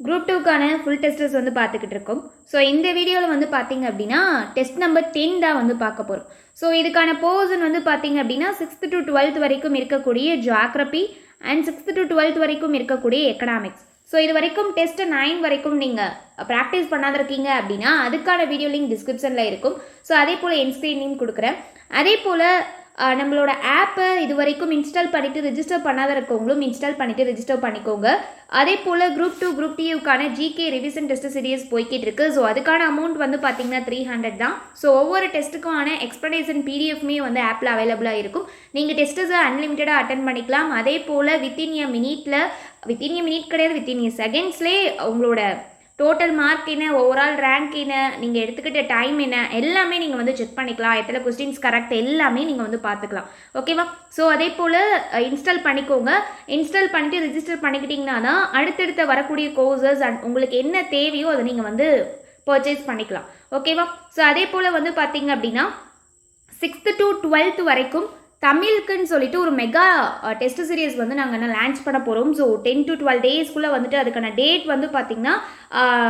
Group 2க்கான full testers வந்து பார்த்துக்கிட்டு இருக்கோம். ஸோ இந்த வீடியோவில் வந்து பார்த்தீங்க அப்படின்னா டெஸ்ட் நம்பர் 10 தான் வந்து பார்க்க போகிறோம். ஸோ இதுக்கான போர்ஷன் வந்து பார்த்தீங்க அப்படின்னா 6th to 12th வரைக்கும் இருக்கக்கூடிய geography and 6th to 12th வரைக்கும் இருக்கக்கூடிய எக்கனாமிக்ஸ். ஸோ இது வரைக்கும் டெஸ்ட்டு 9 வரைக்கும் நீங்கள் ப்ராக்டிஸ் பண்ணாதிருக்கீங்க அப்படின்னா அதுக்கான வீடியோ லிங்க் டிஸ்கிரிப்ஷனில் இருக்கும். ஸோ அதே போல் என் ஸ்க்ரீன்லையும் கொடுக்குறேன். அதே போல் நம்மளோட ஆப்பை இது வரைக்கும் இன்ஸ்டால் பண்ணிவிட்டு ரிஜிஸ்டர் பண்ணாத இருக்கவங்களும் இன்ஸ்டால் பண்ணிவிட்டு ரிஜிஸ்டர் பண்ணிக்கோங்க. அதே போல் குரூப் 2 குரூப் டியூக்கான ஜிகே ரிவிஷன் டெஸ்ட் சீரியஸ் போய்கிட்டு இருக்கு. ஸோ அதுக்கான அமௌண்ட் வந்து பார்த்தீங்கன்னா 300 தான். ஸோ ஒவ்வொரு டெஸ்ட்டுக்கான எக்ஸ்ப்ளனேஷன் பிடிஎஃப்மே வந்து ஆப்பில் அவைலபிளாக இருக்கும். நீங்கள் டெஸ்ட்டை அன்லிமிட்டடாக அட்டன் பண்ணிக்கலாம். அதே போல் வித்தின் எ மினிட் கிடையாது, வித்தின் எ செகண்ட்ஸ்லேயே உங்களோட டோட்டல் மார்க் என்ன, ஓவரால் ரேங்க் என்ன, நீங்கள் எடுத்துக்கிட்ட டைம் என்ன, எல்லாமே நீங்கள் வந்து செக் பண்ணிக்கலாம். எத்தனை கொஸ்டின்ஸ் கரெக்ட் எல்லாமே நீங்கள் வந்து பார்த்துக்கலாம். ஓகேவா? ஸோ அதே போல் இன்ஸ்டால் பண்ணிக்கோங்க. இன்ஸ்டால் பண்ணிவிட்டு ரிஜிஸ்டர் பண்ணிக்கிட்டிங்கன்னா தான் அடுத்தடுத்த வரக்கூடிய கோர்சஸ் அண்ட் உங்களுக்கு என்ன தேவையோ அதை நீங்கள் வந்து பர்ச்சேஸ் பண்ணிக்கலாம். ஓகேவா? ஸோ அதே போல் வந்து பார்த்தீங்க அப்படின்னா 6th to 12th வரைக்கும் தமிழுக்குன்னு சொல்லிட்டு ஒரு மெகா டெஸ்ட் சீரியஸ் வந்து நாங்கள் என்ன லான்ச் பண்ண போகிறோம். ஸோ 10 to 12 டேஸ்க்குள்ளே வந்துட்டு அதுக்கான டேட் வந்து பார்த்திங்கன்னா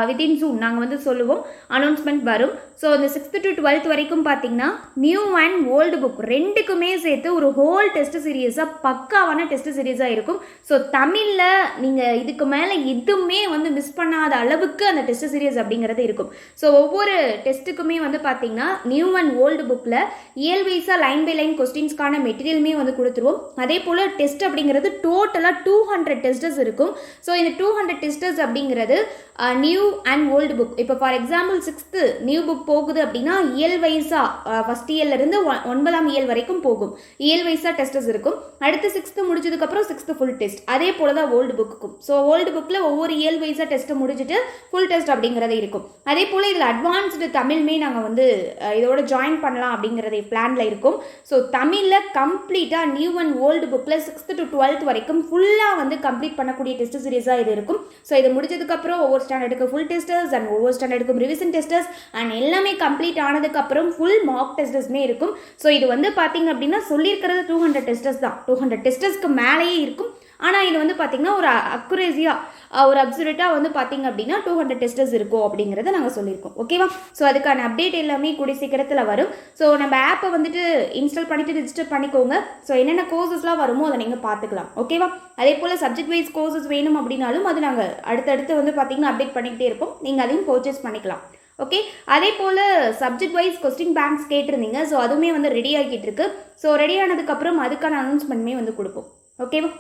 வித்தின் சூன் நாங்கள் வந்து சொல்லுவோம், அனௌன்ஸ்மெண்ட் வரும். ஸோ இந்த 6th to 12th வரைக்கும் பார்த்திங்கன்னா நியூ அண்ட் ஓல்டு புக் ரெண்டுக்குமே சேர்த்து ஒரு ஹோல் டெஸ்ட் சீரியஸாக பக்காவான டெஸ்ட் சீரியஸாக இருக்கும். ஸோ தமிழில் நீங்கள் இதுக்கு மேலே எதுவுமே வந்து மிஸ் பண்ணாத அளவுக்கு அந்த டெஸ்ட் சீரியஸ் அப்படிங்கிறது இருக்கும். ஸோ ஒவ்வொரு டெஸ்ட்டுக்குமே வந்து பார்த்திங்கன்னா நியூ அண்ட் ஓல்டு புக்கில் இயல் வைஸாக லைன் பை லைன் கொஸ்டின்ஸ்க்கான மெட்டீரியலுமே வந்து கொடுத்துருவோம். அதே போல் டெஸ்ட் அப்படிங்கிறது டோட்டலாக 200 டெஸ்டர்ஸ் இருக்கும். ஸோ இந்த 200 டெஸ்டர்ஸ் அப்படிங்கிறது நியூ அண்ட் ஓல்டு புக். இப்போ for example 6th new book போகுது அப்படின்னா இயல் வைஸாக ஃபஸ்ட் இயர்லேருந்து 9ஆம் இயல் வரைக்கும் போகும். இயல் வைஸாக டெஸ்டர்ஸ் இருக்கும். அடுத்து 6th முடிஞ்சதுக்கப்புறம் 6th ஃபுல் டெஸ்ட். அதே போல் தான் ஓல்டு புக்குக்கும். ஸோ ஓல்டு புக்கில் ஒவ்வொரு இயல் வைஸாக டெஸ்ட்டை முடிச்சுட்டு ஃபுல் டெஸ்ட் அப்படிங்கிறதே இருக்கும். அதே போல் இதில் அட்வான்ஸ்டு தமிழ்மே நாங்கள் வந்து இதோட ஜாயின் பண்ணலாம் அப்படிங்கிறது பிளானில் இருக்கும். ஸோ தமிழில் கம்ப்ளீட்டாக நியூ அண்ட் ஓல்டு புக்கில் 6th to 12th வரைக்கும் ஃபுல்லாக வந்து கம்ப்ளீட் பண்ணக்கூடிய டெஸ்ட் சீரியஸாக இது இருக்கும். ஸோ இது முடிஞ்சதுக்கப்புறம் ஒவ்வொரு ஸ்டாண்டர்டுக்கு ஃபுல் டெஸ்டர்ஸ் அண்ட் ஒவ்வொரு ஸ்டாண்டர்டுக்கும் ரிவிஷன் டெஸ்டர்ஸ் அண்ட் எல்லாமே கம்ப்ளீட் ஆனதுக்கப்புறம் ஃபுல் மார்க் டெஸ்டர்ஸ்மே இருக்கும். ஸோ இது வந்து பார்த்தீங்க அப்படின்னா சொல்லியிருக்கிறது 200 டெஸ்டர்ஸ் தான். 200 டெஸ்டர்ஸ்க்கு மேலேயே இருக்கும். ஆனால் இது வந்து பார்த்திங்கன்னா ஒரு அக்குரேசியாக ஒரு அப்சல்யூட்டாக வந்து பார்த்திங்க அப்படின்னா 200 டெஸ்டர்ஸ் இருக்கும் அப்படிங்கிறத நாங்கள் சொல்லியிருக்கோம். ஓகேவா? ஸோ அதுக்கான அப்டேட் எல்லாமே கூடிய சீக்கிரத்தில் வரும். ஸோ நம்ம ஆப்பை வந்துட்டு இன்ஸ்டால் பண்ணிவிட்டு ரிஜிஸ்டர் பண்ணிக்கோங்க. ஸோ என்னென்ன கோர்சஸ்லாம் வருமோ அதை நீங்கள் பார்த்துக்கலாம். ஓகேவா? அதே போல் சப்ஜெக்ட் வைஸ் கோர்சஸ் வேணும் அப்படின்னாலும் அது நாங்கள் அடுத்தடுத்து வந்து பார்த்திங்கன்னா அப்டேட் பண்ணிக்கிட்டே இருப்போம். நீங்கள் அதையும் பர்ச்சேஸ் பண்ணிக்கலாம். ஓகே, அதே போல் சப்ஜெக்ட் வைஸ் கொஸ்டின் பேங்க்ஸ் கேட்டிருந்தீங்க. ஸோ அதுவுமே வந்து ரெடி ஆகிட்டு இருக்கு. ஸோ ரெடி ஆனதுக்கப்புறம் அதுக்கான அனௌன்ஸ்மெண்ட்மே வந்து கொடுப்போம். ஓகேவா?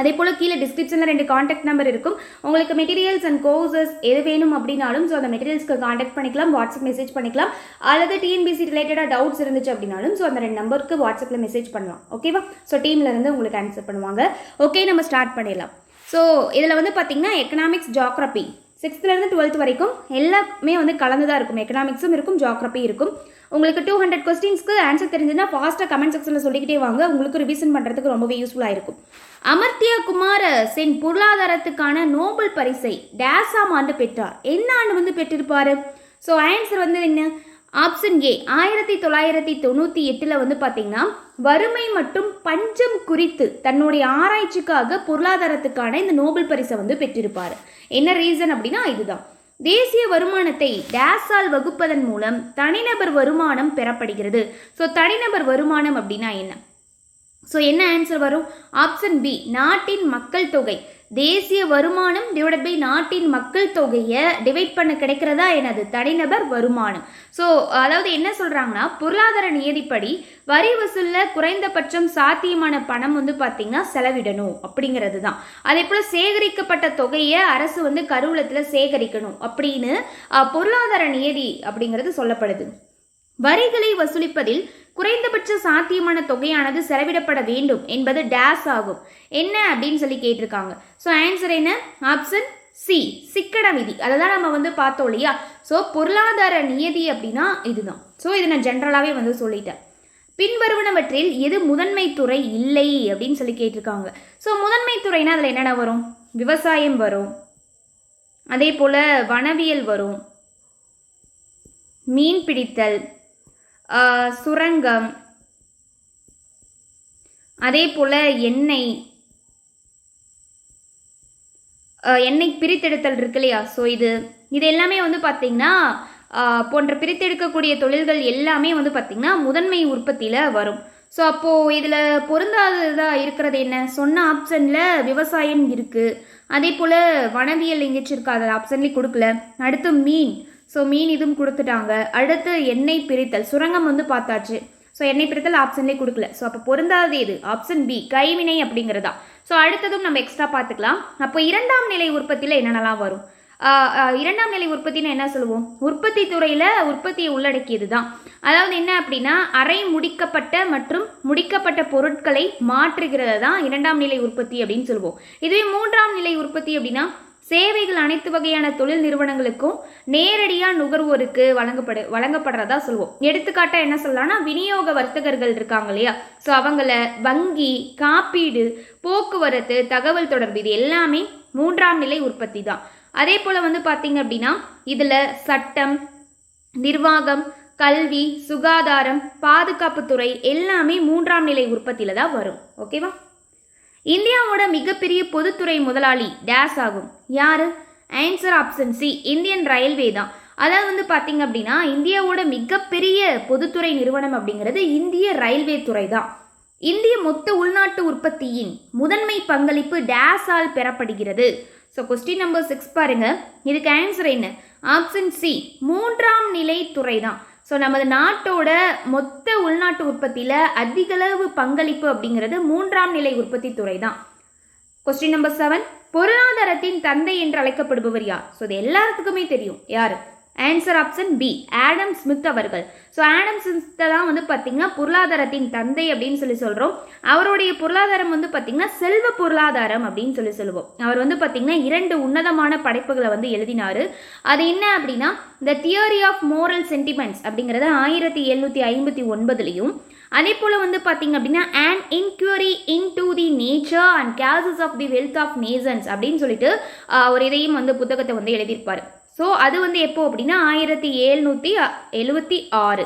அதே போல் கீழே டிஸ்கிரிப்ஷனில் 2 காண்டாக்ட் நம்பர் இருக்கும். உங்களுக்கு மெட்டீரியல்ஸ் அண்ட் கோர்சஸ் எது வேணும் அப்படின்னாலும் ஸோ அந்த மெட்டீரியல்ஸ்க்கு காண்டாக்ட் பண்ணிக்கலாம், வாட்ஸ்அப் மெசேஜ் பண்ணிக்கலாம். அல்லது டிஎன்பிசி ரிலேட்டடாக டவுட்ஸ் இருந்துச்சு அப்படின்னாலும் ஸோ அந்த 2 நம்பருக்கு வாட்ஸ்அப்பில் மெசேஜ் பண்ணலாம். ஓகேவா? ஸோ டீம்லேருந்து உங்களுக்கு ஆன்சர் பண்ணுவாங்க. ஓகே, நம்ம ஸ்டார்ட் பண்ணிடலாம். ஸோ இதில் வந்து பார்த்திங்கன்னா economics, geography 6th to 12th வரைக்கும் எல்லாமே வந்து கலந்து தான் இருக்கும். எக்கனாமிக்ஸும் இருக்கும், ஜியாகிரபி இருக்கும். உங்களுக்கு 200 கொஸ்டின்ஸ்க்கு ஆன்சர் தெரிஞ்சுன்னா ஃபாஸ்ட்டாக கமெண்ட் செக்ஷனில் சொல்லிக்கிட்டே வாங்க. உங்களுக்கு ரிவிஷன் பண்ணுறதுக்கு ரொம்பவே யூஸ்ஃபுல்லாக இருக்கும். அமர்த்தியா குமார சென் பொருளாதாரத்துக்கான நோபல் பரிசை டேஸாம் ஆண்டு பெற்றார். என்ன ஆண்டு வந்து பெற்றிருப்பார்? ஸோ ஆன்சர் வந்து என்ன? ஆப்ஷன் ஏ 1998 வந்து பார்த்தீங்கன்னா வறுமை மற்றும் பஞ்சம் குறித்து தன்னுடைய ஆராய்ச்சிக்காக பொருளாதாரத்துக்கான இந்த நோபல் பரிசை வந்து பெற்றிருப்பார். என்ன ரீசன் அப்படின்னா இதுதான். தேசிய வருமானத்தை டேஸால் வகுப்பதன் மூலம் தனிநபர் வருமானம் பெறப்படுகிறது. ஸோ தனிநபர் வருமானம் அப்படின்னா என்ன? ஸோ என்ன ஆன்சர் வரும்? ஆப்ஷன் பி நாட்டின் மக்கள் தொகை. தேசிய வருமானம் டிவைட் பை நாட்டின் மக்கள் தொகையை டிவைட் பண்ண கிடைக்கிறதா என்னது? தனிநபர் வருமானம். ஸோ அதாவது என்ன சொல்கிறாங்கன்னா பொருளாதார நியதிப்படி வரி வசூலில் குறைந்தபட்சம் சாத்தியமான பணம் வந்து பார்த்திங்கன்னா செலவிடணும் அப்படிங்கிறது தான். அதே போல் சேகரிக்கப்பட்ட தொகையை அரசு வந்து கருவூலத்தில் சேகரிக்கணும் அப்படின்னு பொருளாதார நியதி அப்படிங்கிறது சொல்லப்படுது. வரிகளை வசூலிப்பதில் குறைந்தபட்ச சாத்தியமான தொகையானது செலவிடப்பட வேண்டும் என்பது டேஸ் ஆகும். என்ன அப்படின்னு சொல்லி கேட்டிருக்காங்க. ஸோ ஆன்சர் என்ன? ஆப்ஷன் சி சிக்கன விதி. அதை தான் நம்ம வந்து பார்த்தோம் இல்லையா? ஸோ பொருளாதார நியதி அப்படின்னா இதுதான். ஸோ இதை நான் ஜென்ரலாகவே வந்து சொல்லிட்டேன். பின்வருவனவற்றில் எது முதன்மை துறை இல்லை அப்படின்னு சொல்லி கேட்டிருக்காங்க. ஸோ முதன்மை துறைனா அதில் என்னென்ன வரும்? விவசாயம் வரும், அதே போல் வனவியல் வரும், மீன் பிடித்தல், சுரங்கம், அதே போல் எண்ணெய், எண்ணெய் பிரித்தெடுத்தல் இருக்கு இல்லையா, ஸோ இது எல்லாமே வந்து பார்த்திங்கன்னா போன்ற பிரித்தெடுக்கக்கூடிய தொழில்கள் எல்லாமே வந்து பார்த்திங்கன்னா முதன்மை உற்பத்தியில் வரும். ஸோ அப்போது இதில் பொருந்தாததாக இருக்கிறது என்ன? சொன்ன ஆப்ஷனில் விவசாயம் இருக்குது, அதே போல் வனவியல் எங்கேச்சும் இருக்கா, அதை ஆப்ஷன்லேயும் கொடுக்கல. அடுத்து மீன், ஸோ மீன் இதுவும் கொடுத்துட்டாங்க. அடுத்து எண்ணெய் பிரித்தல், சுரங்கம் வந்து பார்த்தாச்சு. ஸோ எண்ணெய் பிரித்தல் ஆப்ஷன்லேயே கொடுக்கல. ஸோ அப்போ பொருந்தாதது எது? ஆப்ஷன் பி, கைவினை அப்படிங்கிறதா. ஸோ அடுத்ததும் நம்ம எக்ஸ்ட்ரா பார்த்துக்கலாம். அப்போ இரண்டாம் நிலை உற்பத்தியில் என்னென்னலாம் வரும்? இரண்டாம் நிலை உற்பத்தின்னு என்ன சொல்லுவோம்? உற்பத்தி துறையில் உற்பத்தியை உள்ளடக்கியது தான். அதாவது என்ன அப்படின்னா, அரை முடிக்கப்பட்ட மற்றும் முடிக்கப்பட்ட பொருட்களை மாற்றுகிறது தான் இரண்டாம் நிலை உற்பத்தி அப்படின்னு சொல்லுவோம். இதுவே மூன்றாம் நிலை உற்பத்தி அப்படின்னா, சேவைகள் அனைத்து வகையான தொழில் நிறுவனங்களுக்கும் நேரடியாக நுகர்வோருக்கு வழங்கப்படுறதா சொல்லுவோம். எடுத்துக்காட்டாக என்ன சொல்லலாம்னா, விநியோக வர்த்தகர்கள் இருக்காங்க இல்லையா, ஸோ அவங்கள வங்கி, காப்பீடு, போக்குவரத்து, தகவல் தொடர்பு, இது எல்லாமே மூன்றாம் நிலை உற்பத்தி தான். அதே போல் வந்து பார்த்தீங்க அப்படின்னா, இதில் சட்டம், நிர்வாகம், கல்வி, சுகாதாரம், பாதுகாப்புத்துறை எல்லாமே மூன்றாம் நிலை உற்பத்தியில் தான் வரும். ஓகேவா? இந்தியாவோட மிகப்பெரிய பொதுத்துறை முதலாளி டேஸ் ஆகும். யாரு? Answer option C, Indian railway தான். அதாவது வந்து பார்த்தீங்க அப்படின்னா, இந்தியாவோட மிகப்பெரிய பொதுத்துறை நிறுவனம் அப்படிங்கிறது இந்திய ரயில்வே துறை தான். இந்திய மொத்த உள்நாட்டு உற்பத்தியின் முதன்மை பங்களிப்பு டேஸால் பெறப்படுகிறது. ஸோ கொஸ்டின் நம்பர் 6 பாருங்க, இதுக்கு ஆன்சர் என்ன? ஆப்ஷன் சி, மூன்றாம் நிலை துறை தான். ஸோ நமது நாட்டோட மொத்த உள்நாட்டு உற்பத்தியில் அதிகளவு பங்களிப்பு அப்படிங்கிறது மூன்றாம் நிலை உற்பத்தி துறை தான். கொஸ்டின் நம்பர் 7, பொருளாதாரத்தின் தந்தை என்று அழைக்கப்படுபவர் யார்? ஸோ இது எல்லாத்துக்குமே தெரியும். யார்? Answer option B, Adam Smith அவர்கள். ஸோ ஆடம் ஸ்மித்தை தான் வந்து பார்த்தீங்கன்னா பொருளாதாரத்தின் தந்தை அப்படின்னு சொல்கிறோம். அவருடைய பொருளாதாரம் வந்து பார்த்தீங்கன்னா செல்வ பொருளாதாரம் அப்படின்னு சொல்லுவோம். அவர் வந்து பார்த்தீங்கன்னா 2 உன்னதமான படைப்புகளை வந்து எழுதினார். அது என்ன அப்படின்னா, the theory of moral sentiments அப்படிங்கிறத 1759லையும், அதே போல் வந்து பார்த்தீங்க அப்படின்னா an inquiry into the nature and causes of the wealth of nations அப்படின்னு சொல்லிட்டு ஒரு இதையும் வந்து புத்தகத்தை வந்து எழுதியிருப்பார். ஸோ அது வந்து எப்போ அப்படின்னா 1776.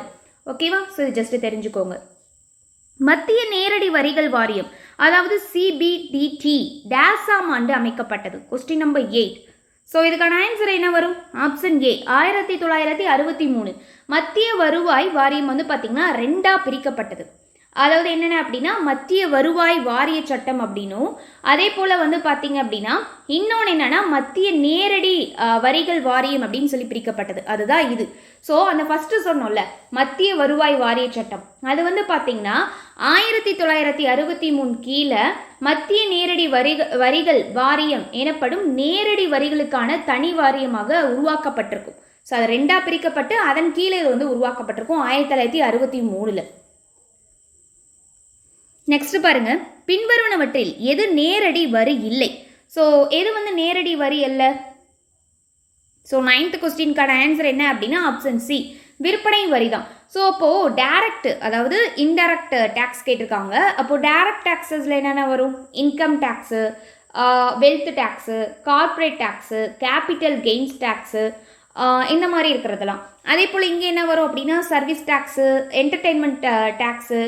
ஓகேவா? ஸோ இது ஜஸ்ட் தெரிஞ்சுக்கோங்க. மத்திய நேரடி வரிகள் வாரியம், அதாவது சிபிடிடி டேஸாம் ஆண்டு அமைக்கப்பட்டது. Question number 8. ஸோ இதுக்கான ஆன்சர் என்ன வரும்? Option A, 1963. மத்திய வருவாய் வாரியம் வந்து பார்த்திங்கன்னா 2ஆக பிரிக்கப்பட்டது. அதாவது என்னென்ன அப்படின்னா, மத்திய வருவாய் வாரிய சட்டம் அப்படின்னும், அதே போல் வந்து பார்த்தீங்க அப்படின்னா இன்னொன்று என்னென்னா மத்திய நேரடி வரிகள் வாரியம் அப்படின்னு சொல்லி பிரிக்கப்பட்டது. அதுதான் இது. ஸோ அந்த ஃபஸ்ட்டு சொன்னோம்ல, மத்திய வருவாய் வாரிய சட்டம், அது வந்து பார்த்தீங்கன்னா 1963 கீழே மத்திய நேரடி வரிகள் வாரியம் எனப்படும் நேரடி வரிகளுக்கான தனி வாரியமாக உருவாக்கப்பட்டிருக்கும். ஸோ அது 2ஆக பிரிக்கப்பட்டு அதன் கீழே இது வந்து உருவாக்கப்பட்டிருக்கும் 1963. நெக்ஸ்ட் பாருங்க, பின்வருவனவற்றில் எது நேரடி வரி இல்லை? ஸோ எது வந்து நேரடி வரி அல்ல? ஸோ 9th கொஸ்டினுக்கான ஆன்சர் என்ன அப்படின்னா ஆப்ஷன் சி, விற்பனை வரி தான். ஸோ அப்போது டைரக்ட், அதாவது இன்டைரக்ட் டேக்ஸ் கேட்டிருக்காங்க. அப்போது டைரக்ட் டேக்ஸஸில் என்னென்ன வரும்? Income tax, wealth tax, corporate tax, capital gains tax, இந்த மாதிரி இருக்கிறதெல்லாம். அதே போல் இங்கே என்ன வரும் அப்படின்னா சர்வீஸ் டேக்ஸு, என்டர்டெயின்மெண்ட் டேக்ஸு,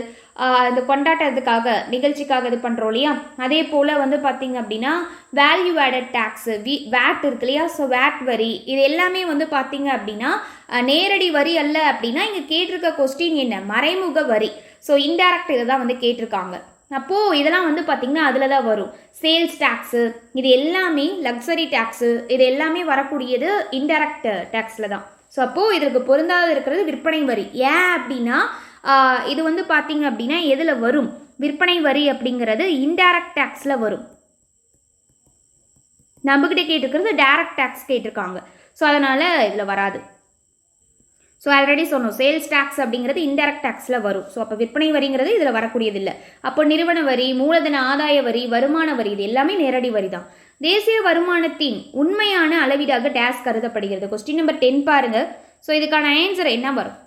இந்த கொண்டாட்டத்துக்காக நிகழ்ச்சிக்காக இது பண்ணுறோம் இல்லையா, அதே போல் வந்து பார்த்திங்க அப்படின்னா வேல்யூ ஆடட் டேக்ஸு, வேட் இருக்கு இல்லையா, ஸோ வேட் வரி, இது எல்லாமே வந்து பார்த்திங்க அப்படின்னா நேரடி வரி அல்ல. அப்படின்னா இங்கே கேட்டிருக்க கொஸ்டின் என்ன? மறைமுக வரி. ஸோ இன்டைரக்ட் இதை தான் வந்து கேட்டிருக்காங்க. அப்போது இதெல்லாம் வந்து பார்த்திங்கன்னா அதில் தான் வரும். சேல்ஸ் டேக்ஸு, இது எல்லாமே லக்ஸரி டேக்ஸு, இது எல்லாமே வரக்கூடியது இன்டைரக்ட் டேக்ஸில் தான். ஸோ அப்போது இதற்கு பொருந்தாத இருக்கிறது விற்பனை வரி. ஏன் அப்படின்னா இது வந்து பார்த்திங்க அப்படின்னா எதில் வரும்? விற்பனை வரி அப்படிங்கிறது இன்டைரக்ட் டேக்ஸில் வரும். நம்மகிட்ட கேட்டிருக்கிறது டைரக்ட் டேக்ஸ் கேட்டிருக்காங்க. ஸோ அதனால் இதில் வராது. ஸோ ஆல்ரெடி சொன்னோம், சேல்ஸ் டேக்ஸ் அப்படிங்கிறது இன்டைரக்ட் டேக்ஸில் வரும். ஸோ அப்போ விற்பனை வரிங்கிறது இதில் வரக்கூடியதில்லை. அப்போ நிறுவன வரி, மூலதன ஆதாய வரி, வருமான வரி, இது எல்லாமே நேரடி வரி தான். தேசிய வருமானத்தின் உண்மையான அளவீடாக டேஸ் கருதப்படுகிறது. கொஸ்டின் நம்பர் 10 பாருங்க. ஸோ இதுக்கான ஆன்சர் என்ன வரும்?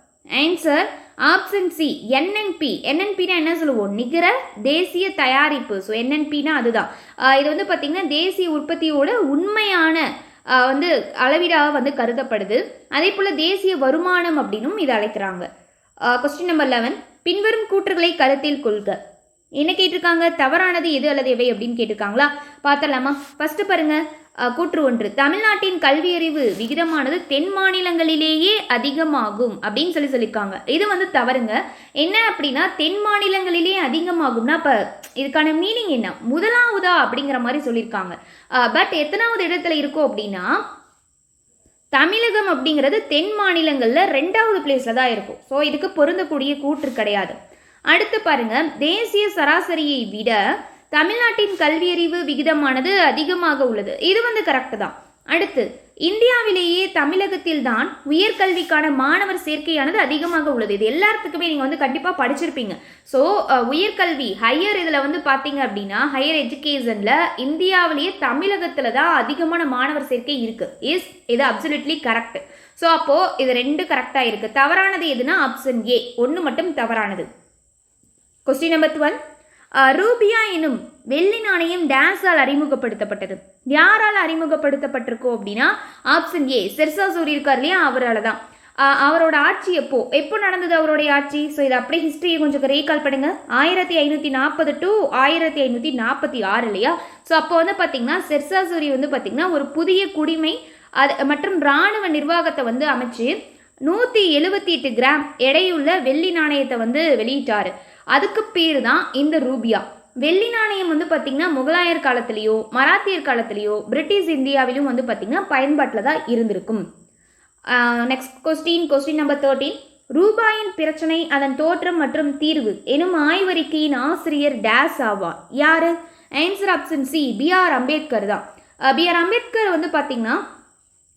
Answer option C, NNP. என்என்பினா என்ன சொல்லுவோம்? நிகர தேசிய தயாரிப்பு. ஸோ என்என்பினா அதுதான். இது வந்து பார்த்திங்கன்னா தேசிய உற்பத்தியோட உண்மையான வந்து அளவீடாக வந்து கருதப்படுது. அதே போல் தேசிய வருமானம் அப்படின்னும் இதை அழைக்கிறாங்க. கொஸ்டின் நம்பர் 11, பின்வரும் கூற்றுகளை கருத்தில் கொள்க. என்ன கேட்டிருக்காங்க? தவறானது எது அல்லது எவை அப்படின்னு கேட்டிருக்காங்களா? பார்த்துடலாமா? ஃபர்ஸ்ட் பாருங்க, கூற்று 1, தமிழ்நாட்டின் கல்வியறிவு விகிதமானது தென் மாநிலங்களிலேயே அதிகமாகும் அப்படின்னு சொல்லியிருக்காங்க. இது வந்து தவறுங்க. என்ன அப்படின்னா தென் மாநிலங்களிலேயே அதிகமாகும்னா இப்போ இதுக்கான மீனிங் என்ன? முதலாவதா அப்படிங்கிற மாதிரி சொல்லியிருக்காங்க. பட் எத்தனாவது இடத்துல இருக்கும் அப்படின்னா தமிழகம் அப்படிங்கிறது தென் மாநிலங்களில் 2வது பிளேஸில் தான் இருக்கும். ஸோ இதுக்கு பொருந்தக்கூடிய கூற்று கிடையாது. அடுத்து பாருங்க, தேசிய சராசரியை விட தமிழ்நாட்டின் கல்வியறிவு விகிதமானது அதிகமாக உள்ளது. இது வந்து கரெக்ட் தான். அடுத்து, இந்தியாவிலேயே தமிழகத்தில் தான் உயர்கல்விக்கான மாணவர் சேர்க்கையானது அதிகமாக உள்ளது. இது எல்லாத்துக்குமே நீங்கள் வந்து கண்டிப்பாக படிச்சிருப்பீங்க. ஸோ உயர்கல்வி ஹையர் இதில் வந்து பார்த்தீங்க அப்படின்னா ஹையர் எஜுகேஷனில் இந்தியாவிலேயே தமிழகத்தில் தான் அதிகமான மாணவர் சேர்க்கை இருக்குது. இது அப்சல்யூட்லி கரெக்ட். ஸோ அப்போது இது 2 கரெக்டாக இருக்குது. தவறானது எதுனா ஆப்ஷன் ஏ 1 மட்டும் தவறானது. கொஸ்டின் நம்பர் 12, ரூபியா எனும் வெள்ளி நாணயம் டேஸால் அறிமுகப்படுத்தப்பட்டது. யாரால் அறிமுகப்படுத்தப்பட்டிருக்கோம் அப்படின்னா ஆப்ஷன் ஏ ஷெர்ஷா சூரி இருக்கார் இல்லையா, அவரால் தான். அவரோட ஆட்சி எப்போ நடந்தது அவருடைய ஆட்சி? ஸோ இது அப்படியே ஹிஸ்டரியை கொஞ்சம் ரீகால் பண்ணுங்க. 1540 to 1546 இல்லையா? ஸோ அப்போ வந்து பார்த்தீங்கன்னா ஷெர்ஷா சூரி வந்து பார்த்தீங்கன்னா ஒரு புதிய குடிமை மற்றும் இராணுவ நிர்வாகத்தை வந்து அமைச்சு 178 கிராம் எடையுள்ள வெள்ளி நாணயத்தை வந்து வெளியிட்டாரு. அதுக்கு பேர் தான் இந்த ரூபியா. வெள்ளி நாணயம் வந்து பார்த்தீங்கன்னா முகலாயர் காலத்திலேயோ மராத்தியர் காலத்திலேயோ பிரிட்டிஷ் இந்தியாவிலும் வந்து பார்த்தீங்கன்னா பயன்பாட்டில் தான் இருந்திருக்கும். நெக்ஸ்ட் கொஸ்டின் நம்பர் 13, ரூபாயின் பிரச்சனை அதன் தோற்றம் மற்றும் தீர்வு எனும் ஆய்வறிக்கையின் ஆசிரியர் டேஸ் ஆவார். யாரு? Answer option C B.R.. Ambedkar தான். பி.ஆர். அம்பேத்கர் வந்து பார்த்தீங்கன்னா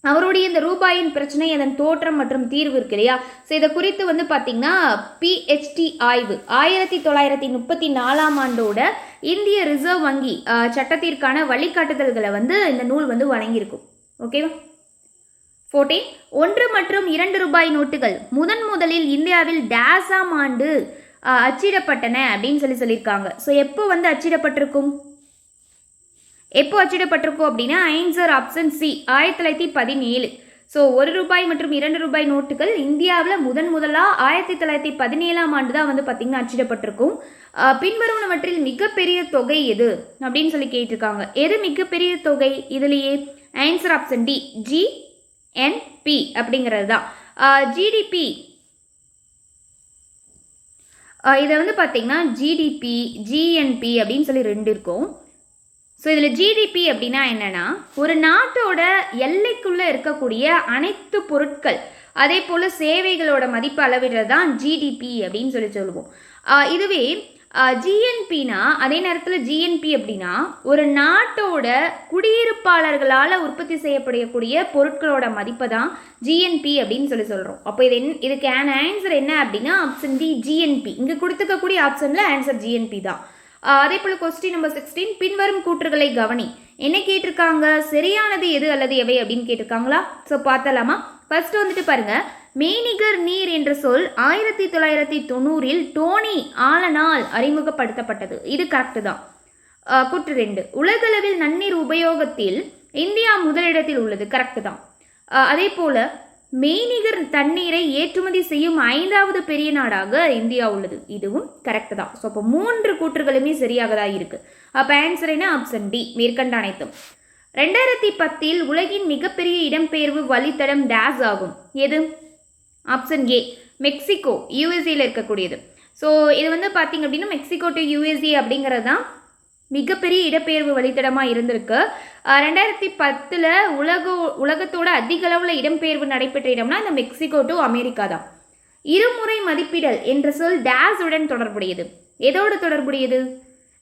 அவருடைய இந்த ரூபாயின் பிரச்சனை அதன் தோற்றம் மற்றும் தீர்வு இருக்கு இல்லையா? ஸோ இதை குறித்து வந்து பார்த்தீங்கன்னா பிஹெச்டி ஆய்வு 1934ஆம் ஆண்டோட இந்திய ரிசர்வ் வங்கி சட்டத்திற்கான வழிகாட்டுதல்களை வந்து இந்த நூல் வந்து வழங்கியிருக்கும். ஓகேவா? 14, 1 மற்றும் 2 ரூபாய் நோட்டுகள் முதலில் இந்தியாவில் டேஸாம் ஆண்டு அச்சிடப்பட்டன அப்படின்னு சொல்லியிருக்காங்க. ஸோ எப்போ வந்து அச்சிடப்பட்டிருக்கும்? எப்போ அச்சிடப்பட்டிருக்கும் அப்படின்னா ஆன்சர் ஆப்ஷன் சி 1917. ஸோ 1 ரூபாய் மற்றும் 2 ரூபாய் நோட்டுகள் இந்தியாவில் முதலாக 1917ஆம் ஆண்டு தான் வந்து பார்த்தீங்கன்னா அச்சிடப்பட்டிருக்கும். பின்வருவனவற்றில் மிகப்பெரிய தொகை எது அப்படின்னு சொல்லி கேட்டிருக்காங்க. எது மிகப்பெரிய தொகை இதுலேயே? ஆன்சர் ஆப்ஷன் டி ஜிஎன்பி அப்படிங்கிறது தான். ஜிடிபி இதை வந்து பார்த்தீங்கன்னா ஜிடிபி ஜிஎன்பி அப்படின்னு சொல்லி 2 இருக்கும். ஸோ இதில் ஜிடிபி அப்படின்னா என்னென்னா ஒரு நாட்டோட எல்லைக்குள்ளே இருக்கக்கூடிய அனைத்து பொருட்கள் அதே போல் சேவைகளோட மதிப்பு அளவிடுறது தான் ஜிடிபி அப்படின்னு சொல்லுவோம். இதுவே ஜிஎன்பினா அதே நேரத்தில் ஜிஎன்பி அப்படின்னா ஒரு நாட்டோட குடியிருப்பாளர்களால் உற்பத்தி செய்யப்படக்கூடிய பொருட்களோட மதிப்பை தான் ஜிஎன்பி அப்படின்னு சொல்கிறோம். அப்போ இதுக்கான ஆன்சர் என்ன அப்படின்னா ஆப்ஷன் டி ஜிஎன்பி. இங்கே கொடுத்துக்கக்கூடிய ஆப்ஷனில் ஆன்சர் ஜிஎன்பி தான். அதே போல் கொஸ்டின் நம்பர் 16, பின்வரும் கூற்றுகளை கவனி. என்ன கேட்டிருக்காங்க? சரியானது எது அல்லது எவை அப்படின்னு கேட்டிருக்காங்களா? ஸோ பார்த்தலாமா? ஃபர்ஸ்ட் வந்துட்டு பாருங்க, மெய்நிகர் நீர் என்ற சொல் 1990இல் டோனி ஆலனால் அறிமுகப்படுத்தப்பட்டது. இது கரெக்டு தான். கூற்று 2, உலகளவில் நன்னீர் உபயோகத்தில் இந்தியா முதலிடத்தில் உள்ளது. கரெக்டு தான். அதே போல மெய்நிகர் தண்ணீரை ஏற்றுமதி செய்யும் 5வது பெரிய நாடாக இந்தியா உள்ளது. இதுவும் கரெக்ட் தான். ஸோ அப்போ 3 கூற்றுகளுமே சரியாக தான் இருக்கு. அப்போ ஆன்சர் என்ன? ஆப்ஷன் டி மேற்கண்ட அனைத்தும். 2010இல் உலகின் மிகப்பெரிய இடம்பெயர்வு வழித்தடம் டேஸ் ஆகும். எது? ஆப்ஷன் ஏ மெக்சிகோ, யூஎஸ்ஏல இருக்கக்கூடியது. ஸோ இது வந்து பார்த்தீங்க அப்படின்னா மெக்சிகோ டு யூஎஸ்ஏ அப்படிங்கிறது தான் மிகப்பெரிய இடப்பெயர்வு வழித்தடமாக இருந்திருக்கு. 2010 உலகத்தோட அதிக அளவில் இடம்பெயர்வு நடைபெற்ற இடம்னா இந்த மெக்சிகோ டு அமெரிக்கா தான். இருமுறை மதிப்பிடல் என்ற சொல் டேஸுடன் தொடர்புடையது. எதோடு தொடர்புடையது?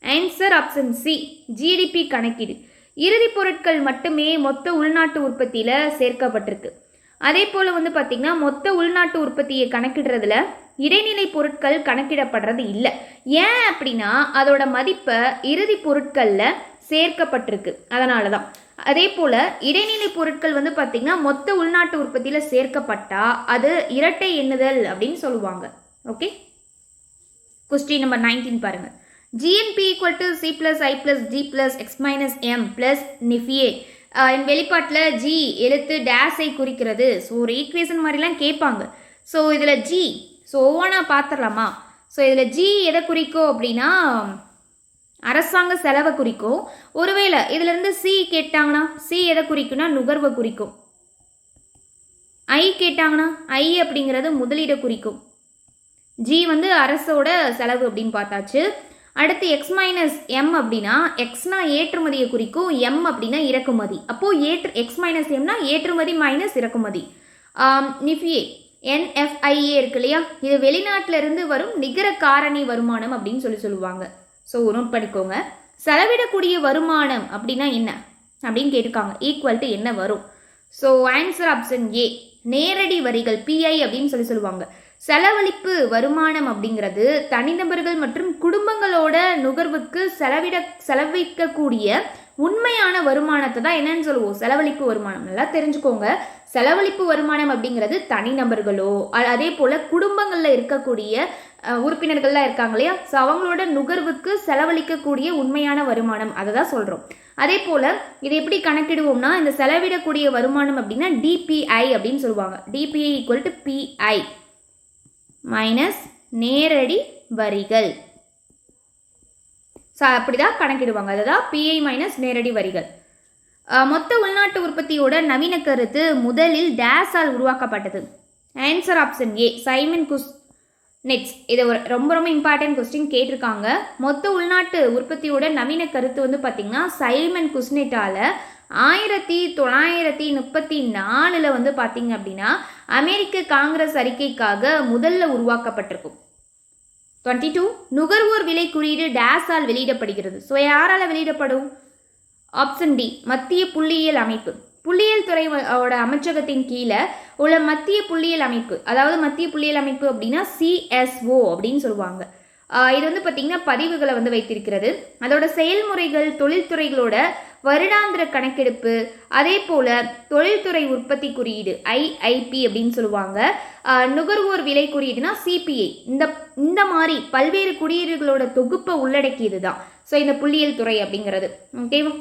ஆன்சர் ஆப்ஷன் சி ஜிடிபி கணக்கீடு. இறுதி பொருட்கள் மட்டுமே மொத்த உள்நாட்டு உற்பத்தியில் சேர்க்கப்பட்டிருக்கு. அதே போல் வந்து பார்த்திங்கன்னா மொத்த உள்நாட்டு உற்பத்தியை கணக்கிடுறதுல இடைநிலை பொருட்கள் கணக்கிடப்படுறது இல்லை. ஏன் அப்படின்னா அதோட மதிப்பை இறுதி பொருட்களில் சேர்க்கப்பட்டிருக்கு, அதனால தான். அதே போல் இடைநிலை பொருட்கள் வந்து பார்த்திங்கன்னா மொத்த உள்நாட்டு உற்பத்தியில் சேர்க்கப்பட்டால் அது இரட்டை எண்ணுதல் அப்படின்னு சொல்லுவாங்க. ஓகே, கொஸ்டின் நம்பர் 19 பாருங்கள். GNP equal to C plus I plus D plus X minus M plus நிஃபியே என் வெளிப்பாட்டில் ஜி எழுத்து டேஸை குறிக்கிறது. ஸோ ஒரு ஈக்குவேஷன் மாதிரிலாம் கேட்பாங்க. ஸோ இதில் ஜி, ஸோ ஒவ்வொன்றா பார்த்துடலாமா? ஸோ இதில் ஜி எதை குறிக்கும் அப்படின்னா அரசாங்க செலவை குறிக்கும். ஒருவேளை இதிலிருந்து சி கேட்டாங்கன்னா சி எதை குறிக்கும்னா நுகர்வை குறிக்கும். ஐ கேட்டாங்கன்னா ஐ அப்படிங்கிறது முதலீடை குறிக்கும். ஜி வந்து அரசோட செலவு அப்படின்னு பார்த்தாச்சு. அடுத்து எக்ஸ் மைனஸ் எம் அப்படின்னா எக்ஸ்னா ஏற்றுமதியை குறிக்கும், எம் அப்படின்னா இறக்குமதி. அப்போது எக்ஸ் மைனஸ் எம்னா ஏற்றுமதி மைனஸ் இறக்குமதி. நிஃப்ஏ NFIA இருக்கு இல்லையா, இது வெளிநாட்டிலிருந்து வரும் நிகர காரணி வருமானம் அப்படின்னு சொல்லுவாங்க. ஸோ நோட் பண்ணிக்கோங்க. செலவிடக்கூடிய வருமானம் அப்படின்னா என்ன அப்படின்னு கேட்டிருக்காங்க. ஈக்குவல் டு என்ன வரும்? ஸோ ஆன்சர் ஆப்ஷன் ஏ, நேரடி வரிகள் PI அப்படின்னு சொல்லுவாங்க. செலவழிப்பு வருமானம் அப்படிங்கிறது தனிநபர்கள் மற்றும் குடும்பங்களோட நுகர்வுக்கு செலவிக்கக்கூடிய உண்மையான வருமானத்தை தான் என்னன்னு சொல்லுவோம், செலவழிப்பு வருமானம். நல்லா தெரிஞ்சுக்கோங்க. செலவழிப்பு வருமானம் அப்படிங்கிறது தனிநபர்களோ அதே போல் குடும்பங்களில் இருக்கக்கூடிய உறுப்பினர்கள்லாம் இருக்காங்க இல்லையா, ஸோ அவங்களோட நுகர்வுக்கு செலவழிக்கக்கூடிய உண்மையான வருமானம், அதை தான் சொல்கிறோம். அதே போல் இதை எப்படி கணக்கிடுவோம்னா, இந்த செலவிடக்கூடிய வருமானம் அப்படின்னா DPI அப்படின்னு சொல்லுவாங்க. DPI equal to PI minus நேரடி வரிகள். ஸோ அப்படி தான் கணக்கிடுவாங்க. அதுதான் PI மைனஸ் நேரடி வரிகள். மொத்த உள்நாட்டு உற்பத்தியோட நவீன கருத்து முதலில் டேஸால் உருவாக்கப்பட்டது. ஆன்சர் ஆப்ஷன் ஏ, சைமன் நெட்ஸ். இது ஒரு ரொம்ப ரொம்ப இம்பார்ட்டன்ட் கொஸ்டின் கேட்டிருக்காங்க. மொத்த உள்நாட்டு உற்பத்தியோட நவீன கருத்து வந்து பார்த்திங்கன்னா சைமன் குஸ்னெட்டால் 1934 வந்து பார்த்திங்க அப்படின்னா அமெரிக்க காங்கிரஸ் அறிக்கைக்காக முதல்ல உருவாக்கப்பட்டிருக்கும். 22 நுகர்வோர் விலை குறியீடு டேஸால் வெளியிடப்படுகிறது. ஸோ யாரால் வெளியிடப்படும்? ஆப்ஷன் டி, மத்திய புள்ளியியல் அமைப்பு. புள்ளியியல் துறையோட அமைச்சகத்தின் கீழே உள்ள மத்திய புள்ளியியல் அமைப்பு, அதாவது மத்திய புள்ளியியல் அமைப்பு அப்படின்னா CSO அப்படின்னு சொல்லுவாங்க. இது வந்து பார்த்திங்கன்னா பதிவுகளை வந்து வைத்திருக்கிறது. அதோட செயல்முறைகள் தொழில்துறைகளோட வருடாந்திர கணக்கெடுப்பு, அதே போல் தொழில்துறை உற்பத்தி குறியீடு IIP அப்படின்னு சொல்லுவாங்க. நுகர்வோர் விலை குறியீடுனா CPI. இந்த மாதிரி பல்வேறு குறியீடுகளோட தொகுப்பை உள்ளடக்கியது தான் ஸோ இந்த புள்ளியியல் துறை அப்படிங்கிறது. ஓகேவா?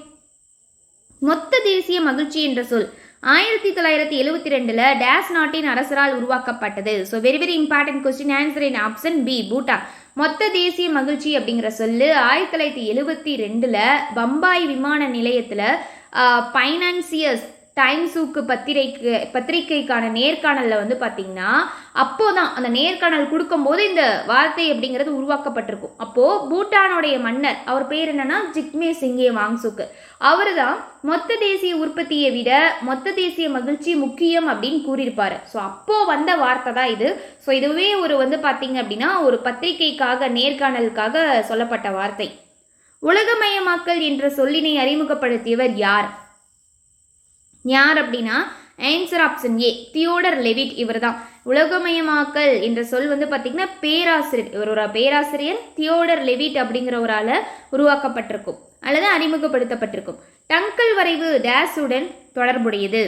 மொத்த தேசிய மகிழ்ச்சி என்ற சொல் 1972 டேஸ் நாட்டின் அரசரால் உருவாக்கப்பட்டது. So very very important question. Answer in option B, Bhutan. மொத்த தேசிய மகிழ்ச்சி அப்படிங்கிற சொல்லு 1972 பம்பாய் விமான நிலையத்தில் ஃபைனான்சியர்ஸ் டைம்ஸுக்கு பத்திரிகைக்கான நேர்காணலில் வந்து பார்த்திங்கன்னா அப்போதான் அந்த நேர்காணல் கொடுக்கும்போது இந்த வார்த்தை அப்படிங்கிறது உருவாக்கப்பட்டிருக்கும். அப்போது பூட்டானுடைய மன்னர், அவர் பேர் என்னன்னா ஜிக்மே சிங்கே வாங்சுக்கு, அவர் தான் மொத்த தேசிய உற்பத்தியை விட மொத்த தேசிய மகிழ்ச்சி முக்கியம் அப்படின்னு கூறியிருப்பார். ஸோ அப்போது வந்த வார்த்தை தான் இது. ஸோ இதுவே ஒரு வந்து பார்த்திங்க அப்படின்னா ஒரு பத்திரிகைக்காக நேர்காணலுக்காக சொல்லப்பட்ட வார்த்தை. உலகமயமாக்கல் என்ற சொல்லினை அறிமுகப்படுத்தியவர் யார் அப்படின்னா answer option A, Theodore Levitt. இவர் தான் உலகமயமாக்கல் என்ற சொல் வந்து பார்த்திங்கன்னா பேராசிரியர், இவரோட பேராசிரியர் தியோடர் லெவிட் அப்படிங்கிறவரால் உருவாக்கப்பட்டிருக்கும் அல்லது அறிமுகப்படுத்தப்பட்டிருக்கும். டங்கல் வரைவு டேஸுடன் தொடர்புடையது.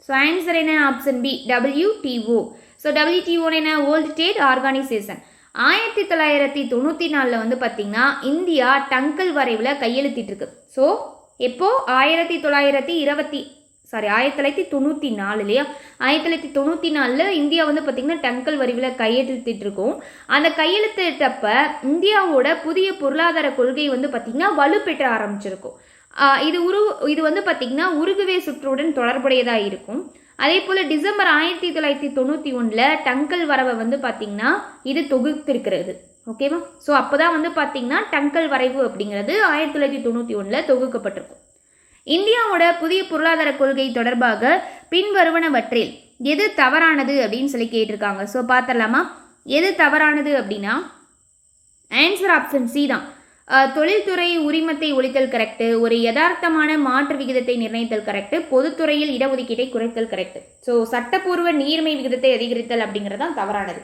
ஸோ ஆன்சர் என்ன? Option B, WTO. So WTO என்ன? World trade organisation. 1994 வந்து பார்த்திங்கன்னா இந்தியா டங்கல் வரைவில் கையெழுத்திட்டிருக்கு. ஸோ எப்போ? 1994 இல்லையா, 1994 இந்தியா வந்து பார்த்திங்கன்னா டங்கல் வரைவில் கையெழுத்திட்டிருக்கும். அந்த கையெழுத்திட்டப்ப இந்தியாவோட புதிய பொருளாதார கொள்கை வந்து பார்த்திங்கன்னா வலுப்பெற்ற ஆரம்பிச்சிருக்கும். இது வந்து பார்த்திங்கன்னா உருகுவே சுற்றுடன் தொடர்புடையதாக இருக்கும். அதே போல் டிசம்பர் 1991 டங்கல் வரவை வந்து பார்த்திங்கன்னா இது தொகுத்திருக்கிறது. ஓகேவா? ஸோ அப்போ தான் வந்து பார்த்திங்கன்னா டங்கல் வரைவு அப்படிங்கிறது 1991 தொகுக்கப்பட்டிருக்கும். இந்தியாவோட புதிய பொருளாதார கொள்கை தொடர்பாக பின்வருவனவற்றில் எது தவறானது அப்படின்னு சொல்லி கேட்டிருக்காங்க. ஸோ பார்த்துடலாமா? எது தவறானது அப்படின்னா ஆன்சர் ஆப்ஷன் சி தான். தொழில்துறை உரிமத்தை ஒழித்தல் கரெக்டு, ஒரு யதார்த்தமான மாற்று விகிதத்தை நிர்ணயித்தல் கரெக்டு, பொதுத்துறையில் இடஒதுக்கீட்டை குறைத்தல் கரெக்டு. ஸோ சட்டப்பூர்வ நீர்மை விகிதத்தை அதிகரித்தல் அப்படிங்கிறது தான் தவறானது.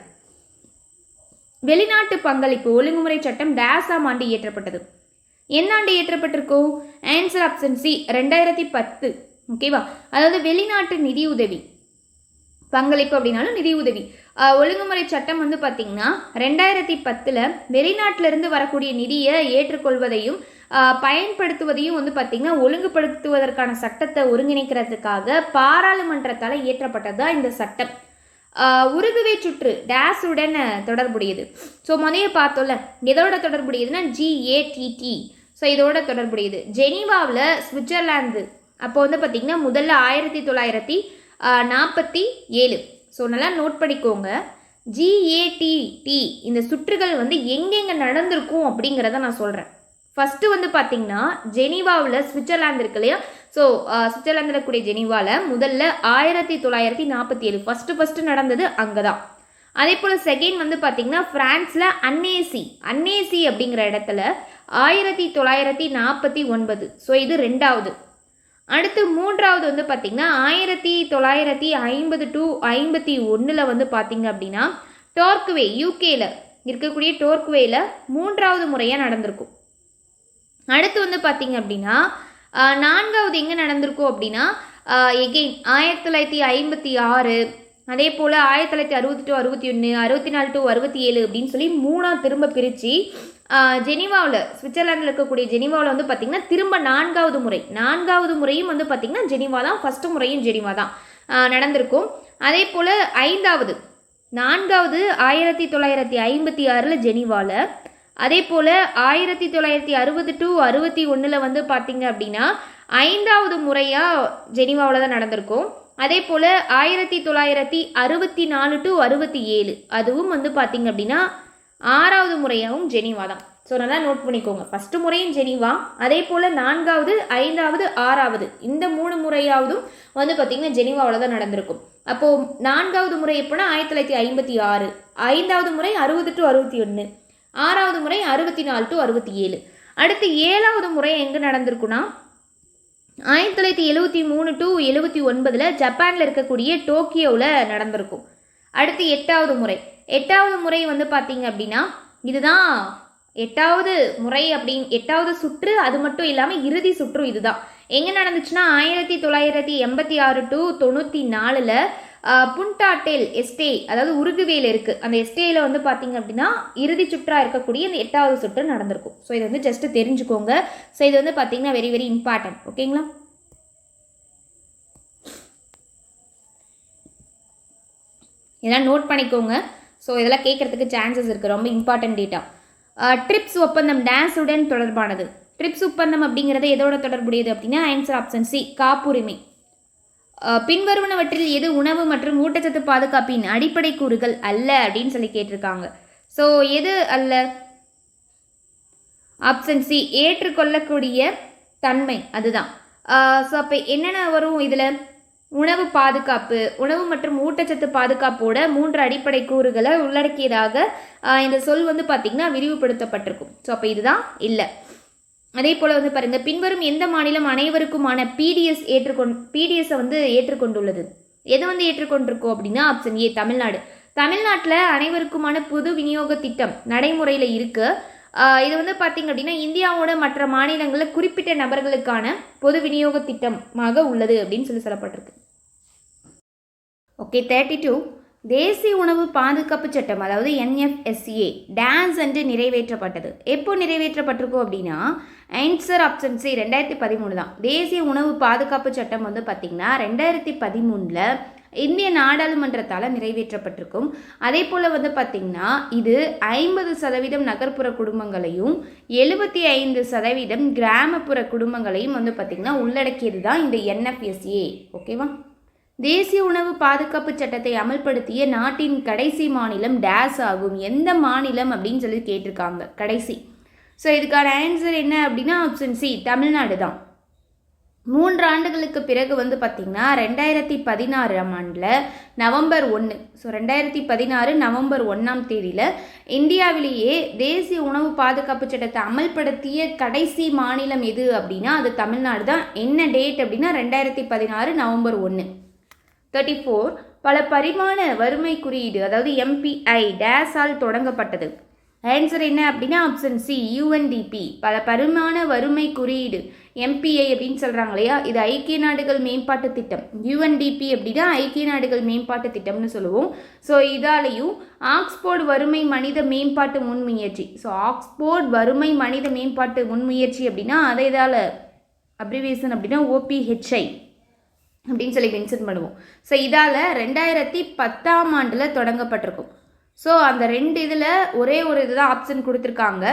வெளிநாட்டு பங்களிப்பு ஒழுங்குமுறை சட்டம் டேஸாம் ஆண்டு இயற்றப்பட்டது. எந்த ஆண்டு இயற்றப்பட்டிருக்கோம்? Answer option C, 2010. ஓகேவா? அதாவது வெளிநாட்டு நிதியுதவி பங்களிப்பு அப்படின்னாலும் நிதியுதவி ஒழுங்குமுறை சட்டம் வந்து பார்த்திங்கன்னா 2010 வெளிநாட்டிலிருந்து வரக்கூடிய நிதியை ஏற்றுக்கொள்வதையும் பயன்படுத்துவதையும் வந்து பார்த்திங்கன்னா ஒழுங்குபடுத்துவதற்கான சட்டத்தை ஒருங்கிணைக்கிறதுக்காக பாராளுமன்றத்தால் இயற்றப்பட்டது தான் இந்த சட்டம். உருகுவே சுற்று டேஸுடன் தொடர்புடையது. ஸோ முதல்ல பார்த்தோம்ல எதோட தொடர்புடையதுன்னா GATT. ஸோ இதோட தொடர்புடையது. ஜெனீவாவில் சுவிட்சர்லாந்து அப்போ வந்து பார்த்திங்கன்னா முதல்ல 1947. ஸோ நல்லா நோட் பண்ணிக்கோங்க. GATT இந்த சுற்றுகள் வந்து எங்கெங்கே நடந்திருக்கும் அப்படிங்கிறத நான் சொல்கிறேன். ஃபஸ்ட்டு வந்து பார்த்திங்கன்னா ஜெனீவாவில் சுவிட்சர்லாந்து இருக்கு இல்லையா, ஸோ சுவிட்சர்லாந்தில் இருக்கக்கூடிய ஜெனீவாவில் முதல்ல 1947 ஃபஸ்ட்டு நடந்தது அங்கே தான். அதே போல் செகண்ட் வந்து பார்த்திங்கன்னா ஃப்ரான்ஸில் அன்னேசி அப்படிங்கிற இடத்துல 1949. ஸோ இது ரெண்டாவது. அடுத்து மூன்றாவது வந்து பார்த்திங்கன்னா 1950 to 51 வந்து பார்த்திங்க அப்படின்னா டோர்க்வே யூகேயில் இருக்கக்கூடிய டோர்க்வேயில் மூன்றாவது முறையாக நடந்திருக்கும். அடுத்து வந்து பார்த்திங்க அப்படின்னா நான்காவது எங்கே நடந்திருக்கும் அப்படின்னா எகெயின் 1956, அதே போல் 1960 to 61, 64 to 67 அப்படின்னு சொல்லி மூணாக திரும்ப பிரித்து ஜெனீவாவில் சுவிட்சர்லாந்தில் இருக்கக்கூடிய ஜெனீவாவில் வந்து பார்த்திங்கன்னா திரும்ப நான்காவது முறையும் வந்து பார்த்திங்கன்னா ஜெனீவா தான், ஃபஸ்ட்டு முறையும் ஜெனீவா தான் நடந்திருக்கும். அதே போல் நான்காவது 1956 ஜெனீவாவில், அதே போல் 1960 to 61 வந்து பார்த்திங்க அப்படின்னா ஐந்தாவது முறையாக ஜெனீவாவில் தான் நடந்திருக்கும். அதே போல் 1964 to 67 அதுவும் வந்து பார்த்திங்க அப்படின்னா ஆறாவது முறையாகவும் ஜெனீவா தான். ஸோ நல்லா நோட் பண்ணிக்கோங்க. ஃபஸ்ட்டு முறையும் ஜெனீவா, அதே போல் நான்காவது, ஐந்தாவது, ஆறாவது இந்த 3 முறையாவதும் வந்து பார்த்திங்கன்னா ஜெனீவாவில் தான் நடந்திருக்கும். அப்போது நான்காவது முறை எப்போனா 1956, ஐந்தாவது முறை 60 to 61, ஆறாவது முறை 64 to 67. அடுத்து ஏழாவது முறை எங்கே நடந்திருக்குன்னா 1973 to 79 ஜப்பானில் இருக்கக்கூடிய டோக்கியோவில் நடந்திருக்கும். அடுத்து எட்டாவது முறை வந்து பார்த்திங்க அப்படின்னா இதுதான் எட்டாவது முறை எட்டாவது சுற்று. அது மட்டும் இல்லாமல் இறுதி சுற்று இதுதான். எங்கே நடந்துச்சுன்னா 1986 to 94 புன்டாட்டேல் எஸ்டே, அதாவது உருகுவேல இருக்குது, அந்த எஸ்டேயில் வந்து பார்த்திங்க அப்படின்னா இறுதி சுற்றாக இருக்கக்கூடிய இந்த எட்டாவது சுற்று நடந்திருக்கும். ஸோ இதை வந்து ஜஸ்ட்டு தெரிஞ்சுக்கோங்க. ஸோ இது வந்து பார்த்திங்கன்னா வெரி வெரி இம்பார்ட்டன்ட். ஓகேங்களா? இதெல்லாம் நோட் பண்ணிக்கோங்க. ஸோ இதெல்லாம் கேட்குறதுக்கு சான்சஸ் இருக்குது, ரொம்ப இம்பார்ட்டன்ட் டேட்டா. ட்ரிப்ஸ் ஒப்பந்தம் டேஸுடன் தொடர்பானது. ட்ரிப்ஸ் ஒப்பந்தம் அப்படிங்கிறது எதோட தொடர்புடையது அப்படின்னா ஆன்சர் ஆப்ஷன் சி, காப்புரிமை. பின்வருவனவற்றில் எது உணவு மற்றும் ஊட்டச்சத்து பாதுகாப்பின் அடிப்படை கூறுகள் அல்ல அப்படின்னு சொல்லி கேட்டிருக்காங்க. ஸோ எது அல்ல? ஆப்ஷன் சி, ஏற்றுக்கொள்ளக்கூடிய தன்மை, அதுதான். ஸோ அப்போ என்னென்ன வரும் இதில்? உணவு பாதுகாப்பு, உணவு மற்றும் ஊட்டச்சத்து பாதுகாப்போட 3 அடிப்படை கூறுகளை உள்ளடக்கியதாக இந்த சொல் வந்து பார்த்திங்கன்னா விரிவுபடுத்தப்பட்டிருக்கும். ஸோ அப்போ இதுதான் இல்லை. அதே போல் வந்து பாருங்கள், பின்வரும் எந்த மாநிலம் அனைவருக்குமான பிடிஎஸை வந்து ஏற்றுக்கொண்டுள்ளது? எது வந்து ஏற்றுக்கொண்டிருக்கோம் அப்படின்னா ஆப்ஷன் ஏ, தமிழ்நாடு. தமிழ்நாட்டில் அனைவருக்குமான பொது விநியோக திட்டம் நடைமுறையில் இருக்குது. இது வந்து பார்த்திங்க அப்படின்னா இந்தியாவோட மற்ற மாநிலங்களில் குறிப்பிட்ட நபர்களுக்கான பொது விநியோக திட்டமாக உள்ளது அப்படின்னு சொல்லப்பட்டிருக்கு. ஓகே, 32 தேசிய உணவு பாதுகாப்பு சட்டம், அதாவது NFSA டான்ஸ் என்று நிறைவேற்றப்பட்டது. எப்போ நிறைவேற்றப்பட்டிருக்கோம் அப்படின்னா ஆன்சர் ஆப்ஷன் சி, 2013 தான். தேசிய உணவு பாதுகாப்பு சட்டம் வந்து பார்த்திங்கன்னா 2013 இந்திய நாடாளுமன்றத்தால் நிறைவேற்றப்பட்டிருக்கும். அதே போல் வந்து பார்த்திங்கன்னா இது 50% நகர்ப்புற குடும்பங்களையும் 75% கிராமப்புற குடும்பங்களையும் வந்து பார்த்திங்கன்னா உள்ளடக்கியது தான் இந்த NFSA. ஓகேவா? தேசிய உணவு பாதுகாப்பு சட்டத்தை அமல்படுத்திய நாட்டின் கடைசி மாநிலம் டேஸ் ஆகும். எந்த மாநிலம் அப்படின்னு சொல்லி கேட்டிருக்காங்க, கடைசி. ஸோ இதுக்கான ஆன்சர் என்ன அப்படின்னா ஆப்ஷன் சி, தமிழ்நாடு தான். 3 ஆண்டுகளுக்கு பிறகு வந்து பார்த்திங்கன்னா 2016 நவம்பர் 1, ஸோ 2016 நவம்பர் 1 இந்தியாவிலேயே தேசிய உணவு பாதுகாப்பு சட்டத்தை அமல்படுத்திய கடைசி மாநிலம் எது அப்படின்னா அது தமிழ்நாடு தான். என்ன டேட் அப்படின்னா 2016 நவம்பர் 1. 34 பல பரிமாண வறுமை குறியீடு, அதாவது MPI டேஸால் தொடங்கப்பட்டது. ஆன்சர் என்ன அப்படின்னா ஆப்ஷன் சி, UNDP பல பரிமாண வறுமை குறியீடு, MPI அப்படின்னு சொல்கிறாங்க இல்லையா, இது ஐக்கிய நாடுகள் மேம்பாட்டு திட்டம். UNDP அப்படின்னா ஐக்கிய நாடுகள் மேம்பாட்டு திட்டம்னு சொல்லுவோம். ஸோ இதாலையும் ஆக்ஸ்போர்ட் வறுமை மனித மேம்பாட்டு முன்முயற்சி, ஸோ ஆக்ஸ்போர்ட் வறுமை மனித மேம்பாட்டு முன்முயற்சி அப்படின்னா அதை இதால் அப்ரிவேஷன் அப்படின்னா OPHI. அப்படின்னு சொல்லி மென்ஷன் பண்ணுவோம். ஸோ இதால் 2010 தொடங்கப்பட்டிருக்கும். ஸோ அந்த 2 இதில் ஒரே ஒரு இதுதான் ஆப்ஷன் கொடுத்துருக்காங்க.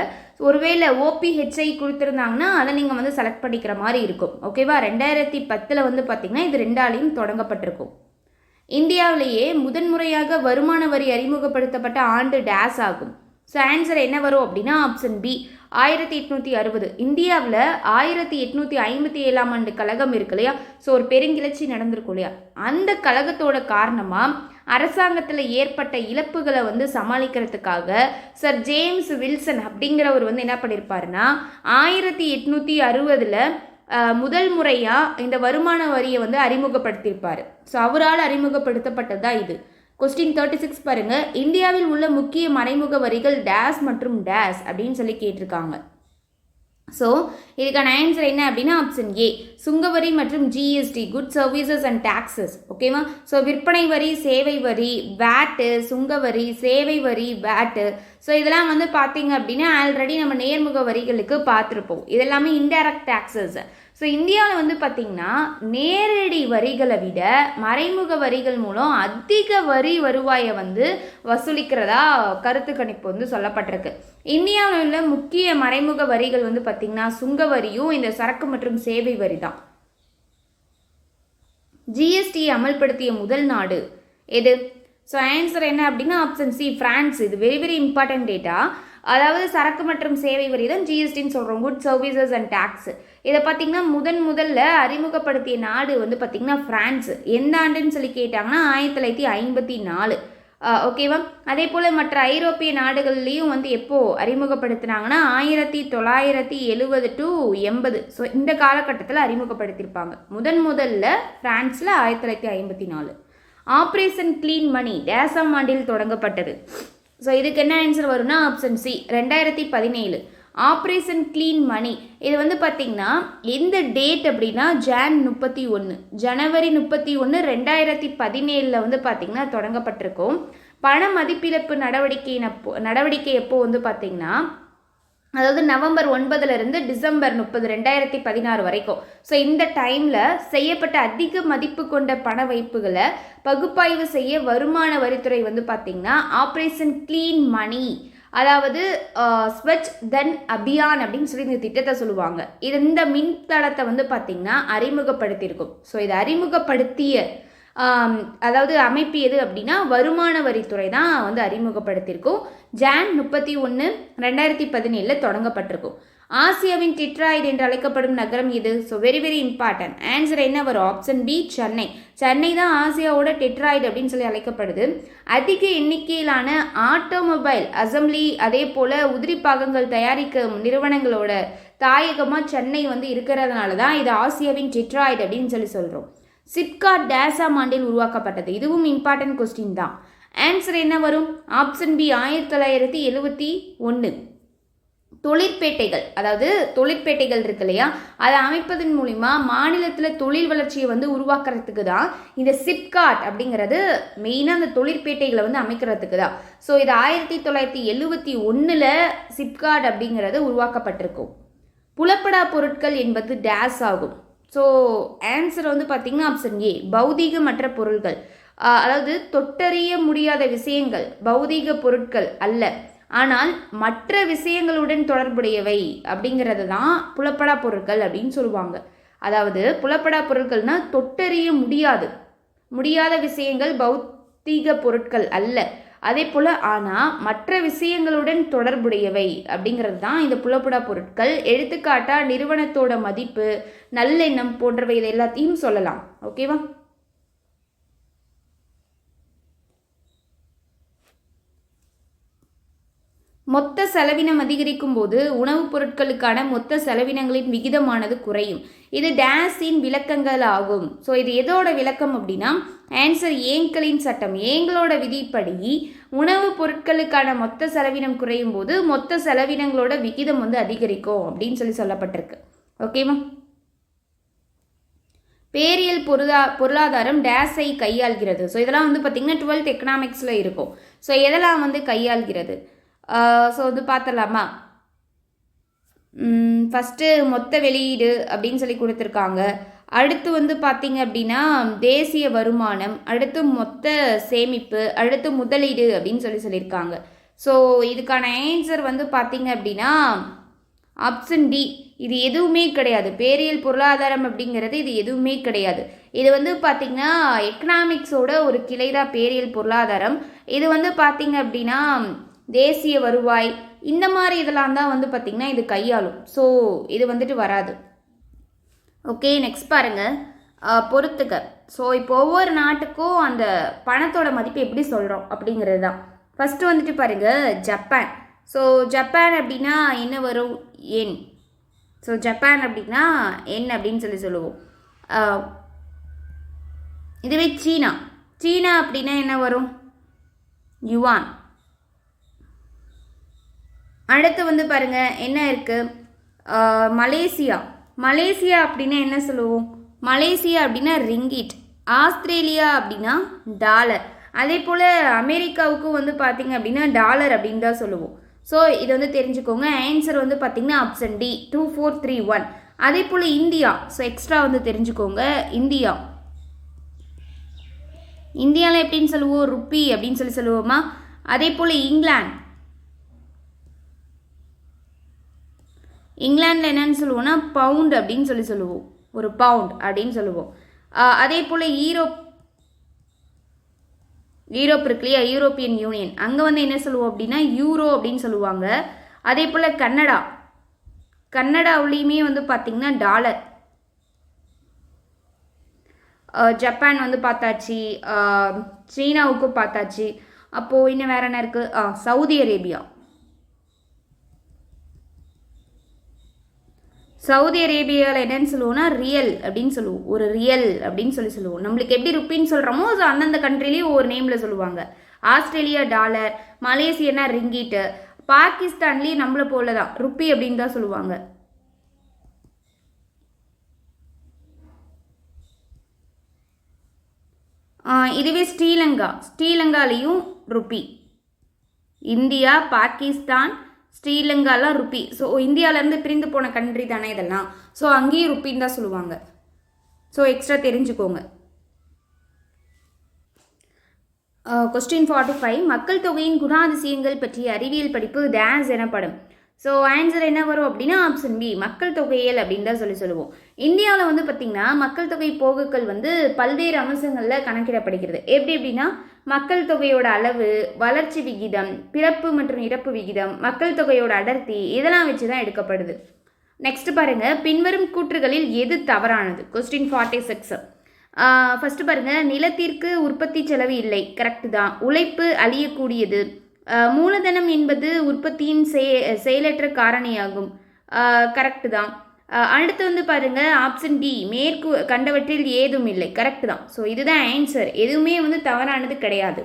ஒருவேளை ஓபிஹெச்ஐ கொடுத்துருந்தாங்கன்னா அதை நீங்கள் வந்து செலக்ட் பண்ணிக்கிற மாதிரி இருக்கும். ஓகேவா? 2010 பார்த்திங்கன்னா இது 2ஆலையும் தொடங்கப்பட்டிருக்கும். இந்தியாவிலேயே முதன்முறையாக வருமான வரி அறிமுகப்படுத்தப்பட்ட ஆண்டு டேஸ் ஆகும். ஸோ ஆன்சர் என்ன வரும் அப்படின்னா ஆப்ஷன் பி 1860. இந்தியாவில் 1857 கழகம் இருக்கு இல்லையா? ஸோ ஒரு பெருங்கிளர்ச்சி நடந்திருக்கும் இல்லையா? அந்த கழகத்தோட காரணமாக அரசாங்கத்தில் ஏற்பட்ட இழப்புகளை வந்து சமாளிக்கிறதுக்காக சர் ஜேம்ஸ் வில்சன் அப்படிங்கிறவர் வந்து என்ன பண்ணியிருப்பாருன்னா 1860 முதல் முறையாக இந்த வருமான வரியை வந்து அறிமுகப்படுத்தியிருப்பார். ஸோ அவரால் அறிமுகப்படுத்தப்பட்டது தான் இது. கொஸ்டின் 36 பாருங்க. இந்தியாவில் உள்ள முக்கிய மறைமுக வரிகள் டேஸ் மற்றும் டேஸ் அப்படின்னு சொல்லி கேட்டிருக்காங்க. ஸோ இதுக்கான ஆன்சர் என்ன அப்படின்னா ஆப்ஷன் ஏ சுங்கவரி மற்றும் GST good services and taxes. ஓகேவா? ஸோ விற்பனை வரி, சேவை வரி, வேட்டு, சுங்கவரி, சேவை வரி, வேட்டு. ஸோ இதெல்லாம் வந்து பார்த்தீங்க அப்படின்னா ஆல்ரெடி நம்ம நேர்முக வரிகளுக்கு பார்த்துருப்போம். இதெல்லாமே இன்டைரக்ட் டாக்ஸஸ். ஸோ இந்தியாவில் வந்து பார்த்திங்கன்னா நேரடி வரிகளை விட மறைமுக வரிகள் மூலம் அதிக வரி வருவாயை வந்து வசூலிக்கிறதா கருத்து கணிப்பு வந்து சொல்லப்பட்டிருக்கு. இந்தியாவில் உள்ள முக்கிய மறைமுக வரிகள் வந்து பார்த்திங்கன்னா சுங்க வரியும் இந்த சரக்கு மற்றும் சேவை வரி தான். ஜிஎஸ்டி அமல்படுத்திய முதல் நாடு எது? ஸோ ஆன்சர் என்ன அப்படின்னா ஆப்ஷன் சி பிரான்ஸ். இது வெரி வெரி இம்பார்ட்டன்ட் டேட்டா. அதாவது சரக்கு மற்றும் சேவை வரி தான் ஜிஎஸ்டின்னு சொல்கிறோம், குட் சர்வீசஸ் அண்ட் டேக்ஸ். இதை பார்த்திங்கன்னா முதல்ல அறிமுகப்படுத்திய நாடு வந்து பார்த்திங்கன்னா ஃப்ரான்ஸ். எந்த ஆண்டுன்னு சொல்லி கேட்டாங்கன்னா 1954. ஓகேவா? அதே போல் மற்ற ஐரோப்பிய நாடுகள்லேயும் வந்து எப்போது அறிமுகப்படுத்தினாங்கன்னா 1970 to 80. ஸோ இந்த காலகட்டத்தில் அறிமுகப்படுத்தியிருப்பாங்க. முதல்ல ஃப்ரான்ஸில் 1954. ஆப்ரேஷன் கிளீன் மணி டேசாம் ஆண்டில் தொடங்கப்பட்டது. ஸோ இதுக்கு என்ன ஆன்சர் வரும்னா ஆப்ஷன் சி 2017. ஆப்ரேஷன் கிளீன் மணி இது வந்து பார்த்திங்கன்னா எந்த டேட் அப்படின்னா ஜனவரி 31 2017 வந்து பார்த்திங்கன்னா தொடங்கப்பட்டிருக்கும். பண மதிப்பிழப்பு நடவடிக்கை எப்போ வந்து பார்த்திங்கன்னா அதாவது நவம்பர் 9 டிசம்பர் 30 2016 வரைக்கும். ஸோ இந்த டைமில் செய்யப்பட்ட அதிக மதிப்பு கொண்ட பண வைப்புகளை பகுப்பாய்வு செய்ய வருமான வரித்துறை வந்து பார்த்திங்கன்னா ஆப்ரேஷன் கிளீன் மணி அதாவது ஸ்வச் தன் அபியான் அப்படின்னு சொல்லி இந்த திட்டத்தை சொல்லுவாங்க. இது இந்த மின்தளத்தை வந்து பார்த்திங்கன்னா அறிமுகப்படுத்தியிருக்கும். ஸோ இதை அறிமுகப்படுத்திய அதாவது அமைப்பு எது அப்படின்னா வருமான வரித்துறை தான் வந்து அறிமுகப்படுத்தியிருக்கும். ஜான் 31 2017 தொடங்கப்பட்டிருக்கும். ஆசியாவின் டெட்ராய்டு என்று அழைக்கப்படும் நகரம் இது. So very very important. Answer என்ன வரும்? Option B Chennai. சென்னை தான் ஆசியாவோட டெட்ராய்டு அப்படின்னு சொல்லி அழைக்கப்படுது. அதிக எண்ணிக்கையிலான ஆட்டோமொபைல் அசம்பிளி அதே போல் உதிரி பாகங்கள் தயாரிக்கும் நிறுவனங்களோட தாயகமாக சென்னை வந்து இருக்கிறதுனால தான் இது ஆசியாவின் டெட்ராய்டு அப்படின்னு சொல்லி சொல்கிறோம். சிப்காட் டேசாம் ஆண்டில் உருவாக்கப்பட்டது. இதுவும் இம்பார்ட்டன்ட் கொஸ்டின் தான். ஆன்சர் என்ன வரும்? Option B 1971. தொழிற்பேட்டைகள் அதாவது தொழிற்பேட்டைகள் இருக்கு இல்லையா, அதை அமைப்பதன் மூலிமா மாநிலத்தில் தொழில் வளர்ச்சியை வந்து உருவாக்குறதுக்கு தான் இந்த சிப்காட் அப்படிங்கிறது மெயினாக அந்த தொழிற்பேட்டைகளை வந்து அமைக்கிறதுக்கு தான். ஸோ இது 1971 சிப்காட் அப்படிங்கிறது உருவாக்கப்பட்டிருக்கும். புலப்படா பொருட்கள் என்பது டேஸ் ஆகும். ஸோ ஆன்சர் வந்து பார்த்திங்கன்னா ஆப்ஷன் ஏ பௌதீகமற்ற பொருட்கள். அதாவது தொட்டறிய முடியாத விஷயங்கள் பௌதீக பொருட்கள் அல்ல, ஆனால் மற்ற விஷயங்களுடன் தொடர்புடையவை அப்படிங்கிறது தான் புலப்படா பொருட்கள் அப்படின்னு சொல்லுவாங்க. அதாவது புலப்படா பொருட்கள்னா தொட்டறிய முடியாத விஷயங்கள் பௌதீக பொருட்கள் அல்ல, அதே போல் ஆனால் மற்ற விஷயங்களுடன் தொடர்புடையவை அப்படிங்கிறது தான் இந்த புலப்படா பொருட்கள். எடுத்துக்காட்டாக நிறுவனத்தோட மதிப்பு, நல்லெண்ணம் போன்றவை இது எல்லாத்தையும் சொல்லலாம். ஓகேவா? மொத்த செலவினம் அதிகரிக்கும் போது உணவுப் பொருட்களுக்கான மொத்த செலவினங்களின் விகிதமானது குறையும். இது டேஸின் விளக்கங்கள் ஆகும். ஸோ இது எதோட விளக்கம் அப்படின்னா ஆன்சர் ஏங்கலின் சட்டம். ஏங்களோட விதிப்படி உணவுப் பொருட்களுக்கான மொத்த செலவினம் குறையும் போது மொத்த செலவினங்களோட விகிதம் வந்து அதிகரிக்கும் அப்படின்னு சொல்லப்பட்டிருக்கு. ஓகேவா? பேரியல் பொருளாதாரம் டேஸை கையாள்கிறது. ஸோ இதெல்லாம் வந்து பார்த்திங்கன்னா 12th எக்கனாமிக்ஸில் இருக்கும். ஸோ எதெல்லாம் வந்து கையாள்கிறது? ஸோ வந்து பார்த்துடலாமா? ஃபஸ்ட்டு மொத்த வெளியீடு அப்படின்னு சொல்லி கொடுத்துருக்காங்க. அடுத்து வந்து பார்த்திங்க அப்படின்னா தேசிய வருமானம், அடுத்து மொத்த சேமிப்பு, அடுத்து முதலீடு அப்படின்னு சொல்லியிருக்காங்க. ஸோ இதுக்கான ஆன்சர் வந்து பார்த்திங்க அப்படின்னா ஆப்ஷன் டி. இது எதுவுமே கிடையாது. பேரியல் பொருளாதாரம் அப்படிங்கிறது இது எதுவுமே கிடையாது. இது வந்து பார்த்திங்கன்னா எக்கனாமிக்ஸோட ஒரு கிளை தான் பேரியல் பொருளாதாரம். இது வந்து பார்த்திங்க அப்படின்னா தேசிய வருவாய் இந்த மாதிரி இதெல்லாம் தான் வந்து பார்த்திங்கன்னா இது கையாளும். ஸோ இது வந்துட்டு வராது. ஓகே, நெக்ஸ்ட் பாருங்கள், பொறுத்துக்க. ஸோ இப்போ ஒவ்வொரு நாட்டுக்கும் அந்த பணத்தோட மதிப்பு எப்படி சொல்கிறோம் அப்படிங்கிறது தான். ஃபஸ்ட்டு வந்துட்டு பாருங்கள், ஜப்பான். ஸோ ஜப்பான் அப்படின்னா என்ன வரும்? என். ஸோ ஜப்பான் அப்படின்னா என் அப்படின்னு சொல்லுவோம். இதுவே சீனா. சீனா அப்படின்னா என்ன வரும்? யுவான். அடுத்து வந்து பாருங்கள் என்ன இருக்குது? மலேசியா. மலேசியா அப்படின்னா என்ன சொல்லுவோம்? மலேசியா அப்படின்னா ரிங்கிட். ஆஸ்திரேலியா அப்படின்னா டாலர். அதே போல் அமெரிக்காவுக்கும் வந்து பார்த்திங்க அப்படின்னா டாலர் அப்படின்னு தான் சொல்லுவோம். ஸோ இதை வந்து தெரிஞ்சுக்கோங்க. ஆன்சர் வந்து பார்த்திங்கன்னா ஆப்ஷன் டி 2431. அதே போல் இந்தியா. ஸோ எக்ஸ்ட்ரா வந்து தெரிஞ்சுக்கோங்க. இந்தியா. இந்தியாவில் எப்படின்னு சொல்லுவோம்? ருப்பி அப்படின்னு சொல்லுவோமா? அதே போல் இங்கிலாந்து. இங்கிலாண்டில் என்னன்னு சொல்லுவோம்னா பவுண்ட் அப்படின்னு சொல்லுவோம். ஒரு பவுண்ட் அப்படின்னு சொல்லுவோம். அதே போல் யூரோப் இருக்கு இல்லையா, யூரோப்பியன் யூனியன், அங்கே வந்து என்ன சொல்லுவோம் அப்படின்னா யூரோ அப்படின்னு சொல்லுவாங்க. அதே போல் கன்னடாவிலையுமே வந்து பார்த்திங்கன்னா டாலர். ஜப்பான் வந்து பார்த்தாச்சு, சீனாவுக்கும் பார்த்தாச்சு. அப்போது இன்னும் வேறு என்ன இருக்குது? Saudi Arabia. சவுதி அரேபியாவில் என்னன்னு சொல்லுவோம்னா ரியல் அப்படின்னு சொல்லுவோம். ஒரு ரியல் அப்படின்னு சொல்லுவோம். நம்மளுக்கு எப்படி ருப்பின்னு சொல்கிறோமோ ஸோ அந்தந்த கண்ட்ரிலேயும் ஒரு நேமில் சொல்லுவாங்க. ஆஸ்திரேலியா டாலர், மலேசியனா ரிங்கிட்டு, பாகிஸ்தான்லேயும் நம்மளை போல தான் ருப்பி அப்படின்னு தான் சொல்லுவாங்க. இதுவே ஸ்ரீலங்காலையும் ருப்பி. இந்தியா, பாகிஸ்தான், ஸ்ரீலங்காலாம் ருப்பி. ஸோ இந்தியாவிலேருந்து பிரிந்து போன கண்ட்ரி தானே இதெல்லாம். ஸோ அங்கேயும் ருப்பின்னு தான் சொல்லுவாங்க. ஸோ எக்ஸ்ட்ரா தெரிஞ்சுக்கோங்க. கொஸ்டின் 45, மக்கள் தொகையின் குணாதிசயங்கள் பற்றிய அறிவியல் படிப்பு டேஸ் எனப்படும். ஸோ ஆன்சர் என்ன வரும் அப்படின்னா ஆப்ஷன் பி மக்கள் தொகையியல் அப்படின்னு தான் சொல்லுவோம். இந்தியாவில் வந்து பார்த்திங்கன்னா மக்கள் தொகை போக்குகள் வந்து பல்வேறு அம்சங்களில் கணக்கிடப்படுகிறது. எப்படி அப்படின்னா மக்கள் தொகையோட அளவு, வளர்ச்சி விகிதம், பிறப்பு மற்றும் இறப்பு விகிதம், மக்கள் தொகையோட அடர்த்தி இதெல்லாம் வச்சு தான் எடுக்கப்படுது. நெக்ஸ்ட் பாருங்கள், பின்வரும் கூற்றுகளில் எது தவறானது? கொஸ்டின் 46. ஃபஸ்ட்டு பாருங்கள், நிலத்திற்கு உற்பத்தி செலவு இல்லை, கரெக்டு தான். உழைப்பு அழியக்கூடியது. மூலதனம் என்பது உற்பத்தியின் செயலற்ற காரணியாகும், கரெக்டு தான். அடுத்து வந்து பாருங்கள் ஆப்ஷன் டி மேற்கு கண்டவற்றில் ஏதும் இல்லை, கரெக்டு தான். ஸோ இதுதான் ஆன்சர். எதுவுமே வந்து தவறானது கிடையாது.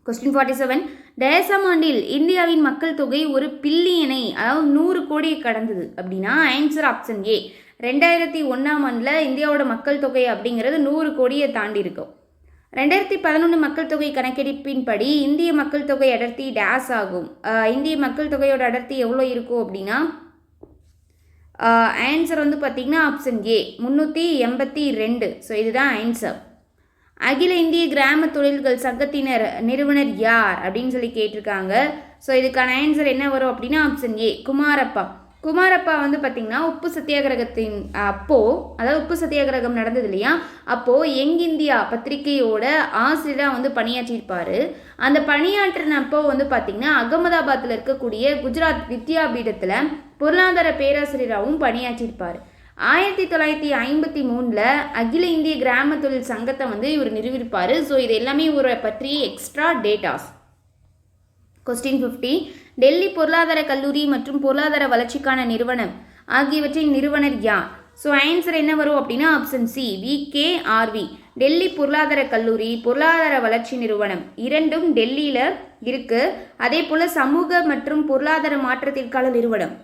கொஸ்டின் 47, டேசாம் ஆண்டில் இந்தியாவின் மக்கள் தொகை 1 பில்லியனை அதாவது 100 கோடியை கடந்தது அப்படின்னா ஆன்சர் ஆப்ஷன் ஏ. 2001ஆம் ஆண்டில் இந்தியாவோட மக்கள் தொகை அப்படிங்கிறது 100 கோடியை தாண்டி இருக்கும். 2011 மக்கள் தொகை கணக்கெடுப்பின்படி இந்திய மக்கள் தொகை அடர்த்தி டேஸ் ஆகும். இந்திய மக்கள் தொகையோட அடர்த்தி எவ்வளோ இருக்கும் அப்படின்னா ஆன்சர் வந்து பார்த்திங்கன்னா ஆப்ஷன் ஏ 382. ஸோ இதுதான் ஆன்சர். அகில இந்திய கிராம தொழில்கள் சங்கத்தினர் நிறுவனர் யார் அப்படின்னு கேட்டிருக்காங்க. ஸோ இதுக்கான ஆன்சர் என்ன வரும் அப்படின்னா ஆப்ஷன் ஏ குமாரப்பா. குமாரப்பா வந்து பார்த்திங்கன்னா உப்பு சத்தியாகிரகத்தின் அதாவது உப்பு சத்தியாகிரகம் நடந்தது இல்லையா, அப்போது யங் இந்தியா பத்திரிகையோட ஆசிரியராக வந்து பணியாற்றியிருப்பார். அந்த பணியாற்றினப்போ வந்து பார்த்திங்கன்னா அகமதாபாத்தில் இருக்கக்கூடிய குஜராத் வித்யாபீடத்தில் பொருளாதார பேராசிரியராகவும் பணியாற்றியிருப்பார். 1953 அகில இந்திய கிராம தொழில் சங்கத்தை வந்து இவர் நிறுவியிருப்பார். ஸோ இது எல்லாமே ஒரு பற்றிய எக்ஸ்ட்ரா டேட்டாஸ். கொஸ்டின் 50, டெல்லி பொருளாதார கல்லூரி மற்றும் பொருளாதார வளர்ச்சிக்கான நிறுவனம் ஆகியவற்றின் நிறுவனர் யார்? ஸோ ஆன்சர் என்ன வரும் அப்படின்னா ஆப்ஷன் சி VKRV. டெல்லி பொருளாதார கல்லூரி, பொருளாதார வளர்ச்சி நிறுவனம் இரண்டும் டெல்லியில் இருக்குது. அதே போல் சமூக மற்றும் பொருளாதார மாற்றத்திற்கான நிறுவனம்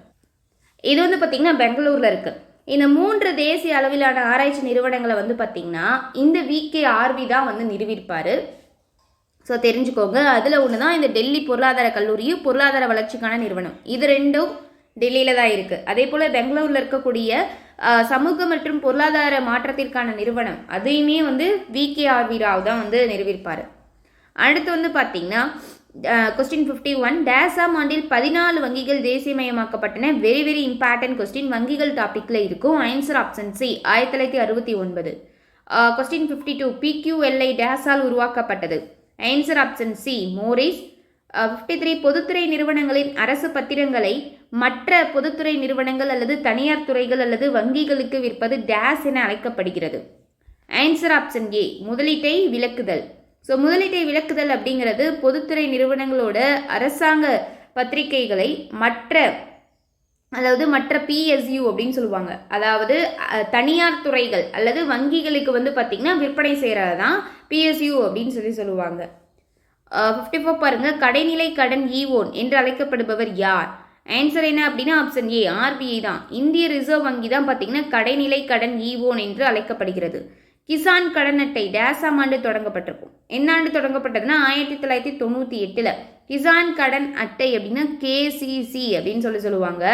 இது வந்து பார்த்திங்கன்னா பெங்களூரில் இருக்குது. இந்த 3 தேசிய அளவிலான ஆராய்ச்சி நிறுவனங்களை வந்து பார்த்திங்கன்னா இந்த VKRV தான் வந்து நிறுவியிருப்பார். ஸோ தெரிஞ்சுக்கோங்க. அதில் ஒன்று தான் இந்த டெல்லி பொருளாதார கல்லூரியும் பொருளாதார வளர்ச்சிக்கான நிறுவனம். இது ரெண்டும் டெல்லியில் தான் இருக்குது. அதே போல் பெங்களூரில் இருக்கக்கூடிய சமூக மற்றும் பொருளாதார மாற்றத்திற்கான நிறுவனம் அதையுமே வந்து VKRV ராவ் தான் வந்து நிறுவியிருப்பார். அடுத்து வந்து பார்த்தீங்கன்னா கொஸ்டின் 51 டேசாம் ஆண்டில் 14 வங்கிகள் தேசியமயமாக்கப்பட்டன. வெரி வெரி இம்பார்ட்டன்ட் கொஸ்டின், வங்கிகள் டாப்பிக்கில் இருக்கும். Answer option C 1969. Question 52 PQLI டேஸால் உருவாக்கப்பட்டது. Answer option C Morris. 53 பொதுத்துறை நிறுவனங்களின் அரசு பத்திரங்களை மற்ற பொதுத்துறை நிறுவனங்கள் அல்லது தனியார் துறைகள் அல்லது வங்கிகளுக்கு விற்பது டேஸ் என அழைக்கப்படுகிறது. ஆன்சர் ஆப்ஷன் ஏ முதலீட்டை விலக்குதல். ஸோ முதலீட்டை விலக்குதல் அப்படிங்கிறது பொதுத்துறை நிறுவனங்களோட அரசாங்க பத்திரிகைகளை மற்ற PSU அப்படின்னு சொல்லுவாங்க, அதாவது தனியார் துறைகள் அல்லது வங்கிகளுக்கு வந்து பார்த்திங்கன்னா விற்பனை செய்கிறது தான் PSU அப்படின்னு சொல்லுவாங்க. 54 பாருங்க, கடைநிலை கடன் ஈவோன் என்று அழைக்கப்படுபவர் யார்? ஆன்சர் என்ன அப்படின்னா ஆப்ஷன் ஏ RBI தான். இந்திய ரிசர்வ் வங்கி தான் பார்த்தீங்கன்னா கடைநிலை கடன் ஈவோன் என்று அழைக்கப்படுகிறது. கிசான் கடன் அட்டை டேஸாம் ஆண்டு தொடங்கப்பட்டிருக்கும். என்ன ஆண்டு தொடங்கப்பட்டதுன்னா 1998. கிசான் கடன் அட்டை அப்படின்னா KCC அப்படின்னு சொல்லுவாங்க.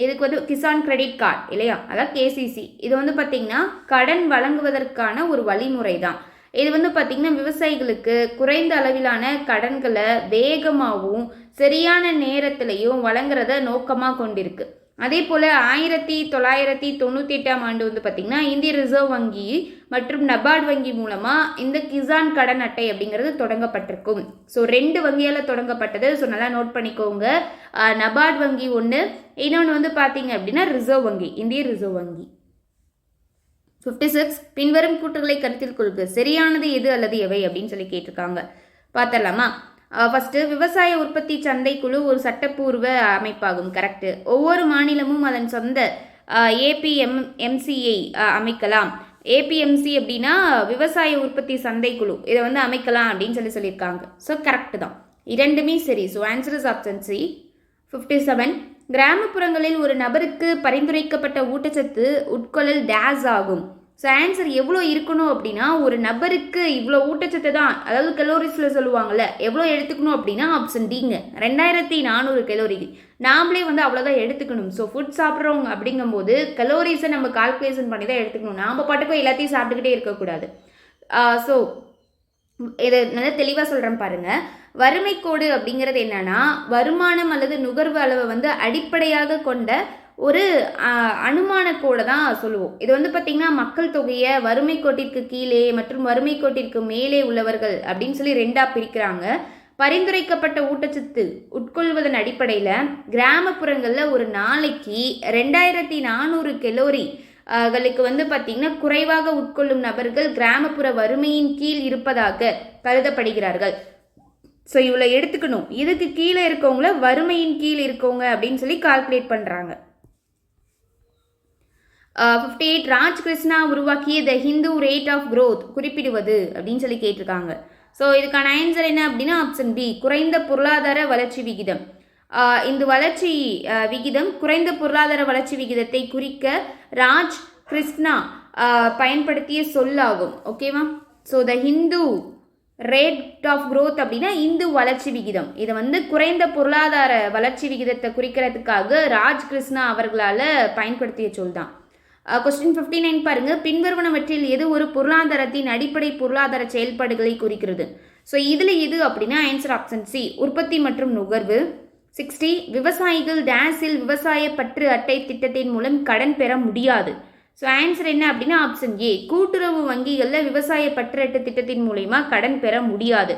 இதுக்கு வந்து கிசான் கிரெடிட் கார்டு இல்லையா, அதான் KCC. இது வந்து பார்த்திங்கன்னா கடன் வழங்குவதற்கான ஒரு வழிமுறை தான். இது வந்து பார்த்திங்கன்னா விவசாயிகளுக்கு குறைந்த அளவிலான கடன்களை வேகமாகவும் சரியான நேரத்திலையும் வழங்குறத நோக்கமாக கொண்டிருக்கு. அதே போல் 1998 ஆண்டு வந்து பார்த்திங்கன்னா இந்திய ரிசர்வ் வங்கி மற்றும் நபார்டு வங்கி மூலமாக இந்த கிசான் கடன் அட்டை அப்படிங்கிறது தொடங்கப்பட்டிருக்கும். ஸோ 2 வங்கியால் தொடங்கப்பட்டது. ஸோ நல்லா நோட் பண்ணிக்கோங்க. நபார்டு வங்கி ஒன்று, இன்னொன்று வந்து பார்த்தீங்க அப்படின்னா ரிசர்வ் வங்கி, இந்திய ரிசர்வ் வங்கி. 56 பின்வரும் கூற்றுகளை கருத்தில் கொள்க, சரியானது எது அல்லது எவை அப்படின்னு கேட்டிருக்காங்க. பார்த்தலாமா? ஃபஸ்ட்டு, விவசாய உற்பத்தி சந்தை குழு ஒரு சட்டப்பூர்வ அமைப்பாகும். கரெக்டு. ஒவ்வொரு மாநிலமும் அதன் சொந்த APMCயை அமைக்கலாம். APMC அப்படின்னா விவசாய உற்பத்தி சந்தை குழு, இதை வந்து அமைக்கலாம் அப்படின்னு சொல்லியிருக்காங்க. ஸோ கரெக்டு தான், இரண்டுமே சரி. So answer is option C. 57 கிராமப்புறங்களில் ஒரு நபருக்கு பரிந்துரைக்கப்பட்ட ஊட்டச்சத்து உட்கொள்ளல் டேஸ் ஆகும். ஸோ ஆன்சர் எவ்வளோ இருக்கணும் அப்படின்னா, ஒரு நபருக்கு இவ்வளோ ஊட்டச்சத்து தான், அதாவது கலோரிஸில் சொல்லுவாங்கள்ல, எவ்வளோ எடுத்துக்கணும் அப்படின்னா ஆப்ஷன் டிங்க 2400 கலோரி. நாமளே வந்து அவ்வளோதான் எடுத்துக்கணும். ஸோ ஃபுட் சாப்பிட்றவங்க அப்படிங்கும்போது கலோரிஸை நம்ம கால்குலேஷன் பண்ணி தான் எடுத்துக்கணும். நாம் பாட்டுக்கும் எல்லாத்தையும் சாப்பிட்டுக்கிட்டே இருக்கக்கூடாது. ஸோ இதை நல்லா தெளிவாக சொல்கிறேன் பாருங்கள். வறுமை கோடு அப்படிங்கிறது என்னன்னா, வருமானம் அல்லது நுகர்வு அளவை வந்து அடிப்படையாக கொண்ட ஒரு அனுமான கோடை தான் சொல்லுவோம். இது வந்து பார்த்திங்கன்னா மக்கள் தொகையை வறுமை கோட்டிற்கு கீழே மற்றும் வறுமை கோட்டிற்கு மேலே உள்ளவர்கள் அப்படின்னு சொல்லி 2ஆக பிரிக்கிறாங்க. பரிந்துரைக்கப்பட்ட ஊட்டச்சத்து உட்கொள்வதன் அடிப்படையில் கிராமப்புறங்களில் ஒரு நாளைக்கு 2400 கலோரி களுக்கு வந்து பார்த்திங்கன்னா குறைவாக உட்கொள்ளும் நபர்கள் கிராமப்புற வறுமையின் கீழ் இருப்பதாக கருதப்படுகிறார்கள். ஸோ இவ்வளோ எடுத்துக்கணும். இதுக்கு கீழே இருக்கவங்கள வறுமையின் கீழ் இருக்கவங்க அப்படின்னு சொல்லி கால்குலேட் பண்ணுறாங்க. 58 ராஜ் கிருஷ்ணா உருவாக்கிய த ஹிந்து ரேட் ஆஃப் க்ரோத் குறிப்பிடுவது அப்படின்னு சொல்லி கேட்டிருக்காங்க. ஸோ இதுக்கான ஆன்சர் என்ன அப்படின்னா ஆப்ஷன் பி குறைந்த பொருளாதார வளர்ச்சி விகிதம். இந்த வளர்ச்சி விகிதம் குறைந்த பொருளாதார வளர்ச்சி விகிதத்தை குறிக்க ராஜ் கிருஷ்ணா பயன்படுத்திய சொல்லாகும். ஓகேவா? So the Hindu rate of growth அப்படின்னா இந்து வளர்ச்சி விகிதம். இதை வந்து குறைந்த பொருளாதார வளர்ச்சி விகிதத்தை குறிக்கிறதுக்காக ராஜ் கிருஷ்ணா அவர்களால் பயன்படுத்திய சொல் தான். கொஸ்டின் 59 பாருங்க, பின்வருவனவற்றில் எது ஒரு பொருளாதாரத்தின் அடிப்படை பொருளாதார செயல்பாடுகளை குறிக்கிறது? ஸோ இதில் எது அப்படின்னா ஆன்சர் ஆப்ஷன் சி உற்பத்தி மற்றும் நுகர்வு. 60 விவசாயிகள் டேஸில் விவசாய பற்று அட்டை திட்டத்தின் மூலம் கடன் பெற முடியாது. ஸோ ஆன்சர் என்ன அப்படின்னா ஆப்ஷன் ஏ கூட்டுறவு வங்கிகளில் விவசாய பற்று அட்டை திட்டத்தின் மூலமா கடன் பெற முடியாது.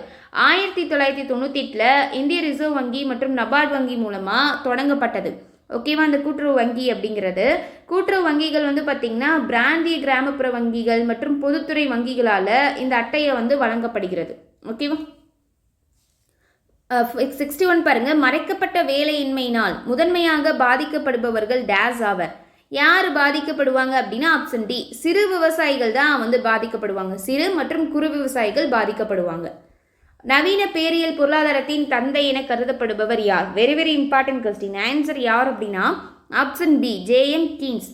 1998 இந்திய ரிசர்வ் வங்கி மற்றும் நபார்டு வங்கி மூலமாக தொடங்கப்பட்டது. ஓகேவா? அந்த கூட்டுறவு வங்கி அப்படிங்கிறது கூட்டுறவு வங்கிகள் வந்து பார்த்திங்கன்னா பிராந்திய கிராமப்புற வங்கிகள் மற்றும் பொதுத்துறை வங்கிகளால் இந்த அட்டையை வந்து வழங்கப்படுகிறது. ஓகேவா? 61 பாருங்க, மறைக்கப்பட்ட வேலையின்மையினால் முதன்மையாக பாதிக்கப்படுபவர்கள் டேஸ் ஆவர். யார் பாதிக்கப்படுவாங்க அப்படின்னா ஆப்ஷன் டி சிறு விவசாயிகள் தான் வந்து பாதிக்கப்படுவாங்க. சிறு மற்றும் குறு விவசாயிகள் பாதிக்கப்படுவாங்க. நவீன பேரியல் பொருளாதாரத்தின் தந்தை என கருதப்படுபவர் யார்? Very very important question. Answer யார் அப்படின்னா ஆப்ஷன் பி JM கீன்ஸ்.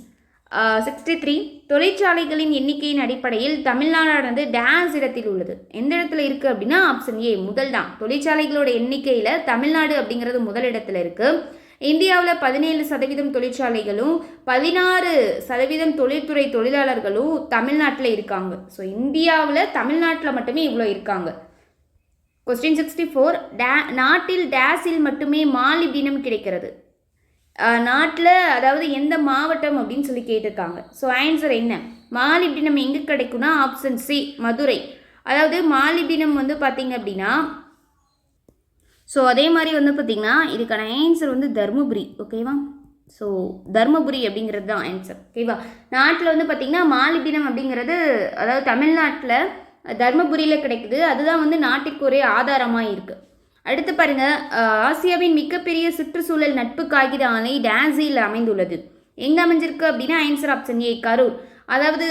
63 தொழிற்சாலைகளின் எண்ணிக்கையின் அடிப்படையில் தமிழ்நாடானது டேஸ் இடத்தில் உள்ளது. எந்த இடத்துல இருக்குது அப்படின்னா ஆப்ஷன் ஏ முதல் தான். தொழிற்சாலைகளோட எண்ணிக்கையில் தமிழ்நாடு அப்படிங்கிறது முதல் இடத்துல இருக்குது. இந்தியாவில் 17% தொழிற்சாலைகளும் 16% தொழில்துறை தொழிலாளர்களும் தமிழ்நாட்டில் இருக்காங்க. ஸோ இந்தியாவில் தமிழ்நாட்டில் மட்டுமே இவ்வளோ இருக்காங்க. கொஸ்டின் 64, நாட்டில் டேஸில் மட்டுமே மாலிப்டினம் கிடைக்கிறது. நாட்டில் அதாவது எந்த மாவட்டம் அப்படின்னு சொல்லி கேட்டிருக்காங்க. ஸோ ஆன்சர் என்ன? மாலிப்டினம் எங்கே கிடைக்கும்னா ஆப்ஷன் சி, மதுரை. அதாவது மாலிப்டினம் வந்து பார்த்தீங்க அப்படின்னா, ஸோ அதே மாதிரி வந்து பார்த்திங்கன்னா இதுக்கான ஆன்சர் வந்து தர்மபுரி. ஓகேவா? ஸோ தர்மபுரி அப்படிங்கிறது தான் ஆன்சர். ஓகேவா? நாட்டில் வந்து பார்த்திங்கன்னா மாலிப்டினம் அப்படிங்கிறது அதாவது தமிழ்நாட்டில் தர்மபுரியில் கிடைக்குது. அதுதான் வந்து நாட்டிற்கு ஒரே ஆதாரமாக இருக்குது. அடுத்து பாருங்கள், ஆசியாவின் மிகப்பெரிய சுற்றுச்சூழல் நட்பு காகித ஆலை டேஸில் அமைந்துள்ளது. எங்கே அமைஞ்சிருக்கு அப்படின்னா ஆன்சர் ஆப்ஷன் ஏ, கரூர். அதாவது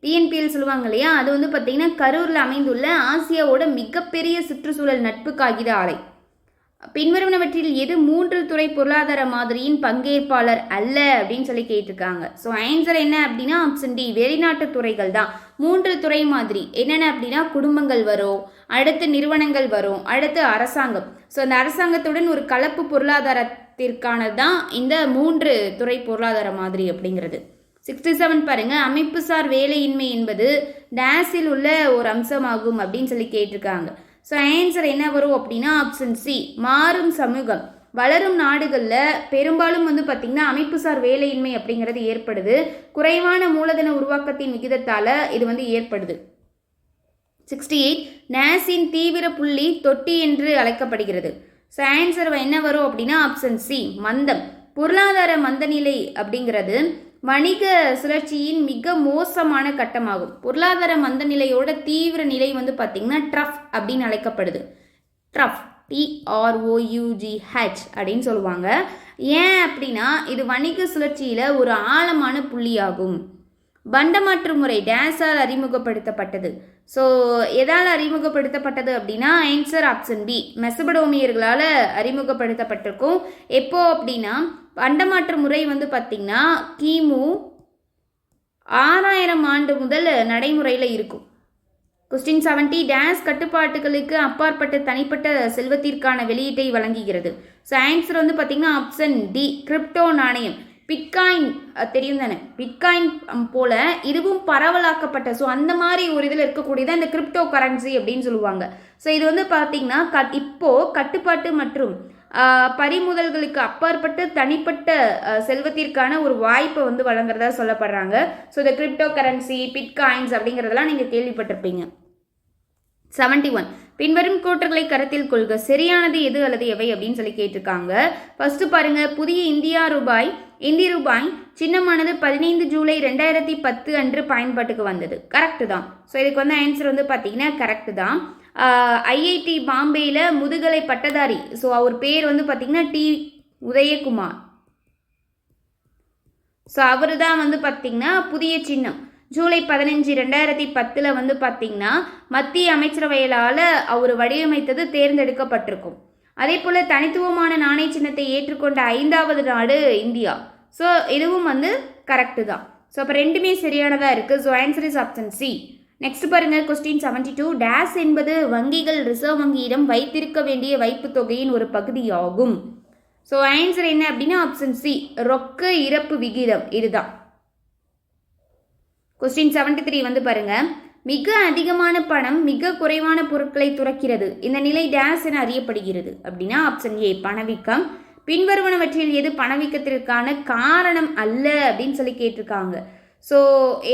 டிஎன்பிஎல் சொல்லுவாங்க இல்லையா, அது வந்து பார்த்திங்கன்னா கரூரில் அமைந்துள்ள ஆசியாவோட மிகப்பெரிய சுற்றுச்சூழல் நட்பு காகித ஆலை. பின்வருவனவற்றில் எது 3 துறை பொருளாதார மாதிரியின் பங்கேற்பாளர் அல்ல அப்படின்னு சொல்லி கேட்டிருக்காங்க. ஸோ ஆன்சர் என்ன அப்படின்னா ஆப்ஷன் டி, வெளிநாட்டு துறைகள் தான். 3 துறை மாதிரி என்னென்ன அப்படின்னா குடும்பங்கள் வரும், அடுத்து நிறுவனங்கள் வரும், அடுத்து அரசாங்கம். ஸோ அந்த அரசாங்கத்துடன் ஒரு கலப்பு பொருளாதாரத்திற்கானது தான் இந்த 3 துறை பொருளாதார மாதிரி அப்படிங்கிறது. 67 பாருங்க, அமைப்புசார் வேலையின்மை என்பது டேஸில் உள்ள ஒரு அம்சமாகும் அப்படின்னு சொல்லி கேட்டிருக்காங்க. ஸோ ஆன்சர் என்ன வரும் அப்படின்னா ஆப்ஷன் சி, மாறும் சமூகம். வளரும் நாடுகளில் பெரும்பாலும் வந்து பார்த்திங்கன்னா அமைப்புசார் வேலையின்மை அப்படிங்கிறது ஏற்படுது. குறைவான மூலதன உருவாக்கத்தின் விகிதத்தால் இது வந்து ஏற்படுது. 68, டேஸின் தீவிர புள்ளி தொட்டி என்று அழைக்கப்படுகிறது. ஸோ ஆன்சர் என்ன வரும் அப்படின்னா ஆப்ஷன் சி, மந்தம். பொருளாதார மந்தநிலை அப்படிங்கிறது வணிக சுழற்சியின் மிக மோசமான கட்டமாகும். பொருளாதார மந்த நிலையோட தீவிர நிலை வந்து பார்த்திங்கன்னா ட்ரஃப் அப்படின்னு அழைக்கப்படுது. ட்ரஃப், TROUGH அப்படின்னு சொல்லுவாங்க. ஏன் அப்படின்னா இது வணிக சுழற்சியில் ஒரு ஆழமான புள்ளியாகும். பண்டமாற்று முறை டேஸால் அறிமுகப்படுத்தப்பட்டது. ஸோ எதால் அறிமுகப்படுத்தப்பட்டது அப்படின்னா ஆன்சர் ஆப்ஷன் பி, மெசபடோமியர்களால் அறிமுகப்படுத்தப்பட்டிருக்கும். எப்போ அப்படின்னா பண்டமாற்று முறை வந்து பார்த்திங்கன்னா கிமு 6000 ஆண்டு முதல் நடைமுறையில் இருக்கும். கொஸ்டின் 70, டேஸ் கட்டுப்பாட்டுகளுக்கு அப்பாற்பட்ட தனிப்பட்ட செல்வத்திற்கான வெளியீட்டை வழங்குகிறது. ஸோ ஆன்சர் வந்து பார்த்திங்கன்னா ஆப்ஷன் டி, கிரிப்டோ நாணயம். பிட்காயின் தெரியும் தானே, பிட்காயின் போல இதுவும் பரவலாக்கப்பட்ட, ஸோ அந்த மாதிரி ஒரு இதில் இருக்கக்கூடியதான் இந்த கிரிப்டோ கரன்சி அப்படின்னு சொல்லுவாங்க. ஸோ இது வந்து பார்த்திங்கன்னா இப்போது கட்டுப்பாட்டு மற்றும் பறிமுதல்களுக்கு அப்பாற்பட்ட தனிப்பட்ட செல்வத்திற்கான ஒரு வாய்ப்பை வந்து வழங்குறதா சொல்லப்படுறாங்க. ஸோ இந்த கிரிப்டோ கரன்சி, பிட்காயின்ஸ் அப்படிங்கிறதெல்லாம் நீங்கள் கேள்விப்பட்டிருப்பீங்க. 71, பின்வரும் கூற்றுகளை கருத்தில் கொள்க. சரியானது எது அல்லது எவை அப்படின்னு சொல்லி கேட்டிருக்காங்க. ஃபர்ஸ்ட் பாருங்க, புதிய இந்திய ரூபாய் சின்னமானது 15 ஜூலை 2010 அன்று பயன்பாட்டுக்கு வந்தது. கரெக்டு தான். ஸோ இதுக்கு வந்து ஆன்சர் வந்து பார்த்தீங்கன்னா கரெக்டு தான். ஐஐடி பாம்பேயில் முதுகலை பட்டதாரி, ஸோ அவர் பேர் வந்து பார்த்தீங்கன்னா டி. உதயகுமார். ஸோ அவர் தான் வந்து பார்த்தீங்கன்னா புதிய சின்னம் ஜூலை 15, 2010 வந்து பார்த்தீங்கன்னா மத்திய அமைச்சரவையால் அவர் வடிவமைத்தது தேர்ந்தெடுக்கப்பட்டிருக்கும். அதே போல் தனித்துவமான நாணய சின்னத்தை ஏற்றுக்கொண்ட 5வது நாடு இந்தியா. ஸோ இதுவும் வந்து கரெக்டு தான். ஸோ அப்போ ரெண்டுமே சரியானதாக இருக்குது. So answer is option C. Next பாருங்கள், கொஸ்டின் 72, டேஸ் என்பது வங்கிகள் ரிசர்வ் வங்கியிடம் வைத்திருக்க வேண்டிய வைப்பு தொகையின் ஒரு பகுதியாகும். ஸோ ஆன்சர் என்ன அப்படின்னா ஆப்ஷன் சி, ரொக்க இறப்பு விகிதம். இதுதான். கொஸ்டின் 73 வந்து பாருங்க, மிக அதிகமான பணம் மிக குறைவான பொருட்களை துறக்கிறது. இந்த நிலை டேஸ் என அறியப்படுகிறது அப்படின்னா ஆப்ஷன் ஏ, பணவீக்கம். பின்வருவனவற்றில் எது பணவீக்கத்திற்கான காரணம் அல்ல அப்படின்னு சொல்லி கேட்டிருக்காங்க. ஸோ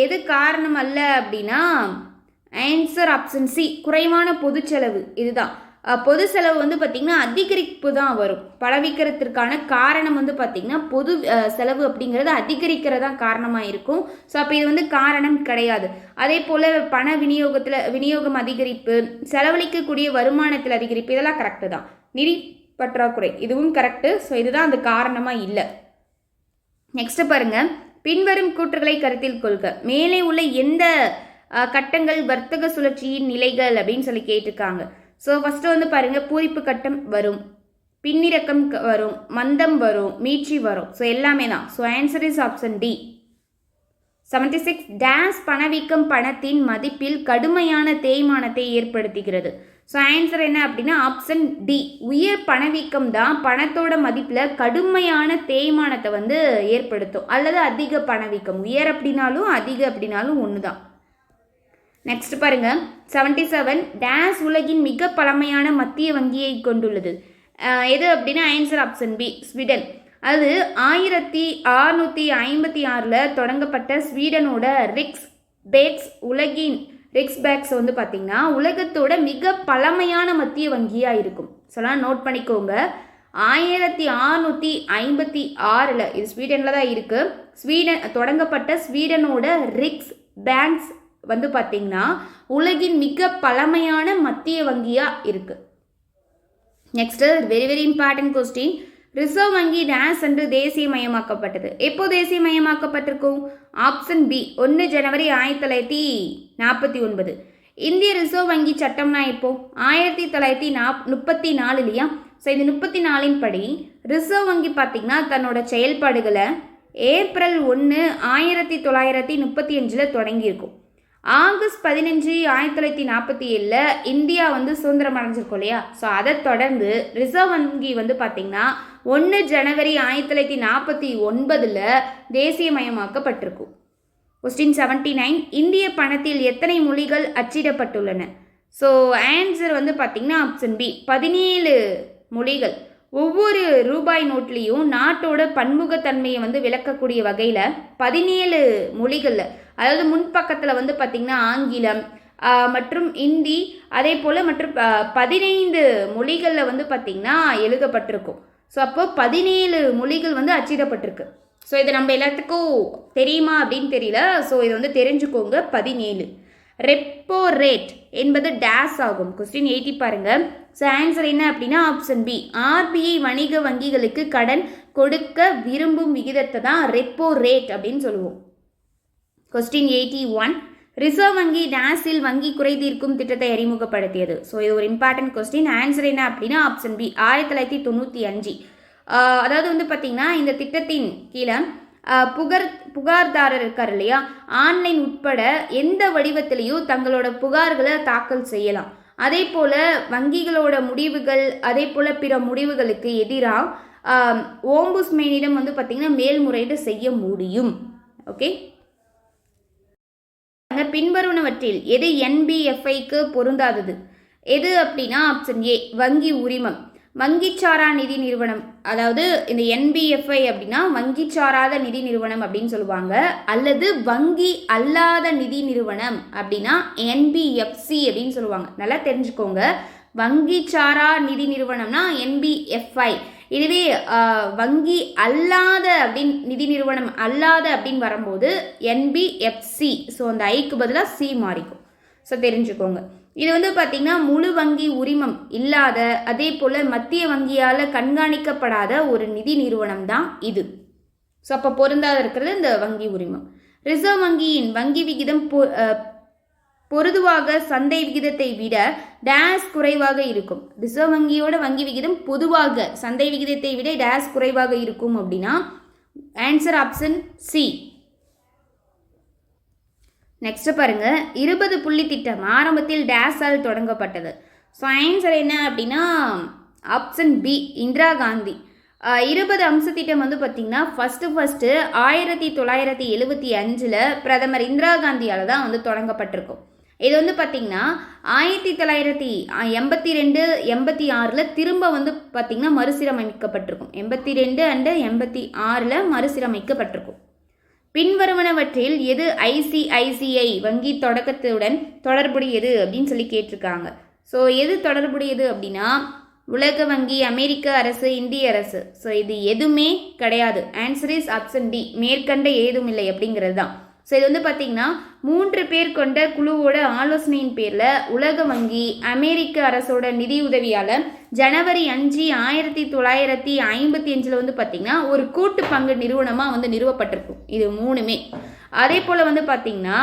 எது காரணம் அல்ல அப்படின்னா ஆன்சர் ஆப்ஷன் சி, குறைவான பொது செலவு. இதுதான். பொது செலவு வந்து பார்த்திங்கன்னா அதிகரிப்பு தான் வரும். பணவீக்கத்திற்கான காரணம் வந்து பார்த்திங்கன்னா பொது செலவு அப்படிங்கிறது அதிகரிக்கிறதா காரணமாக இருக்கும். ஸோ அப்போ இது வந்து காரணம் கிடையாது. அதே போல் பண விநியோகம் அதிகரிப்பு, செலவழிக்கக்கூடிய வருமானத்தில் அதிகரிப்பு, இதெல்லாம் கரெக்டு தான். நிதி பற்றாக்குறை இதுவும் கரெக்டு. ஸோ இதுதான் அந்த காரணமாக இல்லை. நெக்ஸ்ட் பாருங்கள், பின்வரும் கூற்றுகளை கருத்தில் கொள்க. மேலே உள்ள எந்த கட்டங்கள் வர்த்தக சுழற்சியின் நிலைகள் அப்படின்னு சொல்லி கேட்டிருக்காங்க. ஸோ ஃபஸ்ட்டு வந்து பாருங்கள், பூரிப்பு கட்டம் வரும், பின்னிறக்கம் வரும், மந்தம் வரும், மீட்சி வரும். ஸோ எல்லாமே தான். So answer is option D. 76, டேஸ் பணவீக்கம் பணத்தின் மதிப்பில் கடுமையான தேய்மானத்தை ஏற்படுத்துகிறது. ஸோ ஆன்சர் என்ன அப்படின்னா ஆப்ஷன் டி. உயர் பணவீக்கம் தான் பணத்தோட மதிப்பில் கடுமையான தேய்மானத்தை வந்து ஏற்படுத்தும், அல்லது அதிக பணவீக்கம். உயர் அப்படின்னாலும் அதிக அப்படின்னாலும் ஒன்று தான். நெக்ஸ்ட் பாருங்க 77 டேஸ் உலகின் மிக பழமையான மத்திய வங்கியை கொண்டுள்ளது. எது அப்படின்னா ஆன்சர் ஆப்ஷன் பி ஸ்வீடன். அது 1656 தொடங்கப்பட்ட ஸ்வீடனோட ரிக்ஸ்பேக்ஸ் வந்து பார்த்திங்கன்னா உலகத்தோட மிக பழமையான மத்திய வங்கியாக இருக்கும். சொல்லலாம் நோட் பண்ணிக்கோங்க. 1656 இது ஸ்வீடனில் தான் இருக்குது. ஸ்வீடன் தொடங்கப்பட்ட ஸ்வீடனோட ரிக்ஸ் பேங்க்ஸ் வந்து பார்த்திங்கன்னா உலகின் மிக பழமையான மத்திய வங்கியாக இருக்குது. Next very very important question. Reserve வங்கி டேஸ் என்று தேசியமயமாக்கப்பட்டது. எப்போ தேசியமயமாக்கப்பட்டிருக்கும்? ஆப்ஷன் பி 1 ஜனவரி 1949. இந்திய ரிசர்வ் வங்கி சட்டம்னா எப்போ? 1934 இல்லையா? ஸோ இந்த 34 படி ரிசர்வ் வங்கி பார்த்திங்கன்னா தன்னோட செயல்பாடுகளை ஏப்ரல் 1 1935 தொடங்கியிருக்கும். ஆகஸ்ட் 15 1947 இந்தியா வந்து சுதந்திரம் அடைஞ்சிருக்கும் இல்லையா? ஸோ அதை தொடர்ந்து ரிசர்வ் வங்கி வந்து பார்த்திங்கன்னா 1 ஜனவரி 1949 தேசியமயமாக்கப்பட்டிருக்கும். கொஸ்டின் 79 இந்திய பணத்தில் எத்தனை மொழிகள் அச்சிடப்பட்டுள்ளன? ஸோ ஆன்சர் வந்து பார்த்திங்கன்னா ஆப்ஷன் பி 17 மொழிகள். ஒவ்வொரு ரூபாய் நோட்லேயும் நாட்டோட பன்முகத்தன்மையை வந்து விளக்கக்கூடிய வகையில் 17 மொழிகளில், அதாவது முன்பக்கத்தில் வந்து பார்த்திங்கன்னா ஆங்கிலம் மற்றும் இந்தி அதே போல் மற்றும் 15 மொழிகளில் வந்து பார்த்திங்கன்னா எழுதப்பட்டிருக்கும். ஸோ அப்போ 17 மொழிகள் வந்து அச்சிடப்பட்டிருக்கு. ஸோ இது நம்ம எல்லாத்துக்கும் தெரியுமா அப்படின்னு தெரியல. ஸோ இது வந்து தெரிஞ்சுக்கோங்க. 17. ரெப்போ ரேட் என்பது டேஸ் ஆகும். கொஸ்டின் 80 பாருங்க. ஸோ ஆன்சர் என்ன அப்படின்னா ஆப்ஷன் பி. ஆர்பிஐ வணிக வங்கிகளுக்கு கடன் கொடுக்க விரும்பும் விகிதத்தை தான் ரெப்போ ரேட் அப்படின்னு சொல்லுவோம். கொஸ்டின் 81 ரிசர்வ் வங்கி டேஸில் வங்கி குறை தீர்க்கும் திட்டத்தை அறிமுகப்படுத்தியது. ஸோ இது ஒரு இம்பார்ட்டன்ட் கொஸ்டின். ஆன்சர் என்ன அப்படின்னா ஆப்ஷன் பி 1995. அதாவது வந்து பார்த்திங்கன்னா இந்த திட்டத்தின் கீழே புகார்தாரர் இருக்கார் இல்லையா, ஆன்லைன் உட்பட எந்த வடிவத்திலையும் தங்களோட புகார்களை தாக்கல் செய்யலாம். அதே போல் வங்கிகளோட முடிவுகள் அதே போல் பிற முடிவுகளுக்கு எதிராக ஓம்புஸ்மேனிடம் வந்து பார்த்திங்கன்னா மேல்முறையீடு செய்ய முடியும். ஓகே, பின்வருவனவற்றில் எது என்பிஎஃப்ஐக்கு பொருந்தாதது? எது அப்படின்னா ஆப்ஷன் ஏ வங்கி உரிமம். வங்கிச்சாரா நிதி நிறுவனம், அதாவது இந்த என்பிஎஃப்ஐ அப்படின்னா வங்கி சாராத நிதி நிறுவனம் அப்படின்னு சொல்லுவாங்க. அல்லது வங்கி அல்லாத நிதி நிறுவனம் அப்படின்னா என்பிஎஃப்சி அப்படின்னு சொல்லுவாங்க. நல்லா தெரிஞ்சுக்கோங்க. வங்கி சாரா நிதி நிறுவனம்னா என்பிஎஃப்ஐ. இதுவே வங்கி அல்லாத அப்படின்னு நிதி நிறுவனம் அல்லாத அப்படின்னு வரும்போது என்பிஎஃப்சி. ஸோ அந்த ஐக்கு பதிலாக சி மாறிக்கும். ஸோ தெரிஞ்சுக்கோங்க. இது வந்து பார்த்திங்கன்னா முழு வங்கி உரிமம் இல்லாத அதே போல் மத்திய வங்கியால் கண்காணிக்கப்படாத ஒரு நிதி நிறுவனம் தான் இது. ஸோ அப்போ பொருந்தாத இருக்கிறது இந்த வங்கி உரிமம். ரிசர்வ் வங்கியின் வங்கி விகிதம் பொதுவாக சந்தை விகிதத்தை விட டேஸ் குறைவாக இருக்கும். ரிசர்வ் வங்கியோட வங்கி விகிதம் பொதுவாக சந்தை விகிதத்தை விட டேஸ் குறைவாக இருக்கும் அப்படின்னா ஆன்சர் ஆப்ஷன் சி. நெக்ஸ்ட் பாருங்க 20 புள்ளி திட்டம் ஆரம்பத்தில் டேஸால் தொடங்கப்பட்டது. ஸோ ஆன்சர் என்ன அப்படின்னா ஆப்ஷன் பி இந்திரா காந்தி. 20 அம்ச திட்டம் வந்து பார்த்திங்கன்னா ஃபஸ்ட்டு 1975 பிரதமர் இந்திரா காந்தியால் தான் வந்து தொடங்கப்பட்டிருக்கும். இது வந்து பார்த்திங்கன்னா 1982 86 திரும்ப வந்து பார்த்திங்கன்னா மறுசீரமைக்கப்பட்டிருக்கும். 82 அண்டு 86 மறுசீரமைக்கப்பட்டிருக்கும். பின்வருவனவற்றில் எது ஐசிஐசிஐ வங்கி தொடக்கத்துடன் தொடர்புடையது அப்படின்னு சொல்லி கேட்டிருக்காங்க. ஸோ எது தொடர்புடையது அப்படின்னா உலக வங்கி, அமெரிக்க அரசு, இந்திய அரசு. ஸோ இது எதுவுமே கிடையாது. ஆன்சர் இஸ் ஆப்ஷன் டி மேற்கண்ட ஏதும் இல்லை அப்படிங்கிறது தான். ஸோ இது வந்து பார்த்திங்கன்னா 3 பேர் கொண்ட குழுவோட ஆலோசனையின் பேரில் உலக வங்கி அமெரிக்க அரசோட நிதி உதவியால் ஜனவரி 5 1955 வந்து பார்த்திங்கன்னா ஒரு கூட்டு பங்கு நிறுவனமாக வந்து நிறுவப்பட்டிருக்கும். இது 3மே. அதே போல் வந்து பார்த்திங்கன்னா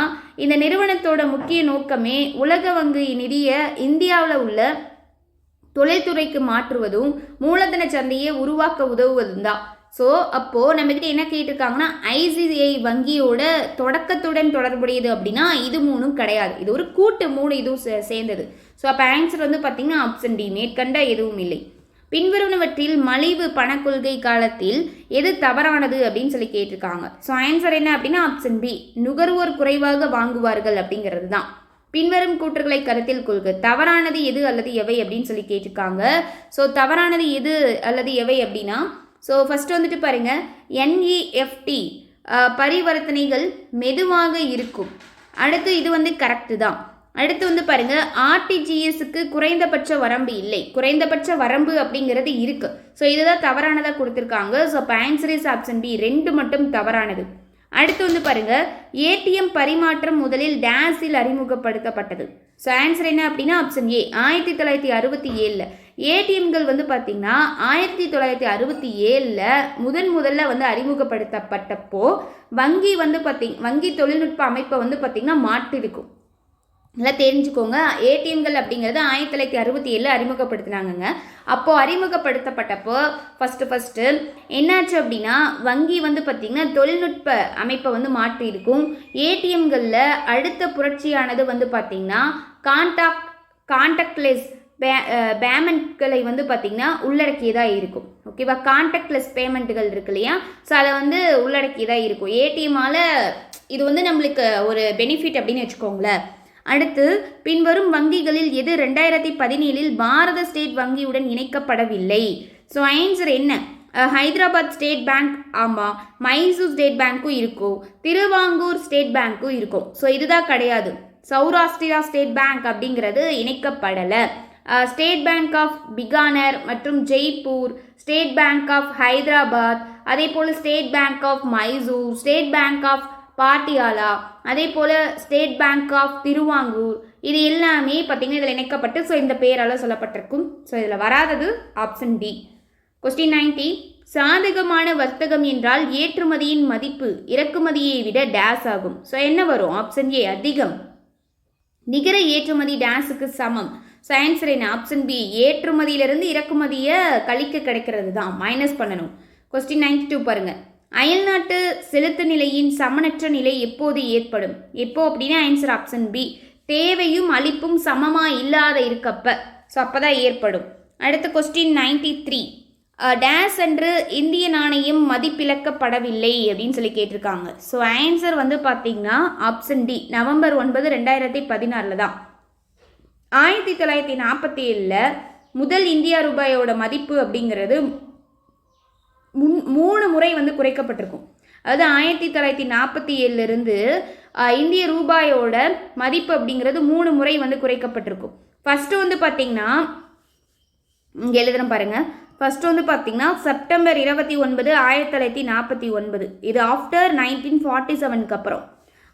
இந்த நிறுவனத்தோட முக்கிய நோக்கமே உலக வங்கி நிதியை இந்தியாவில் உள்ள தொழில்துறைக்கு மாற்றுவதும் மூலதன சந்தையை உருவாக்க உதவுவதும் தான். ஸோ அப்போது நம்மக்கிட்ட என்ன கேட்டிருக்காங்கன்னா ஐசிஐசிஐ வங்கியோட தொடக்கத்துடன் தொடர்புடையது அப்படின்னா இது 3ம் கிடையாது. இது ஒரு கூட்டு 3 இதுவும் சேர்ந்தது. ஸோ அப்போ ஆன்சர் வந்து பார்த்தீங்கன்னா ஆப்ஷன் டி, மேற்கண்ட எதுவும் இல்லை. பின்வருவனவற்றில் மலிவு பணக்கொள்கை காலத்தில் எது தவறானது அப்படின்னு சொல்லி கேட்டிருக்காங்க. ஸோ ஆன்சர் என்ன அப்படின்னா ஆப்ஷன் பி, நுகர்வோர் குறைவாக வாங்குவார்கள் அப்படிங்கிறது தான். பின்வரும் கூற்றுகளை கருத்தில் கொள்க, தவறானது எது அல்லது எவை அப்படின்னு சொல்லி கேட்டிருக்காங்க. ஸோ தவறானது எது அல்லது எவை அப்படின்னா, ஸோ ஃபர்ஸ்ட் வந்துட்டு பாருங்க, NEFT பரிவர்த்தனைகள் மெதுவாக இருக்கும். அடுத்து இது வந்து கரெக்டு தான். அடுத்து வந்து பாருங்க, RTGSக்கு குறைந்தபட்ச வரம்பு இல்லை. குறைந்தபட்ச வரம்பு அப்படிங்கிறது இருக்கு. ஸோ இதுதான் தவறானதாக கொடுத்துருக்காங்க. ஸோ அப்போ ஆன்சர் இஸ் ஆப்ஷன் பி, 2 மட்டும் தவறானது. அடுத்து வந்து பாருங்க, ATM பரிமாற்றம் முதலில் டேஸில் அறிமுகப்படுத்தப்பட்டது. ஸோ ஆன்சர் என்ன அப்படின்னா ஆப்ஷன் ஏ, 1967. ஏடிஎம்கள் வந்து பார்த்தீங்கன்னா 1967 முதல்ல வந்து அறிமுகப்படுத்தப்பட்டப்போ வங்கி வந்து வங்கி தொழில்நுட்ப அமைப்பை வந்து பார்த்தீங்கன்னா மாற்றிருக்கும். நல்லா தெரிஞ்சுக்கோங்க, ஏடிஎம்கள் அப்படிங்கிறது 1967 அறிமுகப்படுத்தினாங்கங்க. அப்போது அறிமுகப்படுத்தப்பட்டப்போ ஃபஸ்ட்டு என்னாச்சு அப்படின்னா, வங்கி வந்து பார்த்திங்கன்னா தொழில்நுட்ப அமைப்பை வந்து மாற்றியிருக்கும். ஏடிஎம்களில் அடுத்த புரட்சியானது வந்து பார்த்திங்கன்னா கான்டாக்ட்லெஸ் பேமெண்ட்களை வந்து பார்த்திங்கன்னா உள்ளடக்கியதாக இருக்கும். ஓகேவா, கான்டாக்ட்லெஸ் பேமெண்ட்டுகள் இருக்கு இல்லையா, ஸோ அதை வந்து உள்ளடக்கியதாக இருக்கும். ஏடிஎம்மால் இது வந்து நம்மளுக்கு ஒரு பெனிஃபிட் அப்படின்னு வச்சுக்கோங்களேன். அடுத்து, பின்வரும் வங்கிகளில் எது 2017 பாரத ஸ்டேட் வங்கியுடன் இணைக்கப்படவில்லை? ஸோ ஆன்சர் என்ன? ஹைதராபாத் ஸ்டேட் பேங்க், ஆமாம். மைசூர் ஸ்டேட் பேங்க்கும் இருக்கும், திருவாங்கூர் ஸ்டேட் பேங்க்கும் இருக்கும். ஸோ இதுதான் கிடையாது. சௌராஷ்டிரா ஸ்டேட் பேங்க் அப்படிங்கிறது இணைக்கப்படலை. ஸ்டேட் பேங்க் ஆஃப் பிகானர் மற்றும் Jaipur, state bank of Hyderabad, அதே போல் state bank of Mysore, state bank of Patiala, அதே போல் ஸ்டேட் பேங்க் ஆஃப் திருவாங்கூர், இது எல்லாமே பார்த்திங்கன்னா இதில் இணைக்கப்பட்டு ஸோ இந்த பேரால் சொல்லப்பட்டிருக்கும். ஸோ இதில் வராதது ஆப்ஷன் டி. கொஸ்டின் 90, சாதகமான வர்த்தகம் என்றால் ஏற்றுமதியின் மதிப்பு இறக்குமதியை விட டேஸ் ஆகும். ஸோ என்ன வரும்? ஆப்ஷன் ஏ, அதிகம். நிகர ஏற்றுமதி டேஸுக்கு சமம். ஸோ ஆன்சர் என்ன? ஆப்ஷன் பி, ஏற்றுமதியிலிருந்து இறக்குமதியை கழிக்க கிடைக்கிறது தான், மைனஸ் பண்ணணும். கொஸ்டின் 92 பாருங்கள், அயல்நாட்டு செலுத்து நிலையின் சமனற்ற நிலை எப்போது ஏற்படும்? எப்போ அப்படின்னா ஆன்சர் ஆப்ஷன் பி, தேவையும் அளிப்பும் சமமாக இல்லாத இருக்கப்ப. ஸோ அப்போ தான் ஏற்படும். அடுத்த கொஸ்டின் 93, டேஸ் என்று இந்திய நாணயம் மதிப்பிழக்கப்படவில்லை அப்படின்னு சொல்லி கேட்டிருக்காங்க. ஸோ ஆன்சர் வந்து பார்த்தீங்கன்னா ஆப்ஷன் டி, நவம்பர் 9, 2016 தான். 1947 முதல் இந்தியா ரூபாயோட மதிப்பு அப்படிங்கிறது 3 முறை வந்து குறைக்கப்பட்டிருக்கும். அதாவது 1947 இந்திய ரூபாயோட மதிப்பு அப்படிங்கிறது 3 முறை வந்து குறைக்கப்பட்டிருக்கும். ஃபஸ்ட்டு வந்து பார்த்திங்கன்னா இங்கே எழுதுகிறேன் பாருங்கள். ஃபஸ்ட்டு வந்து பார்த்திங்கன்னா செப்டம்பர் 29, 1949, இது ஆஃப்டர் 1947க்கு அப்புறம்.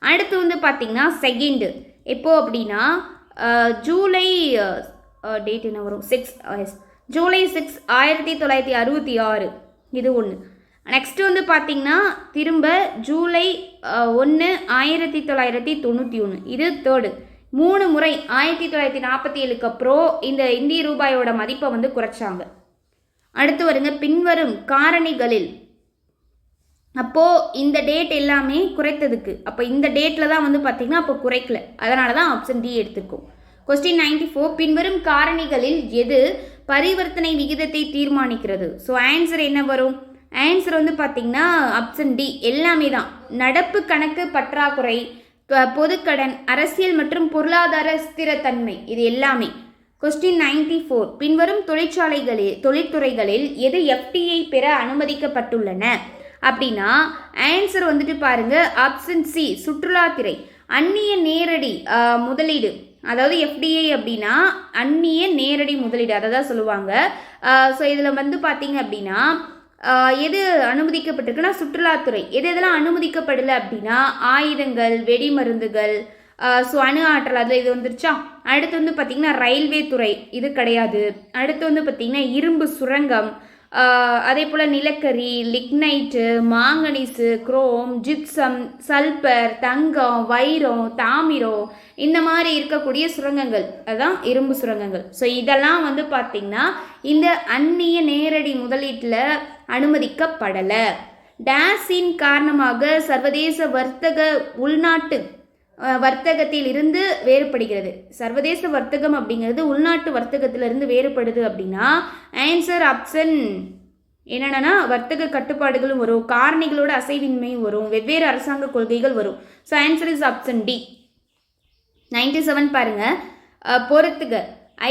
அடுத்து வந்து பார்த்திங்கன்னா செகண்டு எப்போ அப்படின்னா ஜூலை டேட் என்ன வரும்? 6 ஜூலை 6, 1966, இது ஒன்று. நெக்ஸ்ட்டு வந்து பார்த்திங்கன்னா திரும்ப ஜூலை 1, 1991, இது தேர்டு. 3 முறை 1947க்கு அப்புறம் இந்த இந்திய ரூபாயோட மதிப்பை வந்து குறைச்சாங்க. அடுத்து வருங்க, பின்வரும் காரணிகளில் அப்போது இந்த டேட் எல்லாமே குறைத்ததுக்கு, அப்போ இந்த டேட்டில் தான் வந்து பார்த்திங்கன்னா அப்போ குறைக்கல, அதனால தான் ஆப்ஷன் டி எடுத்துக்கும். கொஸ்டின் 94, பின்வரும் காரணிகளில் எது பரிவர்த்தனை விகிதத்தை தீர்மானிக்கிறது? ஸோ ஆன்சர் என்ன வரும்? ஆன்சர் வந்து பார்த்திங்கன்னா ஆப்ஷன் டி, எல்லாமே தான். நடப்பு கணக்கு பற்றாக்குறை, பொதுக்கடன், அரசியல் மற்றும் பொருளாதார ஸ்திரத்தன்மை, இது எல்லாமே. கொஸ்டின் 94, பின்வரும் தொழிற்துறைகளில் எது FTI பெற அனுமதிக்கப்பட்டுள்ளன அப்படின்னா ஆன்சர் வந்துட்டு பாருங்க ஆப்ஷன் சி, சுற்றுலாத்துறை. அந்நிய நேரடி முதலீடு, அதாவது FDI அப்படின்னா அந்நிய நேரடி முதலீடு, அதை தான் சொல்லுவாங்க. ஸோ இதில் வந்து பார்த்தீங்க அப்படின்னா எது அனுமதிக்கப்பட்டிருக்குன்னா சுற்றுலாத்துறை. எதெல்லாம் அனுமதிக்கப்படலை அப்படின்னா ஆயுதங்கள், வெடிமருந்துகள், ஸோ அணு ஆற்றல், அதில் இது வந்துருச்சா. அடுத்து வந்து பார்த்திங்கன்னா ரயில்வே துறை, இது கிடையாது. அடுத்து வந்து பார்த்திங்கன்னா இரும்பு சுரங்கம், அதே போல் நிலக்கரி, lignite, manganese, chrome, gypsum, sulphur, தங்கம், வைரம், தாமிரம், இந்த மாதிரி இருக்கக்கூடிய சுரங்கங்கள், அதுதான் இரும்பு சுரங்கங்கள். ஸோ இதெல்லாம் வந்து பார்த்திங்கன்னா இந்த அந்நிய நேரடி முதலீட்டில் அனுமதிக்கப்படலை. டேஸின் காரணமாக சர்வதேச வர்த்தக உள்நாட்டு வர்த்தகத்தில் இருந்து வேறுபடுகிறது. சர்வதேச வர்த்தகம் அப்படிங்கிறது உள்நாட்டு வர்த்தகத்திலிருந்து வேறுபடுது அப்படின்னா ஆன்சர் ஆப்ஷன் என்னென்னா வர்த்தக கட்டுப்பாடுகளும் வரும், காரணிகளோட அசைவின்மையும் வரும், வெவ்வேறு அரசாங்க கொள்கைகள் வரும். So answer is option D. 97 பாருங்க, பொறுத்துக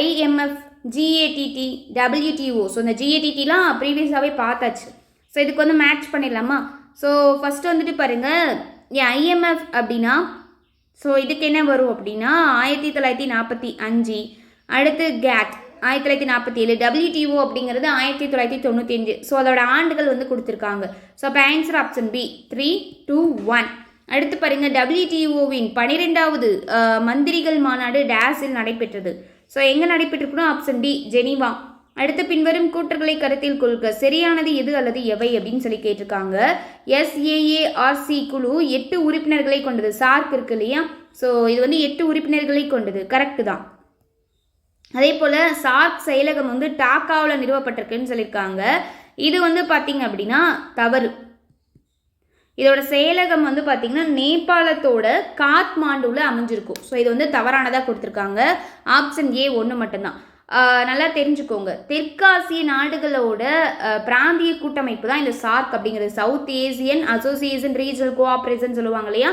IMF, GATT, WTO. ஸோ இந்த GATTலாம் ப்ரீவியஸாகவே பார்த்தாச்சு. ஸோ இதுக்கு வந்து மேட்ச் பண்ணிடலாமா? ஸோ ஃபஸ்ட்டு வந்துட்டு பாருங்கள், IMF அப்படின்னா ஸோ இதுக்கு என்ன வரும் அப்படின்னா 1945. அடுத்து GATT 1947, WTO அப்படிங்கிறது 1995. ஸோ அதோட ஆண்டுகள் வந்து கொடுத்துருக்காங்க. ஸோ அப்போ ஆன்சர் ஆப்ஷன் பி 3, 2, 1. அடுத்து பாருங்கள், WTOவின் 12வது மந்திரிகள் மாநாடு டேஸில் நடைபெற்றது. ஸோ எங்கே நடைபெற்றிருக்கணும்? Option D Geneva. அடுத்து பின்வரும் கூற்றுகளை கருத்தில் கொள்க, சரியானது எது அல்லது எவை அப்படின்னு சொல்லி கேட்டிருக்காங்க. SAARC குழு 8 உறுப்பினர்களை கொண்டது. சார்க் இருக்கு இல்லையா? ஸோ இது வந்து 8 உறுப்பினர்களை கொண்டது. கரெக்டு தான். அதே போல் சார்க் செயலகம் வந்து டாக்காவில் நிறுவப்பட்டிருக்குன்னு சொல்லியிருக்காங்க. இது வந்து பார்த்தீங்க அப்படின்னா தவறு. இதோட செயலகம் வந்து பார்த்தீங்கன்னா நேபாளத்தோட காத்மாண்டுவில் அமைஞ்சிருக்கும். ஸோ இது வந்து தவறானதாக கொடுத்துருக்காங்க. ஆப்ஷன் ஏ 1 மட்டும்தான். நல்லா தெரிஞ்சுக்கோங்க, தெற்காசிய நாடுகளோட பிராந்திய கூட்டமைப்பு தான் இந்த சார்க் அப்படிங்கிறது. South Asian association regional cooperation சொல்லுவாங்க இல்லையா,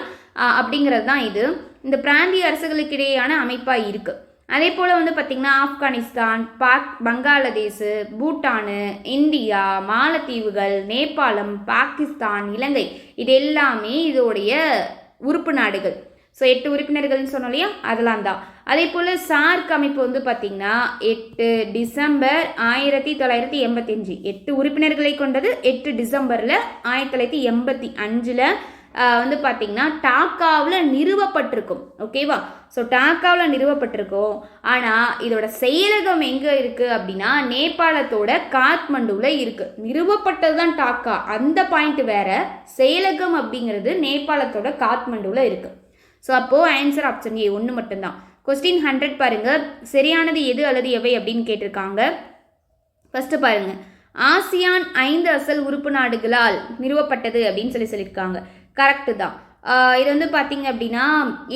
அப்படிங்கிறது தான் இது. இந்த பிராந்திய அரசுகளுக்கு இடையேயான அமைப்பாக இருக்குது. அதே போல் வந்து பார்த்திங்கன்னா ஆப்கானிஸ்தான், பங்களாதேஷ், பூட்டானு, இந்தியா, மாலத்தீவுகள், நேபாளம், பாகிஸ்தான், இலங்கை, இது எல்லாமே இதோடைய உறுப்பு நாடுகள். ஸோ 8 உறுப்பினர்கள்னு சொன்னோம் இல்லையா, அதெல்லாம் தான். அதே போல் சார்க் அமைப்பு வந்து பார்த்திங்கன்னா 8 டிசம்பர் 1985, 8 உறுப்பினர்களை கொண்டது. 8 டிசம்பரில் 1985 வந்து பார்த்திங்கன்னா டாக்காவில் நிறுவப்பட்டிருக்கும். ஓகேவா? ஸோ டாக்காவில் நிறுவப்பட்டிருக்கும். ஆனால் இதோட செயலகம் எங்கே இருக்குது அப்படின்னா நேபாளத்தோட காத்மண்டுவில் இருக்குது. நிறுவப்பட்டது தான் டாக்கா, அந்த பாயிண்ட் வேறு. செயலகம் அப்படிங்கிறது நேபாளத்தோட காத்மண்டுவில் இருக்குது. ஸோ அப்போது ஆன்சர் ஆப்ஷன் ஏ 1 மட்டும்தான். கொஸ்டின் 100 பாருங்கள், சரியானது எது அல்லது எவை அப்படின்னு கேட்டிருக்காங்க. ஃபஸ்ட்டு பாருங்கள், ஆசியான் 5 அசல் உறுப்பு நாடுகளால் நிறுவப்பட்டது அப்படின்னு சொல்லியிருக்காங்க. கரெக்டு தான். இது வந்து பார்த்தீங்க அப்படின்னா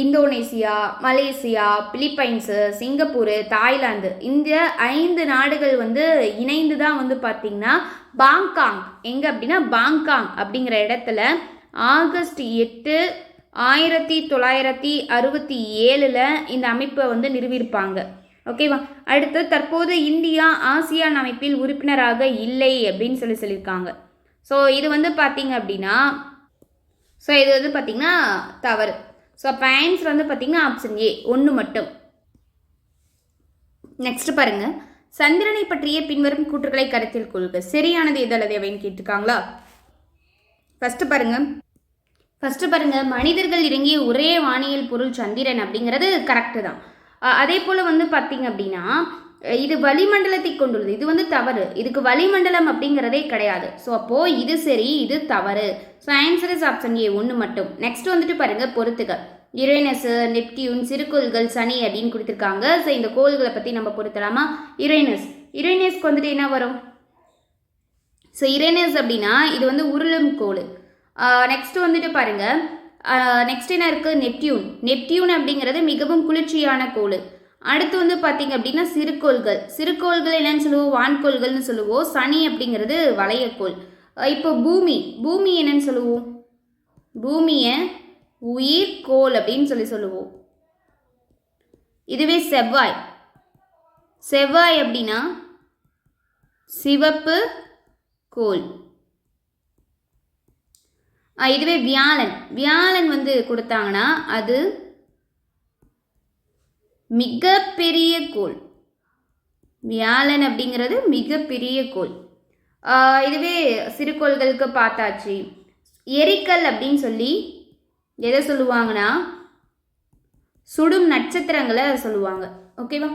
Indonesia, Malaysia, Philippines, Singapore, Thailand, இந்த 5 நாடுகள் வந்து இணைந்து தான் வந்து பார்த்திங்கன்னா பாங்காங், எங்கே அப்படின்னா பாங்காங் அப்படிங்கிற இடத்துல ஆகஸ்ட் 8, 1967 இந்த அமைப்பை வந்து நிறுவியிருப்பாங்க. ஓகேவா? அடுத்து தற்போது இந்தியா ஆசியான் அமைப்பில் உறுப்பினராக இல்லை அப்படின்னு சொல்லியிருக்காங்க. ஸோ இது வந்து பார்த்தீங்க அப்படின்னா இது வந்து பார்த்திங்கன்னா தவறு. ஸோ அப்போ ஆன்சர் வந்து பார்த்திங்கன்னா ஆப்ஷன் ஏ 1 மட்டும். நெக்ஸ்ட் பாருங்கள், சந்திரனை பற்றிய பின்வரும் கூற்றுகளை கருத்தில் கொள்க, சரியானது எது அல்லது எவைன்னு கேட்டிருக்காங்களா? ஃபஸ்ட்டு பாருங்கள், மனிதர்கள் இறங்கிய ஒரே வானியல் பொருள் சந்திரன் அப்படிங்கிறது கரெக்டு தான். அதே போல் வந்து பார்த்திங்க அப்படின்னா இது வளிமண்டலத்தை கொண்டுள்ளது, இது வந்து தவறு. இதுக்கு வளிமண்டலம் அப்படிங்கிறதே கிடையாது. ஸோ அப்போது இது சரி, இது தவறு. So answer is option A 1 மட்டும். நெக்ஸ்ட் வந்துட்டு பாருங்கள், பொறுத்துக்க யுரேனஸ், நெப்டியூன், சிறுகோள்கள், சனி அப்படின்னு கொடுத்துருக்காங்க. ஸோ இந்த கோள்களை பற்றி நம்ம பொறுத்தலாமா? யுரேனஸ்க்கு வந்துட்டு என்ன வரும்? ஸோ யுரேனஸ் அப்படின்னா இது வந்து உருளும் கோள். நெக்ஸ்ட் வந்துட்டு பாருங்கள், நெக்ஸ்ட் என்ன இருக்குது? நெப்டியூன் அப்படிங்கிறது மிகவும் குளிர்ச்சியான கோள். அடுத்து வந்து பார்த்திங்க அப்படின்னா சிறுகோள்கள் என்னன்னு சொல்லுவோம்? வான்கோள்கள்னு சொல்லுவோம். சனி அப்படிங்கிறது வளையக்கோள். இப்போ பூமி என்னன்னு சொல்லுவோம்? பூமியை உயிர்கோள் அப்படின்னு சொல்லுவோம். இதுவே செவ்வாய் அப்படின்னா சிவப்பு கோள். இதுவே வியாழன் வந்து கொடுத்தாங்கன்னா அது மிகப்பெரிய கோள். வியாழன் அப்படிங்கிறது மிகப்பெரிய கோள். இதுவே சிறுகோள்களுக்கு பார்த்தாச்சு. எரிக்கல் அப்படின்னு சொல்லி எதை சொல்லுவாங்கன்னா சுடும் நட்சத்திரங்களை சொல்லுவாங்க. ஓகேவா?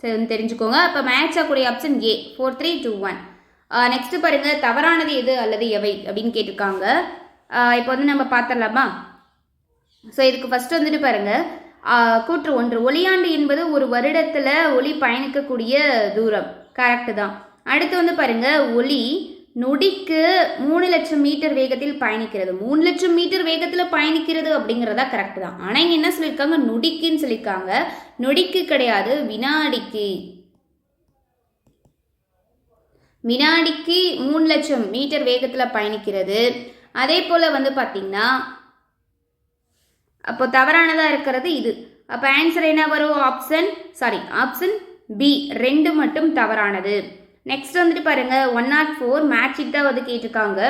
சரி, தெரிஞ்சுக்கோங்க. அப்போ மேட்ச் ஆகக்கூடிய ஆப்ஷன் ஏ 4, 3, 2, 1. நெக்ஸ்ட் பாருங்க, தவறானது எது அல்லது எவை அப்படின்னு கேட்டிருக்காங்க. இப்போ வந்து நம்ம பார்த்துடலாமா? ஸோ இதுக்கு ஃபஸ்ட்டு வந்துட்டு பாருங்க, கூற்று 1, ஒளியாண்டு என்பது ஒரு வருடத்தில் ஒளி பயணிக்கக்கூடிய தூரம். கரெக்டு தான். அடுத்து வந்து பாருங்க, ஒளி நொடிக்கு 3 லட்சம் மீட்டர் வேகத்தில் பயணிக்கிறது. 3 லட்சம் மீட்டர் வேகத்தில் பயணிக்கிறது அப்படிங்கிறதா கரெக்ட் தான். ஆனால் இங்கே என்ன சொல்லியிருக்காங்க, நொடிக்குன்னு சொல்லியிருக்காங்க. நொடிக்கு கிடையாது, வினாடிக்கு. வினாடிக்கு 3 லட்சம் மீட்டர் வேகத்தில் பயணிக்கிறது. அதே போல் வந்து பார்த்தீங்கன்னா அப்போ தவறானதாக இருக்கிறது இது. அப்போ ஆன்சர் என்ன வரும், ஆப்ஷன் பி 2 மட்டும் தவறானது. நெக்ஸ்ட் வந்துட்டு பாருங்க 104 மேட்சிக் தான் வந்து கேட்டிருக்காங்க.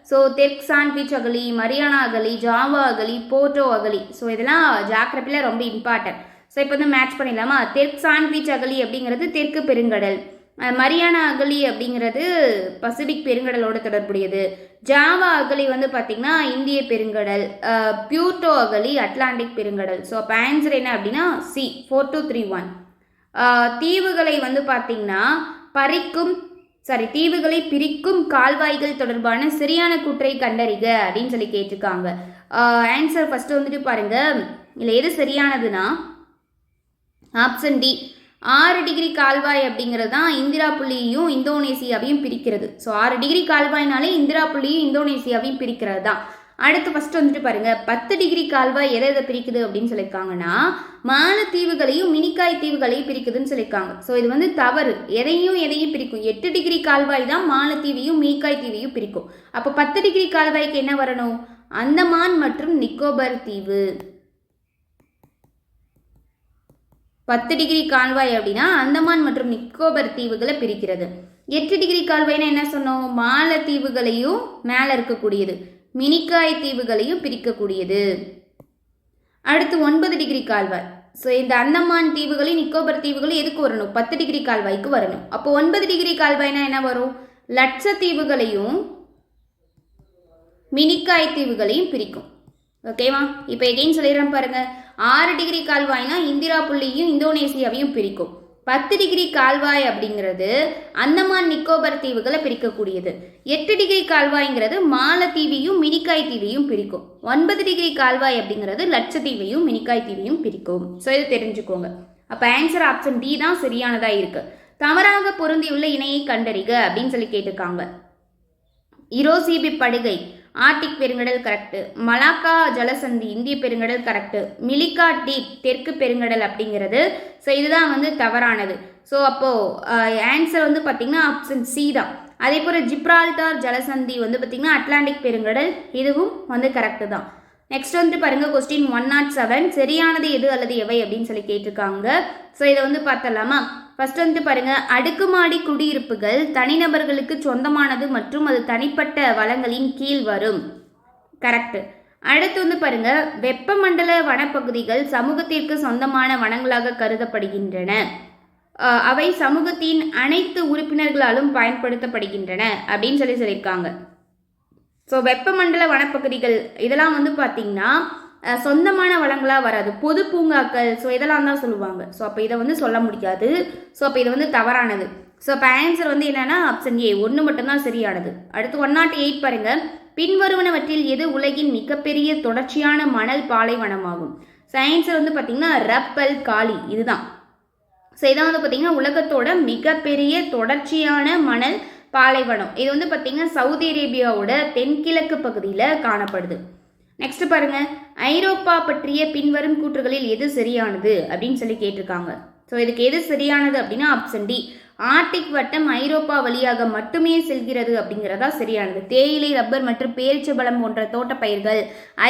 ஸோ தெற்கு சாண்ட்விச் அகலி, மரியானா அகலி, ஜாவா அகலி, போர்ட்டோ அகலி. ஸோ இதெல்லாம் ஜாகிரபியில் ரொம்ப இம்பார்ட்டன்ட். ஸோ இப்போ வந்து மேட்ச் பண்ணிடலாமா. தெற்கு சாண்ட்விச் அகலி அப்படிங்கிறது தெற்கு பெருங்கடல், மரியானா அகலி அப்படிங்கிறது பசிபிக் பெருங்கடலோடு தொடர்புடையது, ஜாவா அகலி வந்து பார்த்திங்கன்னா இந்திய பெருங்கடல், பியூர்ட்டோ அகலி அட்லாண்டிக் பெருங்கடல். ஸோ அப்போ ஆன்சர் என்ன அப்படின்னா சி 4231. தீவுகளை வந்து பார்த்திங்கன்னா தீவுகளை பிரிக்கும் கால்வாய்கள் தொடர்பான சரியான கூற்றை கண்டறிக அப்படின்னு சொல்லி கேட்டிருக்காங்க. ஆன்சர் ஃபர்ஸ்ட் வந்துட்டு பாருங்க, இல்லை எது சரியானதுன்னா ஆப்ஷன் டி 6 டிகிரி கால்வாய் அப்படிங்கிறது தான் இந்திரா புள்ளியையும் இந்தோனேசியாவையும் பிரிக்கிறது. ஸோ 6 டிகிரி கால்வாய்னாலே இந்திரா புள்ளியும் இந்தோனேசியாவையும் பிரிக்கிறது தான். அடுத்து ஃபர்ஸ்ட் வந்துட்டு பாருங்க 10 டிகிரி கால்வாய் எதை பிரிக்குது அப்படின்னு சொல்லியிருக்காங்கன்னா மாலத்தீவுகளையும் மினிக்காய் தீவுகளையும் பிரிக்குதுன்னு சொல்லியிருக்காங்க. ஸோ இது வந்து தவறு. எதையும் பிரிக்கும். 8 டிகிரி கால்வாய் தான் மாலத்தீவையும் மினிக்காய் தீவையும் பிரிக்கும். அப்போ 10 டிகிரி கால்வாய்க்கு என்ன வரணும், அந்தமான் மற்றும் நிக்கோபர் தீவு. 10 டிகிரி கால்வாய் அப்படின்னா அந்தமான் மற்றும் நிக்கோபர் தீவுகளை பிரிக்கிறது. 8 டிகிரி கால்வாய்னா என்ன சொன்னோம், மாலத்தீவுகளையும் மேலே இருக்கக்கூடியது, மினிக்காய் தீவுகளையும் பிரிக்கக்கூடியது. அடுத்து 9 டிகிரி கால்வாய். ஸோ இந்த அந்தமான் தீவுகளையும் நிக்கோபர் தீவுகளும் எதுக்கு வரணும், 10 டிகிரி கால்வாய்க்கு வரணும். அப்போ 9 டிகிரி கால்வாய்னா என்ன வரும், லட்சத்தீவுகளையும் மினிக்காய் தீவுகளையும் பிரிக்கும். ஓகேவா. இப்போ எகைன் சொல்லிடுறேன் பாருங்க, 6 டிகிரி கால்வாய்னா இந்திரா புள்ளியும் இந்தோனேசியாவையும் பிரிக்கும். 10 டிகிரி கால்வாய் அப்படிங்கிறது அந்தமான் நிக்கோபர் தீவுகளை பிரிக்கக்கூடியது. 8 டிகிரி கால்வாய்ங்கிறது மாலத்தீவையும் மினிக்காய் தீவையும் பிரிக்கும். 9 டிகிரி கால்வாய் அப்படிங்கிறது லட்சத்தீவையும் மினிக்காய் தீவையும் பிரிக்கும். ஸோ இதை தெரிஞ்சுக்கோங்க. அப்போ ஆன்சர் ஆப்ஷன் டி தான் சரியானதாக இருக்கு. தவறாக பொருந்தியுள்ள இணையை கண்டறிக அப்படின்னு சொல்லி கேட்டிருக்காங்க. இரோசிபி படுகை ஆர்டிக் பெருங்கடல் கரெக்டு, மலாக்கா ஜலசந்தி இந்திய பெருங்கடல் கரெக்டு, மிலிகா டீப் தெற்கு பெருங்கடல் அப்படிங்கிறது. ஸோ இதுதான் வந்து தவறானது. ஸோ அப்போது ஆன்சர் வந்து பார்த்திங்கன்னா ஆப்ஷன் சி தான். அதே போல் ஜிப்ரால்டார் ஜலசந்தி வந்து பார்த்திங்கன்னா அட்லாண்டிக் பெருங்கடல், இதுவும் வந்து கரெக்டு தான். நெக்ஸ்ட் வந்துட்டு பாருங்கள் கொஸ்டின் 107 சரியானது எது அல்லது எவை அப்படின்னு சொல்லி கேட்டிருக்காங்க. ஸோ இதை வந்து பார்த்தலாமா. ஃபர்ஸ்ட் வந்துட்டு பாருங்க, அடுக்குமாடி குடியிருப்புகள் தனிநபர்களுக்கு சொந்தமானது மற்றும் அது தனிப்பட்ட வளங்களின் கீழ் வரும். கரெக்ட். அடுத்து வந்து பாருங்க, வெப்பமண்டல வனப்பகுதிகள் சமூகத்திற்கு சொந்தமான வனங்களாக கருதப்படுகின்றன. அவை சமூகத்தின் அனைத்து உறுப்பினர்களாலும் பயன்படுத்தப்படுகின்றன அப்படின்னு சொல்லியிருக்காங்க. ஸோ வெப்பமண்டல வனப்பகுதிகள் இதெல்லாம் வந்து பார்த்தீங்கன்னா சொந்தமான வளங்களாக வராது, பொது பூங்காக்கள். ஸோ இதெல்லாம் தான் சொல்லுவாங்க. ஸோ அப்போ இதை வந்து சொல்ல முடியாது. ஸோ அப்போ இது வந்து தவறானது. ஸோ அப்போ ஆன்சர் வந்து என்னன்னா ஆப்ஷன் ஏ 1 மட்டும்தான் சரியானது. அடுத்து 108 பாருங்க, பின்வருவனவற்றில் எது உலகின் மிகப்பெரிய தொடர்ச்சியான மணல் பாலைவனமாகும். ஸோ ஆன்சர் வந்து பார்த்தீங்கன்னா ரப்பல் காலி இதுதான். ஸோ இதான் வந்து பார்த்தீங்கன்னா உலகத்தோட மிகப்பெரிய தொடர்ச்சியான மணல் பாலைவனம். இது வந்து பார்த்தீங்கன்னா சவுதி அரேபியாவோட தென்கிழக்கு பகுதியில் காணப்படுது. நெக்ஸ்ட் பாருங்க, ஐரோப்பா பற்றிய பின்வரும் கூற்றுகளில் எது சரியானது அப்படின்னு சொல்லி கேட்டிருக்காங்க. ஸோ இதுக்கு எது சரியானது அப்படின்னா ஆப்ஷன் டி ஆர்டிக் வட்டம் ஐரோப்பா வழியாக மட்டுமே செல்கிறது அப்படிங்கிறதா சரியானது. தேயிலை, ரப்பர் மற்றும் பேரிச்சம்பழம் போன்ற தோட்ட பயிர்கள்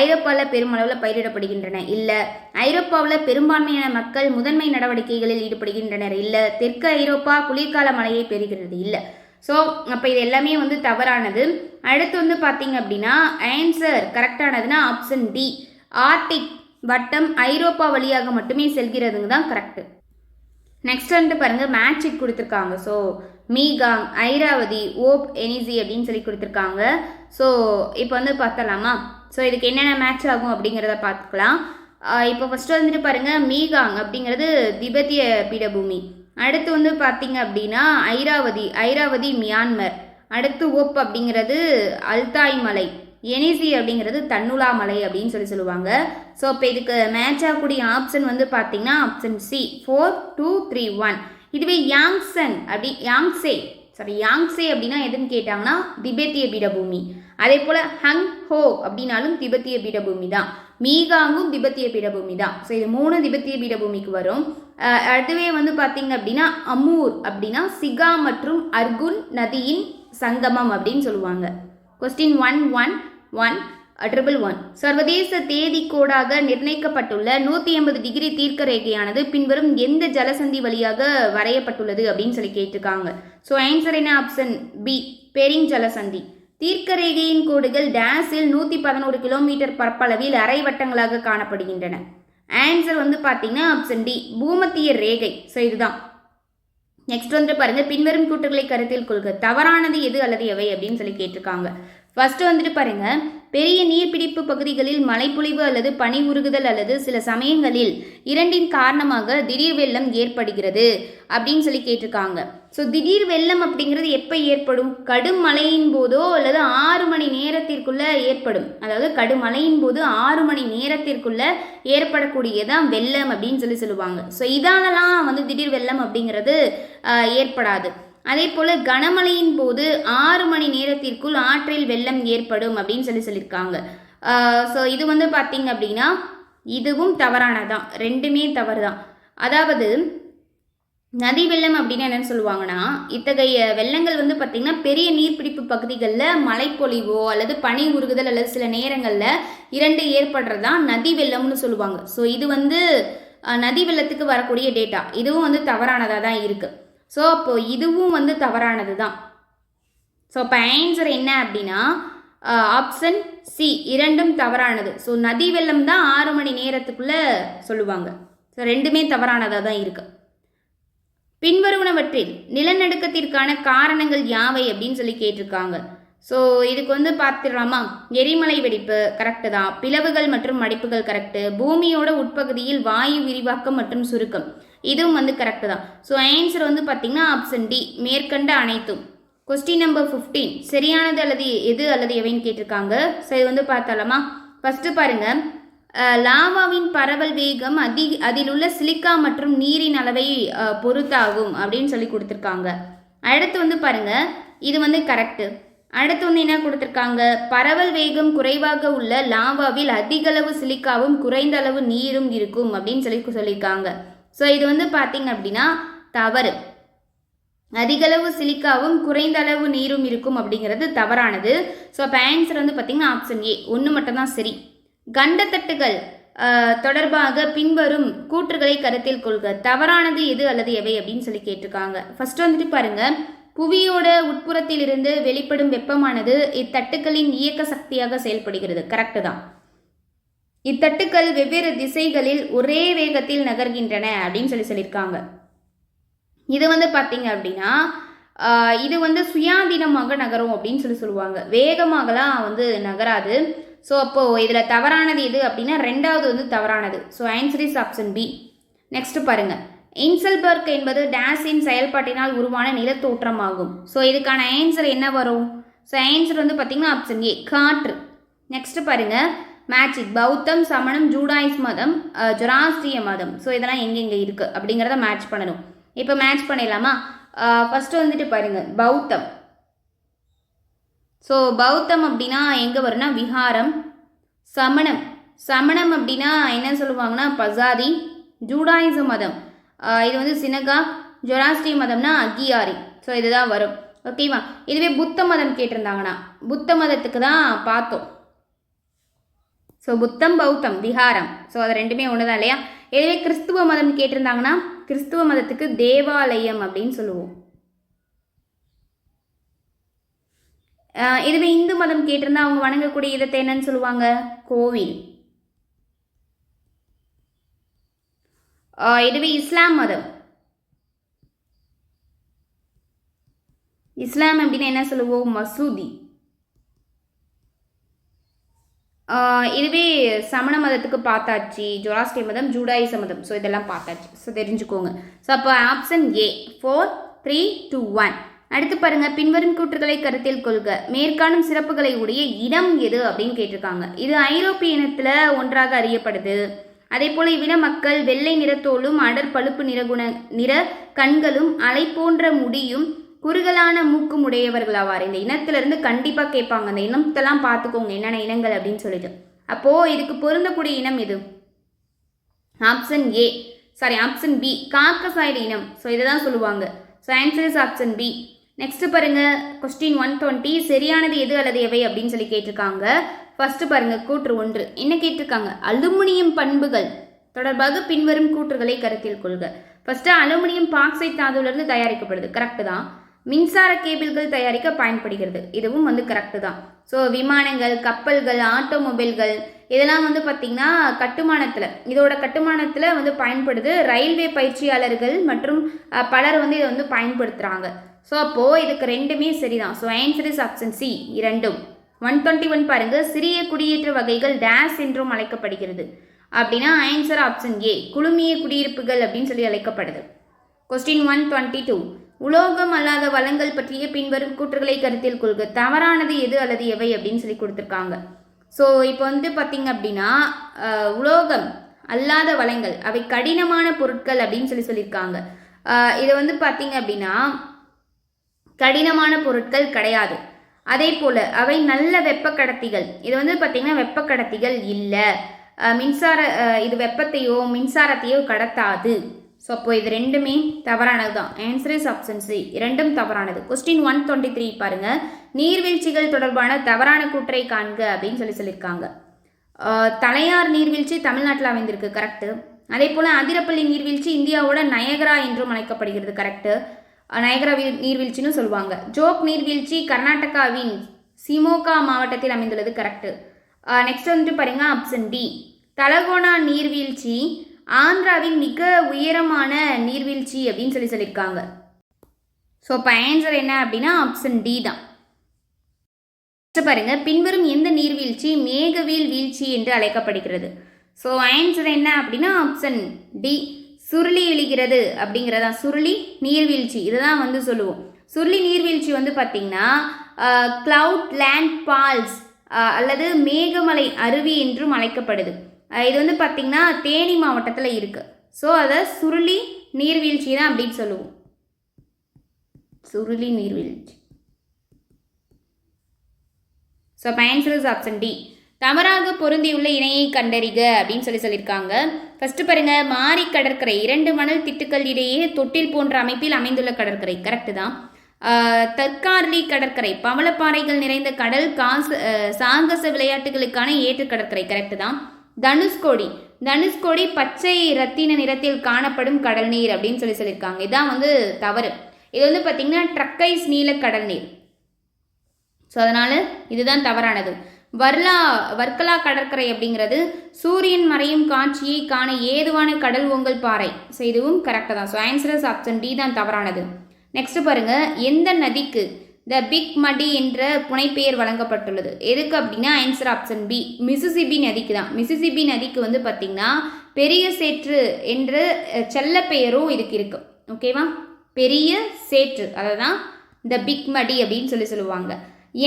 ஐரோப்பாவில் பெருமளவில் பயிரிடப்படுகின்றன இல்லை. ஐரோப்பாவில் பெரும்பான்மையான மக்கள் முதன்மை நடவடிக்கைகளில் ஈடுபடுகின்றனர் இல்லை. தெற்கு ஐரோப்பா குளிர்கால மழையை பெறுகிறது இல்லை. ஸோ அப்போ இது எல்லாமே வந்து தவறானது. அடுத்து வந்து பார்த்தீங்க அப்படின்னா ஆன்சர் கரெக்டானதுன்னா ஆப்ஷன் டி ஆர்டிக் வட்டம் ஐரோப்பா வழியாக மட்டுமே செல்கிறதுங்க தான் கரெக்டு. நெக்ஸ்ட் வந்து பாருங்கள் மேட்சிக் கொடுத்துருக்காங்க. ஸோ மீகாங், ஐராவதி, ஓப், எனிசி அப்படின்னு சொல்லி கொடுத்துருக்காங்க. ஸோ இப்போ வந்து பார்த்தலாமா. ஸோ இதுக்கு என்னென்ன மேட்ச் ஆகும் அப்படிங்கிறத பார்த்துக்கலாம். இப்போ ஃபஸ்ட்டு வந்துட்டு பாருங்கள், மீகாங் அப்படிங்கிறது திபெத்திய பீடபூமி. அடுத்து வந்து பார்த்தீங்க அப்படின்னா ஐராவதி மியான்மர். அடுத்து ஓப் அப்படிங்கிறது அல்தாய் மலை. எனிசி அப்படிங்கிறது தன்னுலா மலை அப்படின்னு சொல்லுவாங்க. ஸோ இப்போ இதுக்கு மேட்ச் ஆகக்கூடிய ஆப்ஷன் வந்து பார்த்தீங்கன்னா ஆப்ஷன் சி 4, 2, 3, 1. இதுவே யாங்சே சாரி யாங்ஸே அப்படின்னா எதுன்னு கேட்டாங்கன்னா திபெத்திய பீடபூமி. அதே போல் ஹங் ஹோ அப்படின்னாலும் திபெத்திய பீடபூமி தான். மீகாங்கும் திபெத்திய பீடபூமி தான். ஸோ இது 3 திபெத்திய பீடபூமிக்கு வரும். அதுவே வந்து பார்த்தீங்க அப்படின்னா அமூர் அப்படின்னா சிகா மற்றும் அர்குன் நதியின் சங்கமம் அப்படின்னு சொல்லுவாங்க. கொஸ்டின் 11111 சர்வதேச தேதி கோடாக நிர்ணயிக்கப்பட்டுள்ள 180 டிகிரி தீர்க்க ரேகையானது பின்வரும் எந்த ஜலசந்தி வழியாக வரையப்பட்டுள்ளது அப்படின்னு சொல்லி கேட்டிருக்காங்க. ஸோ ஆன்சர் என்ன? ஆப்ஷன் பி, பெரிங் ஜலசந்தி. தீர்க்க ரேகையின் கோடுகள் டேஸில் 111 கிலோமீட்டர் பரப்பளவில் அரை வட்டங்களாக காணப்படுகின்றன. ஆன்சர் வந்து பார்த்தீங்கன்னா ஆப்ஷன் டி, பூமத்திய ரேகை. ஸோ இதுதான். நெக்ஸ்ட் வந்து பாருங்க, பின்வரும் கூற்றுகளை கருத்தில் கொள்க. தவறானது எது அல்லது எவை அப்படின்னு சொல்லி கேட்டிருக்காங்க. ஃபர்ஸ்ட் வந்துட்டு பாருங்க, பெரிய நீர்பிடிப்பு பகுதிகளில் மழைப்பொழிவு அல்லது பனி உருகுதல் அல்லது சில சமயங்களில் இரண்டின் காரணமாக திடீர் வெள்ளம் ஏற்படுகிறது அப்படின்னு சொல்லி கேட்டிருக்காங்க. ஸோ திடீர் வெள்ளம் அப்படிங்கிறது எப்போ ஏற்படும்? கடும் மழையின் போதோ அல்லது 6 மணி நேரத்திற்குள்ள ஏற்படும். அதாவது கடும் மழையின் போது 6 மணி நேரத்திற்குள்ள ஏற்படக்கூடியதான் வெள்ளம் அப்படின்னு சொல்லி சொல்லுவாங்க. ஸோ இதனாலலாம் வந்து திடீர் வெள்ளம் அப்படிங்கிறது ஏற்படாது. அதே போல் கனமழையின் போது 6 மணி நேரத்திற்குள் ஆற்றில் வெள்ளம் ஏற்படும் அப்படின்னு சொல்லியிருக்காங்க. ஸோ இது வந்து பார்த்தீங்க அப்படின்னா இதுவும் தவறானதான், ரெண்டுமே தவறு தான். அதாவது நதி வெள்ளம் அப்படின்னு என்னென்னு சொல்லுவாங்கன்னா, இத்தகைய வெள்ளங்கள் வந்து பார்த்திங்கன்னா பெரிய நீர்பிடிப்பு பகுதிகளில் மழைப்பொழிவோ அல்லது பனி உருகுதல் அல்லது சில நேரங்களில் இரண்டு ஏற்படுறதான் நதி வெள்ளம்னு சொல்லுவாங்க. ஸோ இது வந்து நதி வெள்ளத்துக்கு வரக்கூடிய டேட்டா, இதுவும் வந்து தவறானதாக தான் இருக்குது. ஸோ அப்போது இதுவும் வந்து தவறானது தான். ஸோ அப்போ ஆன்சர் என்ன அப்படின்னா ஆப்ஷன் சி, இரண்டும் தவறானது. ஸோ நதி வெள்ளம் தான் 6 மணி நேரத்துக்குள்ளே சொல்லுவாங்க. ஸோ ரெண்டுமே தவறானதாக தான் இருக்குது. பின்வருவனவற்றில் நிலநடுக்கத்திற்கான காரணங்கள் யாவை அப்படின்னு சொல்லி கேட்டிருக்காங்க. ஸோ இதுக்கு வந்து பார்த்துடலாமா? எரிமலை வெடிப்பு கரெக்டு தான். பிளவுகள் மற்றும் மடிப்புகள் கரெக்டு. பூமியோட உட்பகுதியில் வாயு விரிவாக்கம் மற்றும் சுருக்கம், இதுவும் வந்து கரெக்டு தான். ஸோ ஆன்சர் வந்து பார்த்தீங்கன்னா ஆப்ஷன் டி, மேற்கண்ட அனைத்தும். கொஸ்டின் நம்பர் 15 சரியானது அல்லது எது அல்லது எவைன்னு கேட்டிருக்காங்க. ஸோ இது வந்து பார்த்தாலாமா? ஃபஸ்ட்டு பாருங்க, லாவாவின் பரவல் வேகம் அதில் உள்ள சிலிக்கா மற்றும் நீரின் அளவை பொறுத்தாகும் அப்படின்னு சொல்லி கொடுத்துருக்காங்க. அடுத்து வந்து பாருங்க, இது வந்து கரெக்டு. அடுத்து வந்து என்ன கொடுத்துருக்காங்க? பரவல் வேகம் குறைவாக உள்ள லாவாவில் அதிகளவு சிலிக்காவும் குறைந்த அளவு நீரும் இருக்கும் அப்படின்னு சொல்லியிருக்காங்க. ஸோ இது வந்து பார்த்தீங்க அப்படின்னா தவறு. அதிகளவு சிலிக்காவும் குறைந்த அளவு நீரும் இருக்கும் அப்படிங்கிறது தவறானது. ஸோ அப்போ ஆன்சர் வந்து பார்த்தீங்கன்னா ஆப்ஷன் ஏ, ஒன்று மட்டும்தான் சரி. கண்டத்தட்டுகள் தொடர்பாக பின்வரும் கூற்றுகளை கருத்தில் கொள்க. தவறானது எது அல்லது எவை அப்படின்னு சொல்லி கேட்டிருக்காங்க. ஃபர்ஸ்ட் வந்துட்டு பாருங்க, புவியோட உட்புறத்தில் இருந்து வெளிப்படும் வெப்பமானது இத்தட்டுக்களின் இயக்க சக்தியாக செயல்படுகிறது. கரெக்டு தான். இத்தட்டுக்கள் வெவ்வேறு திசைகளில் ஒரே வேகத்தில் நகர்கின்றன அப்படின்னு சொல்லியிருக்காங்க. இது வந்து பார்த்தீங்க அப்படின்னா இது வந்து சுயாதீனமாக நகரும் அப்படின்னு சொல்லுவாங்க. வேகமாகலாம் வந்து நகராது. ஸோ அப்போது இதில் தவறானது எது அப்படின்னா ரெண்டாவது வந்து தவறானது. So answer is option B. Next பாருங்க, இன்சல்பர்க் என்பது டேஸின் செயல்பாட்டினால் உருவான நிலத்தோற்றம் ஆகும். ஸோ இதுக்கான ஆன்சர் என்ன வரும்? ஸோ ஆன்சர் வந்து பார்த்தீங்கன்னா ஆப்ஷன் ஏ, காற்று. நெக்ஸ்ட் பாருங்க, மேட்சிக் பௌத்தம், சமணம், ஜூடாயிஸ் மதம், ஜொராஸ்ட்ரிய மதம். ஸோ இதெல்லாம் எங்கெங்கே இருக்குது அப்படிங்கிறத மேட்ச் பண்ணணும். இப்போ மேட்ச் பண்ணிடலாமா? ஃபஸ்ட்டு வந்துட்டு பாருங்க, பௌத்தம். ஸோ பௌத்தம் அப்படின்னா எங்கே வரும்னா விஹாரம். சமணம் அப்படின்னா என்ன சொல்லுவாங்கன்னா பசாதி. ஜூடாயிச மதம் இது வந்து சினகாக். ஜொராஸ்ட்ரிய மதம்னா அகியாரி. ஸோ இதுதான் வரும். ஓகேவா? இதுவே புத்த மதம் கேட்டிருந்தாங்கன்னா புத்த மதத்துக்கு தான் பார்த்தோம். ஸோ புத்தம் பௌத்தம் விஹாரம். ஸோ அது ரெண்டுமே ஒன்று தான் இல்லையா? இதுவே கிறிஸ்துவ மதம் கேட்டிருந்தாங்கன்னா கிறிஸ்துவ மதத்துக்கு தேவாலயம் அப்படின்னு சொல்லுவோம். இதுவே இந்து மதம் கேட்டிருந்தா அவங்க வணங்கக்கூடிய இடத்தை என்னன்னு சொல்லுவாங்க? கோவில். இதுவே இஸ்லாம் மதம், இஸ்லாம் அப்படின்னா என்ன சொல்லுவோம்? மசூதி. இதுவே சமண மதத்துக்கு பார்த்தாச்சு, ஜொராஸ்ட்ரிய மதம், ஜூடாயிச மதம். ஸோ இதெல்லாம் பார்த்தாச்சு. ஸோ தெரிஞ்சுக்கோங்க. ஸோ அப்போ ஆப்ஷன் ஏ 4 3 2 1. அடுத்து பாருங்க, பின்வரும் கூற்றுகளை கருத்தில் கொள்க. மேற்காணும் சிறப்புகளை உடைய இனம் எது அப்படின்னு கேட்டிருக்காங்க. இது ஐரோப்பிய இனத்துல ஒன்றாக அறியப்படுது. அதே போல இவ்வின மக்கள் வெள்ளை நிறத்தோலும் அடர் பழுப்பு நிற கண்களும் அலை போன்ற முடியும் குறுகலான மூக்கும் உடையவர்கள் ஆவார். இந்த இனத்திலிருந்து கண்டிப்பாக கேட்பாங்க. அந்த இனத்தெல்லாம் பார்த்துக்கோங்க என்னென்ன இனங்கள் அப்படின்னு சொல்லிட்டு. அப்போது இதுக்கு பொருந்தக்கூடிய இனம் எது? ஆப்ஷன் பி காக்கசாய்டு இனம். ஸோ இதை தான் சொல்லுவாங்க. So answer is option B. Next பாருங்க, கொஸ்டின் 120 சரியானது எது அல்லது எவை அப்படின்னு சொல்லி கேட்டிருக்காங்க. ஃபர்ஸ்ட் பாருங்க, கூற்று 1 என்ன கேட்டிருக்காங்க? அலுமினியம் பண்புகள் தொடர்பாக பின்வரும் கூற்றுகளை கருத்தில் கொள்க. ஃபர்ஸ்ட் அலுமினியம் பாக்சைட் தாதுவிலிருந்து தயாரிக்கப்படுது, கரெக்டு தான். மின்சார கேபிள்கள் தயாரிக்க பயன்படுகிறது, இதுவும் வந்து கரெக்டு தான். ஸோ விமானங்கள், கப்பல்கள், ஆட்டோமொபைல்கள் இதெல்லாம் வந்து பார்த்திங்கன்னா இதோட கட்டுமானத்தில் வந்து பயன்படுது. ரயில்வே பயிற்சியாளர்கள் மற்றும் பலர் வந்து இதை வந்து பயன்படுத்துகிறாங்க. ஸோ அப்போது இதுக்கு ரெண்டுமே சரிதான். So answer is option C, இரண்டும். 121 பாருங்க, சிறிய குடியேற்ற வகைகள் டேஸ் என்றும் அழைக்கப்படுகிறது அப்படின்னா ஆன்சர் ஆப்ஷன் ஏ, குழுமிய குடியிருப்புகள் அப்படின்னு சொல்லி அழைக்கப்படுது. கொஸ்டின் 122 உலோகம் அல்லாத வளங்கள் பற்றிய பின்வரும் கூற்றுகளை கருத்தில் கொள்க. தவறானது எது அல்லது எவை அப்படின்னு சொல்லி கொடுத்துருக்காங்க. ஸோ இப்போ வந்து பார்த்திங்க அப்படின்னா உலோகம் அல்லாத வளங்கள் அவை கடினமான பொருட்கள் அப்படின்னு சொல்லியிருக்காங்க. இதை வந்து பார்த்திங்க அப்படின்னா கடினமான பொருட்கள் கிடையாது. அதே போல் அவை நல்ல வெப்ப கடத்திகள். இது வந்து பார்த்திங்கன்னா வெப்ப கடத்திகள் இல்லை. இது வெப்பத்தையோ மின்சாரத்தையோ கடத்தாது. ஸோ அப்போ இது ரெண்டுமே தவறானது தான். ஆன்சர் இஸ் ஆப்ஷன் சி, இரண்டும் தவறானது. கொஸ்டின் 123 பாருங்க, நீர்வீழ்ச்சிகள் தொடர்பான தவறான கூற்றை காண்க அப்படின்னு சொல்லியிருக்காங்க. தலையார் நீர்வீழ்ச்சி தமிழ்நாட்டில் அமைந்திருக்கு, கரெக்டு. அதே போல் அதிரப்பள்ளி நீர்வீழ்ச்சி இந்தியாவோட நயகரா என்றும் அழைக்கப்படுகிறது, கரெக்டு. நயகரா நீர்வீழ்ச்சின்னு சொல்லுவாங்க. ஜோக் நீர்வீழ்ச்சி கர்நாடகாவின் சிமோகா மாவட்டத்தில் அமைந்துள்ளது, கரெக்டு. நெக்ஸ்ட் வந்துட்டு பாருங்க, ஆப்ஷன் டி தலகோனா நீர்வீழ்ச்சி ஆந்திராவின் மிக உயரமான நீர்வீழ்ச்சி அப்படின்னு சொல்லியிருக்காங்க. ஸோ இப்போ ஆன்சர் என்ன அப்படின்னா ஆப்ஷன் டி தான். பாருங்க, பின்வரும் எந்த நீர்வீழ்ச்சி மேகவீல் வீழ்ச்சி என்று அழைக்கப்படுகிறது? ஸோ ஆன்சர் என்ன அப்படின்னா ஆப்ஷன் டி, சுருளி இழிகிறது அப்படிங்கிறதா. சுருளி நீர்வீழ்ச்சி இதை தான் வந்து சொல்லுவோம். சுருளி நீர்வீழ்ச்சி வந்து பார்த்திங்கன்னா கிளவுட் லேண்ட் ஃபால்ஸ் அல்லது மேகமலை அருவி என்றும் அழைக்கப்படுது. இது வந்து பார்த்திங்கன்னா தேனி மாவட்டத்தில் இருக்குது. ஸோ அதை சுருளி நீர்வீழ்ச்சி தான் அப்படின்னு சொல்லுவோம். சுருளி நீர்வீழ்ச்சி. ஸோ அப்போ ஆன்சர் இஸ் ஆப்ஷன் டி. தவறாக பொருந்தியுள்ள இணையை கண்டறிக அப்படின்னு சொல்லியிருக்காங்க. ஃபர்ஸ்ட் பாருங்க, மாரி கடற்கரை 2 மணல் திட்டுக்கள் இடையே தொட்டில் போன்ற அமைப்பில் அமைந்துள்ள கடற்கரை, கரெக்டு தான். தற்கார்லி கடற்கரை பவளப்பாறைகள் நிறைந்த கடல் சாகச விளையாட்டுகளுக்கான ஏற்ற கடற்கரை, கரெக்டு தான். தனுஷ்கோடி பச்சை ரத்தின நிறத்தில் காணப்படும் கடல் நீர் அப்படின்னு சொல்லியிருக்காங்க. இதான் வந்து தவறு. இது வந்து பார்த்திங்கன்னா ட்ரக்கைஸ் நீல கடல் நீர். ஸோ அதனால் இதுதான் தவறானது. வர்க்கலா கடற்கரை அப்படிங்கிறது சூரியன் மறையும் காட்சியை காண ஏதுவான கடல் ஓங்கல் பாறை. ஸோ இதுவும் கரெக்டாக தான். ஸோ ஆன்சர் ஆப்ஷன் டி தான் தவறானது. நெக்ஸ்ட் பாருங்க, எந்த நதிக்கு த பிக் மடி என்ற புனைப்பெயர் வழங்கப்பட்டுள்ளது? எதுக்கு அப்படின்னா ஆன்சர் ஆப்ஷன் பி, மிசிசிபி நதிக்கு தான். மிசிசிபி நதிக்கு வந்து பார்த்திங்கன்னா பெரிய சேற்று என்ற செல்ல பெயரும் இதுக்கு இருக்கு, ஓகேவா? பெரிய சேற்று, அதை தான் த பிக் மடி அப்படின்னு சொல்லுவாங்க.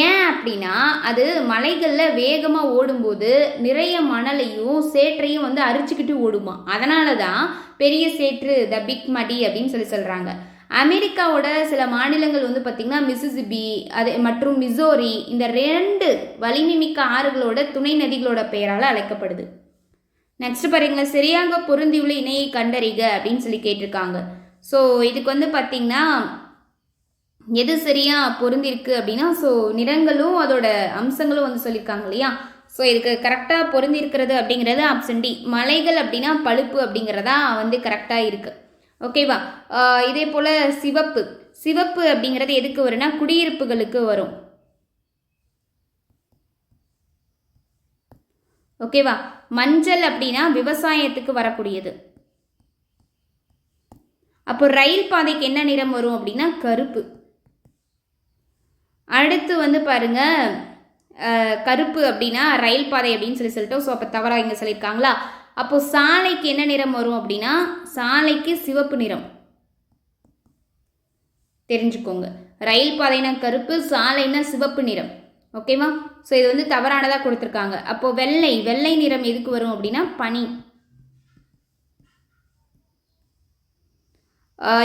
ஏன் அப்படின்னா அது மலைகளில் வேகமாக ஓடும்போது நிறைய மணலையும் சேற்றையும் வந்து அரிச்சுக்கிட்டு ஓடுமா, அதனால தான் பெரிய சேற்று த பிக் மடி அப்படின்னு சொல்கிறாங்க. அமெரிக்காவோட சில மாநிலங்கள் வந்து பார்த்திங்கன்னா மிசிசிபி மற்றும் மிசோரி இந்த 2 வலிமை மிக்க ஆறுகளோட துணை நதிகளோட பெயரால் அழைக்கப்படுது. நெக்ஸ்ட் பாருங்களேன், சரியாக பொருந்தியுள்ள இணையை கண்டறிக அப்படின்னு கேட்டிருக்காங்க. ஸோ இதுக்கு வந்து பார்த்திங்கன்னா எது சரியாக பொருந்திருக்கு அப்படின்னா ஸோ நிறங்களும் அதோட அம்சங்களும் வந்து சொல்லியிருக்காங்க இல்லையா. ஸோ இதுக்கு கரெக்டாக பொருந்திருக்கிறது அப்படிங்கிறது ஆப்ஷன் டி, மலைகள் அப்படின்னா பழுப்பு அப்படிங்கிறதா வந்து கரெக்டாக இருக்குது, ஓகேவா? இதே போல் சிவப்பு அப்படிங்கிறது எதுக்கு வரும்னா குடியிருப்புகளுக்கு வரும், ஓகேவா? மஞ்சள் அப்படின்னா விவசாயத்துக்கு வரக்கூடியது. அப்போ ரயில் பாதைக்கு என்ன நிறம் வரும் அப்படின்னா கருப்பு. அடுத்து வந்து பாருங்க, கருப்பு அப்படின்னா ரயில் பாதை அப்படின்னு சொல்லிட்டோம். ஸோ அப்போ தவறாக இங்கே சொல்லியிருக்காங்களா? அப்போ சாலைக்கு என்ன நிறம் வரும் அப்படின்னா சாலைக்கு சிவப்பு நிறம். தெரிஞ்சுக்கோங்க, ரயில் பாதைனா கருப்பு, சாலைனா சிவப்பு நிறம், ஓகேவா? ஸோ இது வந்து தவறானதாக கொடுத்துருக்காங்க. அப்போ வெள்ளை நிறம் எதுக்கு வரும் அப்படின்னா பனி.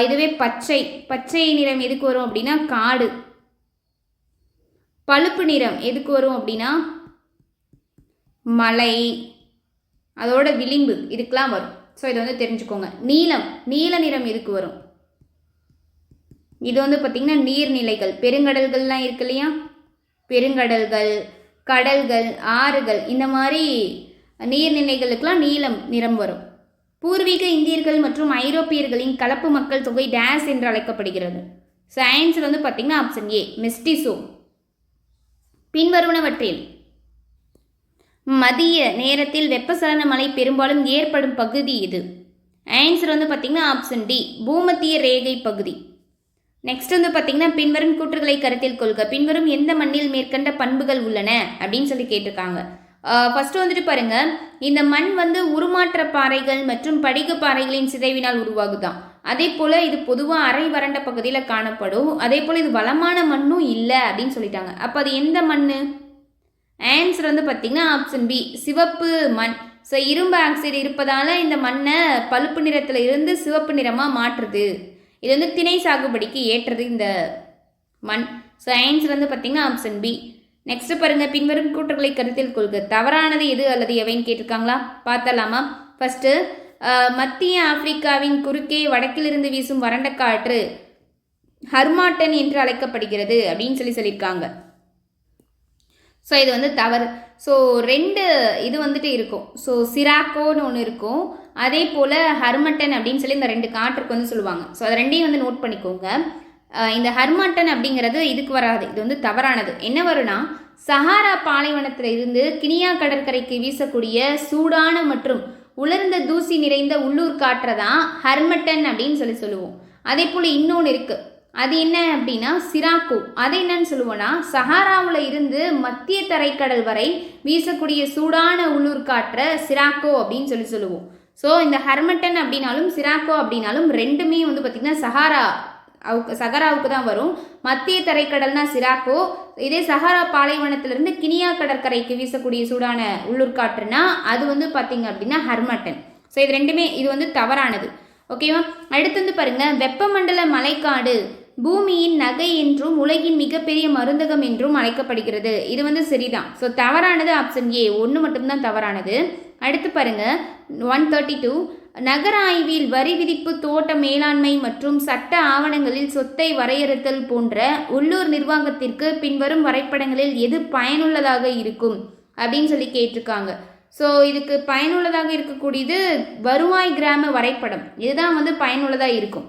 இதுவே பச்சை, பச்சை நிறம் எதுக்கு வரும் அப்படின்னா காடு. பழுப்பு நிறம் எதுக்கு வரும் அப்படின்னா மலை, அதோட விளிம்பு, இதுக்கெலாம் வரும். ஸோ இதை வந்து தெரிஞ்சுக்கோங்க. நீலம், நீல நிறம் எதுக்கு வரும்? இது வந்து பார்த்திங்கன்னா நீர்நிலைகள், பெருங்கடல்கள்லாம் இருக்கு இல்லையா, பெருங்கடல்கள், கடல்கள், ஆறுகள், இந்த மாதிரி நீர்நிலைகளுக்கெல்லாம் நீலம் நிறம் வரும். பூர்வீக இந்தியர்கள் மற்றும் ஐரோப்பியர்களின் கலப்பு மக்கள் தொகை டேஸ் என்று அழைக்கப்படுகிறது. ஸோ ஆன்சர் வந்து பார்த்திங்கன்னா ஆப்ஷன் ஏ, மெஸ்டிசோ. பின்வருவனவற்றில் மதிய நேரத்தில் வெப்பசலன மழை பெரும்பாலும் ஏற்படும் பகுதி இது? ஆன்சர் வந்து பார்த்திங்கன்னா ஆப்ஷன் டி, பூமத்திய ரேகை பகுதி. நெக்ஸ்ட் வந்து பார்த்திங்கன்னா பின்வரும் கூற்றுகளை கருத்தில் கொள்க. பின்வரும் எந்த மண்ணில் மேற்கண்ட பண்புகள் உள்ளன அப்படின்னு சொல்லி கேட்டிருக்காங்க. ஃபர்ஸ்ட் வந்துட்டு பாருங்க, இந்த மண் வந்து உருமாற்ற பாறைகள் மற்றும் படிக பாறைகளின் சிதைவினால் உருவாகுதான். அதே போல் இது பொதுவாக அரை வறண்ட பகுதியில் காணப்படும். அதே போல் இது வளமான மண்ணும் இல்லை அப்படின்னு சொல்லிட்டாங்க. அப்போ அது எந்த மண்? ஆன்சர் வந்து பார்த்திங்கன்னா ஆப்ஷன் பி, சிவப்பு மண். ஸோ இரும்பு ஆக்சைடு இருப்பதால் இந்த மண்ணை பழுப்பு நிறத்தில் இருந்து சிவப்பு நிறமாக மாற்றுது. இது வந்து திணை சாகுபடிக்கு ஏற்றது இந்த மண். ஸோ ஆன்சர் வந்து பார்த்திங்கன்னா ஆப்ஷன் பி. நெக்ஸ்ட் பாருங்க, பின்வரும் கூற்றுகளை கருத்தில் கொள்க. தவறானது எது அல்லது எவைன்னு கேட்டிருக்காங்களா, பார்த்தலாமா? ஃபர்ஸ்ட்டு, மத்திய ஆப்பிரிக்காவின் குறுக்கே வடக்கிலிருந்து வீசும் வறண்ட காற்று ஹர்மாட்டன் என்று அழைக்கப்படுகிறது அப்படின்னு சொல்லியிருக்காங்க. ஸோ இது வந்து தவறு. ஸோ ரெண்டு இது வந்துட்டு இருக்கும். ஸோ சிராக்கோன்னு ஒன்று இருக்கும், அதே போல் ஹர்மட்டன் அப்படின்னு சொல்லி இந்த ரெண்டு காற்றுக்கு வந்து சொல்லுவாங்க. ஸோ அதை ரெண்டையும் வந்து நோட் பண்ணிக்கோங்க. இந்த ஹர்மாட்டன் அப்படிங்கிறது இதுக்கு வராது, இது வந்து தவறானது. என்ன வரும்னா, சஹாரா பாலைவனத்தில் இருந்து கினியா கடற்கரைக்கு வீசக்கூடிய சூடான மற்றும் உலர்ந்த தூசி நிறைந்த உள்ளூர் காற்றை தான் ஹர்மட்டன் அப்படின்னு சொல்லுவோம். அதே போல் இன்னொன்று இருக்குது, அது என்ன அப்படின்னா சிராக்கோ. அது என்னன்னு சொல்லுவோம்னா, சஹாராவில் இருந்து மத்திய தரைக்கடல் வரை வீசக்கூடிய சூடான உள்ளூர் காற்றை சிராக்கோ அப்படின்னு சொல்லுவோம். ஸோ இந்த ஹர்மட்டன் அப்படின்னாலும் சிராக்கோ அப்படின்னாலும் ரெண்டுமே வந்து பார்த்திங்கன்னா சஹாராவுக்கு தான் வரும். மத்திய தரைக்கடல்னா சிராக்கோ, இதே சஹாரா பாலைவனத்திலிருந்து கினியா கடற்கரைக்கு வீசக்கூடிய சூடான உள்ளூர் காற்றுனா அது வந்து பார்த்திங்க அப்படின்னா ஹர்மட்டன். ஸோ இது ரெண்டுமே இது வந்து தவறானது. ஓகேவா? அடுத்து வந்து பாருங்க, வெப்பமண்டல மலைக்காடு பூமியின் நகை என்றும் உலகின் மிகப்பெரிய மருந்தகம் என்றும் அழைக்கப்படுகிறது. இது வந்து சரிதான். ஸோ தவறானது ஆப்ஷன் ஏ, ஒன்று மட்டும்தான் தவறானது. அடுத்து பாருங்க 132, நகர ஆய்வில் வரி விதிப்பு, தோட்ட மேலாண்மை மற்றும் சட்ட ஆவணங்களில் சொத்தை வரையறுத்தல் போன்ற உள்ளூர் நிர்வாகத்திற்கு பின்வரும் வரைபடங்களில் எது பயனுள்ளதாக இருக்கும் அப்படின்னு கேட்டிருக்காங்க. ஸோ இதுக்கு பயனுள்ளதாக இருக்கக்கூடியது வருவாய் கிராம வரைபடம், இதுதான் வந்து பயனுள்ளதாக இருக்கும்.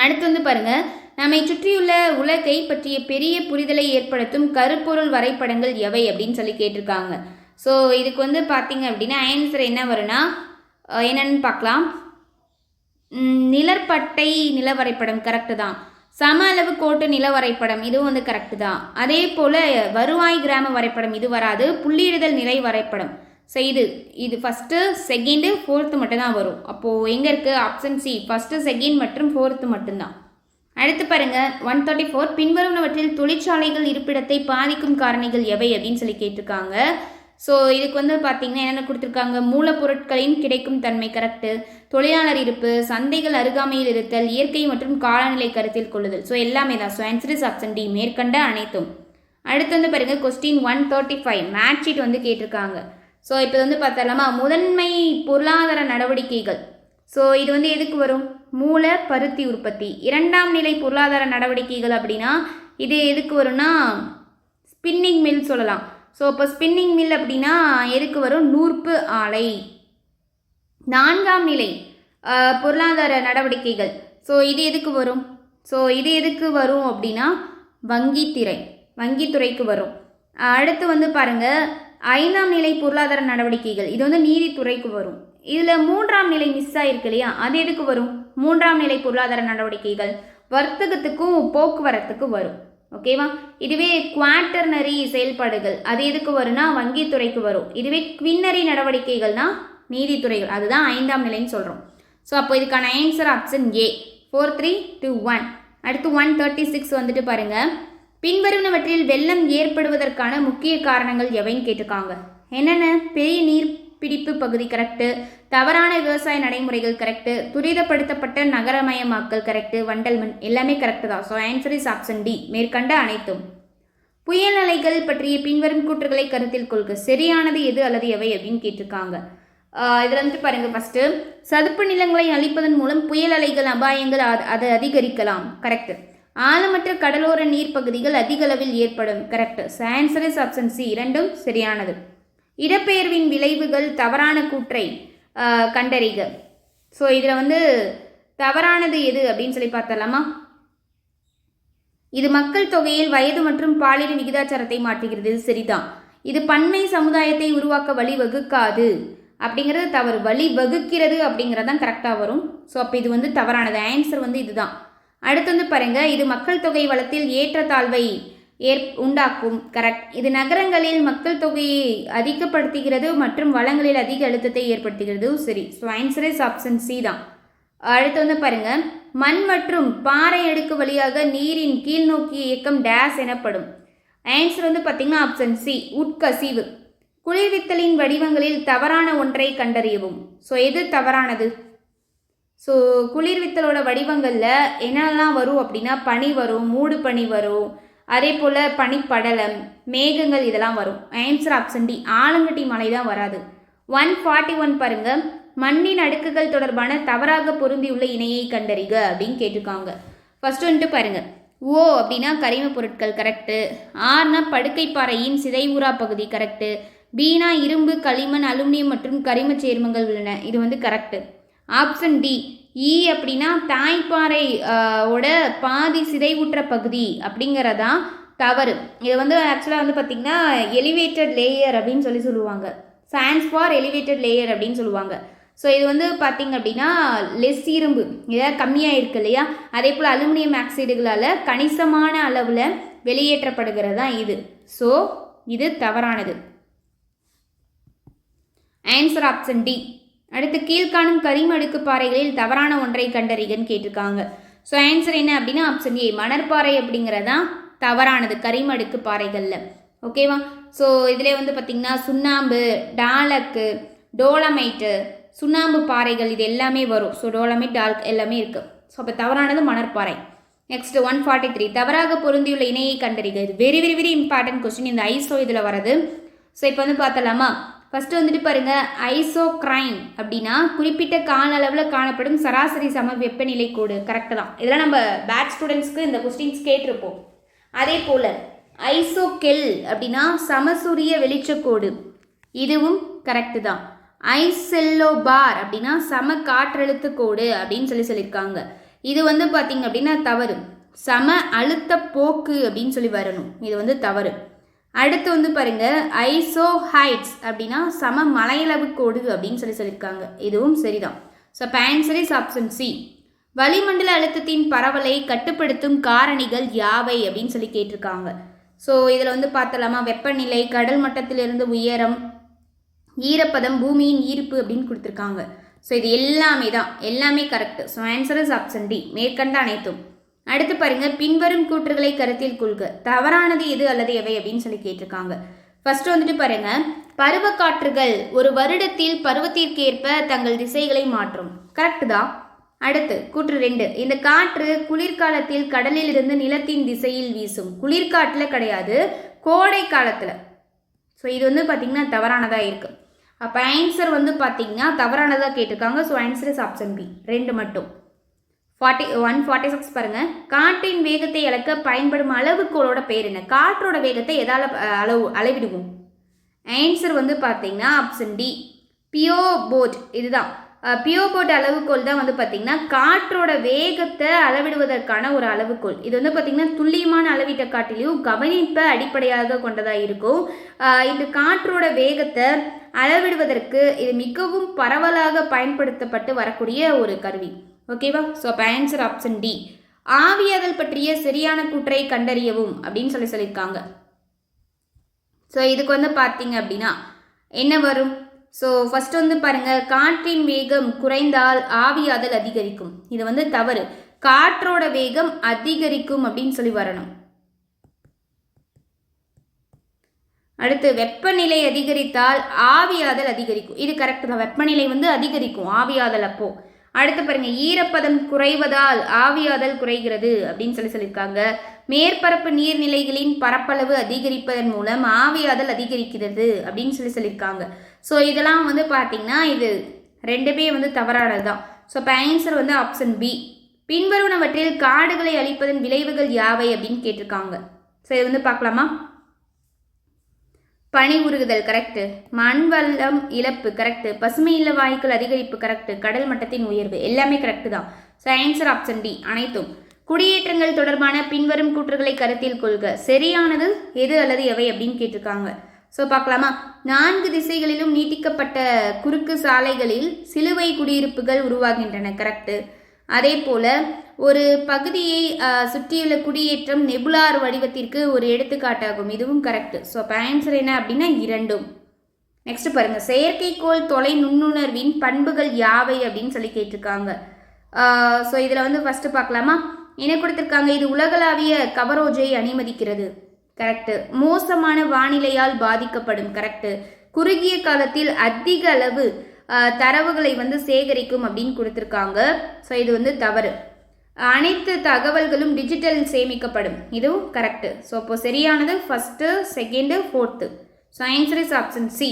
அடுத்து வந்து பாருங்க, நம்மை சுற்றியுள்ள உலகை பற்றிய பெரிய புரிதலை ஏற்படுத்தும் கருப்பொருள் வரைபடங்கள் எவை அப்படின்னு கேட்டிருக்காங்க. ஸோ இதுக்கு வந்து பார்த்தீங்க அப்படின்னா ஆன்சர் என்ன வரும்னா என்னன்னு பார்க்கலாம். நிழற்பட்டை நில வரைபடம் கரெக்டு தான். சம அளவு கோட்டு நில வரைபடம் இதுவும் வந்து கரெக்டு தான். அதே போல் வருவாய் கிராம வரைபடம் இது வராது. புள்ளியிடுதல் நிலை வரைபடம். ஸோ இது ஃபஸ்ட்டு செகண்டு ஃபோர்த்து மட்டும்தான் வரும். அப்போது எங்கே இருக்குது? ஆப்ஷன் சி, ஃபஸ்ட்டு செகண்ட் மற்றும் ஃபோர்த்து மட்டும்தான். அடுத்து பாருங்கள் 134, பின்வருவனவற்றில் தொழிற்சாலைகள் இருப்பிடத்தை பாதிக்கும் காரணிகள் எவை அப்படின்னு கேட்டிருக்காங்க. ஸோ இதுக்கு வந்து பார்த்திங்கன்னா என்னென்ன கொடுத்துருக்காங்க, மூலப்பொருட்களின் கிடைக்கும் தன்மை கரெக்டு, தொழிலாளர் இருப்பு, சந்தைகள் அருகாமையில் இருத்தல், இயற்கை மற்றும் காலநிலை கருத்தில் கொள்ளுதல். ஸோ எல்லாமே தான். So answer is option D, மேற்கண்ட அனைத்தும். அடுத்து வந்து பாருங்கள் கொஸ்டின் 135, மேட்ச் ஷீட் வந்து கேட்டிருக்காங்க. ஸோ இப்போ வந்து பார்த்தலாமா, முதன்மை பொருளாதார நடவடிக்கைகள். ஸோ இது வந்து எதுக்கு வரும்? மூல பருத்தி உற்பத்தி. இரண்டாம் நிலை பொருளாதார நடவடிக்கைகள் அப்படின்னா இது எதுக்கு வரும்னா ஸ்பின்னிங் மில் சொல்லலாம். ஸோ இப்போ ஸ்பின்னிங் மில் அப்படின்னா எதுக்கு வரும்? நூற்பு ஆலை. நான்காம் நிலை பொருளாதார நடவடிக்கைகள். ஸோ இது எதுக்கு வரும்? ஸோ இது எதுக்கு வரும் அப்படின்னா வங்கித்துறைக்கு வரும். அடுத்து வந்து பாருங்கள் ஐந்தாம் நிலை பொருளாதார நடவடிக்கைகள், இது வந்து நீதித்துறைக்கு வரும். இதில் மூன்றாம் நிலை மிஸ் ஆகிருக்கு இல்லையா, அது எதுக்கு வரும்? மூன்றாம் நிலை பொருளாதார நடவடிக்கைகள் வர்த்தகத்துக்கும் போக்குவரத்துக்கும் வரும். ஓகேவா? இதுவே குவாட்டர்னரி செயல்பாடுகள் அது எதுக்கு வரும்னா வங்கித்துறைக்கு வரும். இதுவே குவின்னரி நடவடிக்கைகள்னா நீதித்துறைகள், அதுதான் ஐந்தாம் நிலைன்னு சொல்கிறோம். ஸோ அப்போ இதுக்கான ஆன்சர் ஆப்ஷன் ஏ, 4321. அடுத்து 136 வந்துட்டு பாருங்கள், பின்வருவனவற்றில் வெள்ளம் ஏற்படுவதற்கான முக்கிய காரணங்கள் எவைன்னு கேட்டிருக்காங்க. என்னென்ன? பிடிப்பு பகுதி கரெக்டு, தவறான விவசாய நடைமுறைகள் கரெக்டு, துரிதப்படுத்தப்பட்ட நகரமயமாக்கல் கரெக்டு, வண்டல் மண் எல்லாமே கரெக்டு தான். So answer is option D, மேற்கண்ட அனைத்தும். புயல் அலைகள் பற்றிய பின்வரும் கூற்றுகளை கருத்தில் கொள்க, சரியானது எது அல்லது எவை அப்படின்னு கேட்டிருக்காங்க. இதில் வந்துட்டு பாருங்க, ஃபர்ஸ்ட் சதுப்பு நிலங்களை அழிப்பதன் மூலம் புயல் அலைகள் அபாயங்கள் அதை அதிகரிக்கலாம், கரெக்ட். ஆழமற்ற கடலோர நீர்ப்பகுதிகள் அதிக அளவில் ஏற்படும், correct. Answer is option C, இரண்டும் சரியானது. இடப்பெயர்வின் விளைவுகள் தவறான கூற்றை கண்டறிக. ஸோ இதில் வந்து தவறானது எது அப்படின்னு சொல்லி பார்த்தலாமா? இது மக்கள் தொகையில் வயது மற்றும் பாலின விகிதாச்சாரத்தை மாற்றுகிறது, இது சரிதான். இது பன்மை சமுதாயத்தை உருவாக்க வழிவகுக்காது அப்படிங்கிறது தவறு, வழி வகுக்கிறது அப்படிங்கிறதான் கரெக்டாக வரும். ஸோ அப்போ இது வந்து தவறானது, ஆன்சர் வந்து இதுதான். அடுத்து வந்து பாருங்க, இது மக்கள் தொகை வளத்தில் ஏற்றத்தாழ்வை உண்டாக்கும், கரெக்ட். இது நகரங்களில் மக்கள் தொகையை அதிகப்படுத்துகிறது மற்றும் வளங்களில் அதிக அழுத்தத்தை ஏற்படுத்துகிறது, சரி. So answer is option C தான். அடுத்து வந்து பாருங்க, மண் மற்றும் பாறை அடுக்கு வழியாக நீரின் கீழ் நோக்கிய இயக்கம் டேஸ் எனப்படும். ஆன்சர் வந்து பார்த்தீங்கன்னா ஆப்ஷன் சி, உட்கசிவு. குளிர்வித்தலின் வடிவங்களில் தவறான ஒன்றை கண்டறியவும். ஸோ எது தவறானது? ஸோ குளிர்வித்தலோட வடிவங்களில் என்னெல்லாம் வரும் அப்படின்னா, பனி வரும், மூடு பனி வரும், அதே போல் பனிப்படலம், மேகங்கள் இதெல்லாம் வரும். ஆன்சர் ஆப்ஷன் டி, ஆலங்கட்டி மலை தான் வராது. 141 பாருங்க, மண்ணின் அடுக்குகள் தொடர்பான தவறாக பொருந்தியுள்ள இணையை கண்டறிக அப்படின்னு கேட்டிருக்காங்க. ஃபர்ஸ்ட் வந்துட்டு பாருங்க, ஓ அப்படின்னா கரிம பொருட்கள் கரெக்டு, ஆர்னா படுக்கைப்பாறையின் சிதைவுறா பகுதி கரெக்டு, பீனா இரும்பு, களிமண், அலுமினியம் மற்றும் கரிம சேர்மங்கள் உள்ளன, இது வந்து கரெக்டு. ஆப்ஷன் டி, இ அப்படின்னா தாய்ப்பாறை ஓட பாதி சிதைவுற்ற பகுதி அப்படிங்கிறதான் தவறு. இது வந்து ஆக்சுவலாக வந்து பார்த்திங்கன்னா எலிவேட்டட் லேயர் அப்படின்னு சொல்லுவாங்க, சான்ஸ் ஃபார் எலிவேட்டட் லேயர் அப்படின்னு சொல்லுவாங்க. ஸோ இது வந்து பார்த்திங்க அப்படின்னா லெஸ் இரும்பு இதாக கம்மியாக இருக்கு இல்லையா, அதே போல் அலுமினியம் ஆக்சைடுகளால் கணிசமான அளவில் வெளியேற்றப்படுகிறது தான் இது. ஸோ இது தவறானது, ஆன்சர் ஆப்ஷன் டி. அடுத்து கீழ்காணும் கரிம அடுக்கு பாறைகளில் தவறான ஒன்றை கண்டறிகன்னு கேட்டிருக்காங்க. ஸோ ஆன்சர் என்ன அப்படின்னா ஆப்ஷன் ஏ, மணற்பாறை அப்படிங்கிறதான் தவறானது கரிம அடுக்கு பாறைகளில், ஓகேவா. ஸோ இதில் வந்து பார்த்திங்கன்னா சுண்ணாம்பு, டாலக்கு, டோலமைட்டு, சுண்ணாம்பு பாறைகள் இது எல்லாமே வரும். ஸோ டோலமைட், டால்க் எல்லாமே இருக்குது. ஸோ அப்போ தவறானது மணற்பாறை. நெக்ஸ்ட் 143, தவறாக பொருந்தியுள்ள இணையை கண்டறிக. இது very very very important question, இந்த ஐசோ இதில் வருது. ஸோ இப்போ வந்து பார்த்தலாமா, ஃபஸ்ட்டு வந்துட்டு பாருங்கள், ஐசோக்ரைன் அப்படின்னா குறிப்பிட்ட கால அளவில் காணப்படும் சராசரி சம வெப்பநிலை கோடு, கரெக்டு தான். இதெல்லாம் நம்ம பேட்ச் ஸ்டூடெண்ட்ஸ்க்கு இந்த கொஸ்டின்ஸ் கேட்டிருப்போம். அதே போல் ஐசோகெல் அப்படின்னா சமசூரிய வெளிச்சக்கோடு, இதுவும் கரெக்டு தான். ஐசெல்லோபார் அப்படின்னா சம காற்றழுத்த கோடு அப்படின்னு சொல்லியிருக்காங்க. இது வந்து பார்த்திங்க அப்படின்னா தவறு, சம அழுத்த போக்கு அப்படின்னு சொல்லி வரணும், இது வந்து தவறு. அடுத்து வந்து பாருங்க, ஐசோஹைட்ஸ் அப்படின்னா சம மலையளவு கோடு அப்படின்னு சொல்லியிருக்காங்க, இதுவும் சரிதான். So answer is option C. வளிமண்டல அழுத்தத்தின் பரவலை கட்டுப்படுத்தும் காரணிகள் யாவை அப்படின்னு சொல்லி கேட்டிருக்காங்க. ஸோ இதில் வந்து பார்த்தலாமா, வெப்பநிலை, கடல் மட்டத்திலிருந்து உயரம், ஈரப்பதம், பூமியின் ஈர்ப்பு அப்படின்னு கொடுத்துருக்காங்க. ஸோ இது எல்லாமே தான், எல்லாமே correct. So answer is option D, மேற்கண்ட அனைத்தும். அடுத்து பாருங்க, பின்வரும் கூற்றுகளை கருத்தில் கொள்க, தவறானது எது அல்லது எவை அப்படின்னு சொல்லி கேட்டிருக்காங்க. ஃபர்ஸ்ட் வந்துட்டு பாருங்க, பருவ காற்றுகள் ஒரு வருடத்தில் பருவத்திற்கேற்ப தங்கள் திசைகளை மாற்றும், கரெக்ட் தான். அடுத்து கூற்று 2, இந்த காற்று குளிர்காலத்தில் கடலில் இருந்து நிலத்தின் திசையில் வீசும், குளிர்காட்டில் கிடையாது, கோடை காலத்தில். ஸோ இது வந்து பார்த்திங்கன்னா தவறானதாக இருக்கு. அப்போ ஆன்சர் வந்து பார்த்திங்கன்னா தவறானதாக கேட்டிருக்காங்க. So answer is option B, 2 மட்டும். 146 பாருங்க, காற்றின் வேகத்தை அளக்க பயன்படும் அளவுகோலோட பேர் என்ன? காற்றோட வேகத்தை எதால அளவிடுவோம்? ஆன்சர் வந்து பார்த்தீங்கன்னா ஆப்ஷன் டி, பியோபோட். இதுதான் பியோபோட் அளவுகோல் தான் வந்து பார்த்தீங்கன்னா காற்றோட வேகத்தை அளவிடுவதற்கான ஒரு அளவுகோல். இது வந்து பார்த்தீங்கன்னா துல்லியமான அளவீட்டை காட்டிலையும் கவனிப்பை அடிப்படையாக கொண்டதாக இருக்கும். இந்த காற்றோட வேகத்தை அளவிடுவதற்கு இது மிகவும் பரவலாக பயன்படுத்தப்பட்டு வரக்கூடிய ஒரு கருவி, ஓகேவா. ஸோ அப்போ ஆன்சர் ஆப்ஷன் டி. ஆவியாதல் பற்றிய சரியான கூற்றை கண்டறியவும் அப்படின்னு சொல்லியிருக்காங்க. ஸோ இதுக்கு வந்து பார்த்தீங்க அப்படின்னா என்ன வரும்? ஸோ ஃபர்ஸ்ட் வந்து பாருங்க, காற்றின் வேகம் குறைந்தால் ஆவியாதல் அதிகரிக்கும், இது வந்து தவறு. காற்றோட வேகம் அதிகரிக்கும் அப்படின்னு சொல்லி வரணும். அடுத்து வெப்பநிலை அதிகரித்தால் ஆவியாதல் அதிகரிக்கும். இது கரெக்ட் தான். வெப்பநிலை வந்து அதிகரிக்கும் ஆவியாதல் அப்போ. அடுத்து பாருங்க, ஈரப்பதம் குறைவதால் ஆவியாதல் குறைகிறது அப்படின்னு சொல்லியிருக்காங்க. மேற்பரப்பு நீர்நிலைகளின் பரப்பளவு அதிகரிப்பதன் மூலம் ஆவியாதல் அதிகரிக்கிறது அப்படின்னு சொல்லியிருக்காங்க. ஸோ இதெல்லாம் வந்து பார்த்தீங்கன்னா இது ரெண்டுமே வந்து தவறானது தான். ஸோ இப்போ ஆன்சர் வந்து ஆப்ஷன் பி. பின்வருவனவற்றில் காடுகளை அழிப்பதன் விளைவுகள் யாவை அப்படின்னு கேட்டிருக்காங்க. ஸோ இது வந்து பார்க்கலாமா? பனி உருகுதல் கரெக்டு, மண் வளம் இழப்பு கரெக்டு, பசுமை இல்ல வாயுக்கள் அதிகரிப்பு கரெக்டு, கடல் மட்டத்தின் உயர்வு எல்லாமே கரெக்டு தான். ஸோ ஆன்சர் ஆப்ஷன் டி அனைத்தும். குடியேற்றங்கள் தொடர்பான பின்வரும் கூற்றுகளை கருத்தில் கொள்க. சரியானது எது அல்லது எவை அப்படின்னு கேட்டிருக்காங்க. ஸோ பார்க்கலாமா? 4 திசைகளிலும் நீட்டிக்கப்பட்ட குறுக்கு சாலைகளில் சிலுவை குடியிருப்புகள் உருவாகின்றன கரெக்டு. அதே போல ஒரு பகுதியை சுற்றியுள்ள குடியேற்றம் நெபுலார் வடிவத்திற்கு ஒரு எடுத்துக்காட்டாகும். இதுவும் கரெக்ட். ஸோ அப்போ ஆன்சர் என்ன அப்படின்னா இரண்டும். நெக்ஸ்ட் பாருங்க, செயற்கைக்கோள் தொலை நுண்ணுணர்வின் பண்புகள் யாவை அப்படின்னு சொல்லி கேட்டிருக்காங்க. ஸோ இதில் வந்து ஃபர்ஸ்ட் பார்க்கலாமா? என்ன கொடுத்துருக்காங்க? இது உலகளாவிய கவரேஜை அனுமதிக்கிறது கரெக்டு. மோசமான வானிலையால் பாதிக்கப்படும் கரெக்டு. குறுகிய காலத்தில் அதிக அளவு தரவுகளை வந்து சேகரிக்கும் அப்படின்னு கொடுத்துருக்காங்க. ஸோ இது வந்து தவறு. அனைத்து தகவல்களும் டிஜிட்டல் சேமிக்கப்படும். இதுவும் கரெக்டு. ஸோ இப்போ சரியானது first, second, fourth. So answer is option C.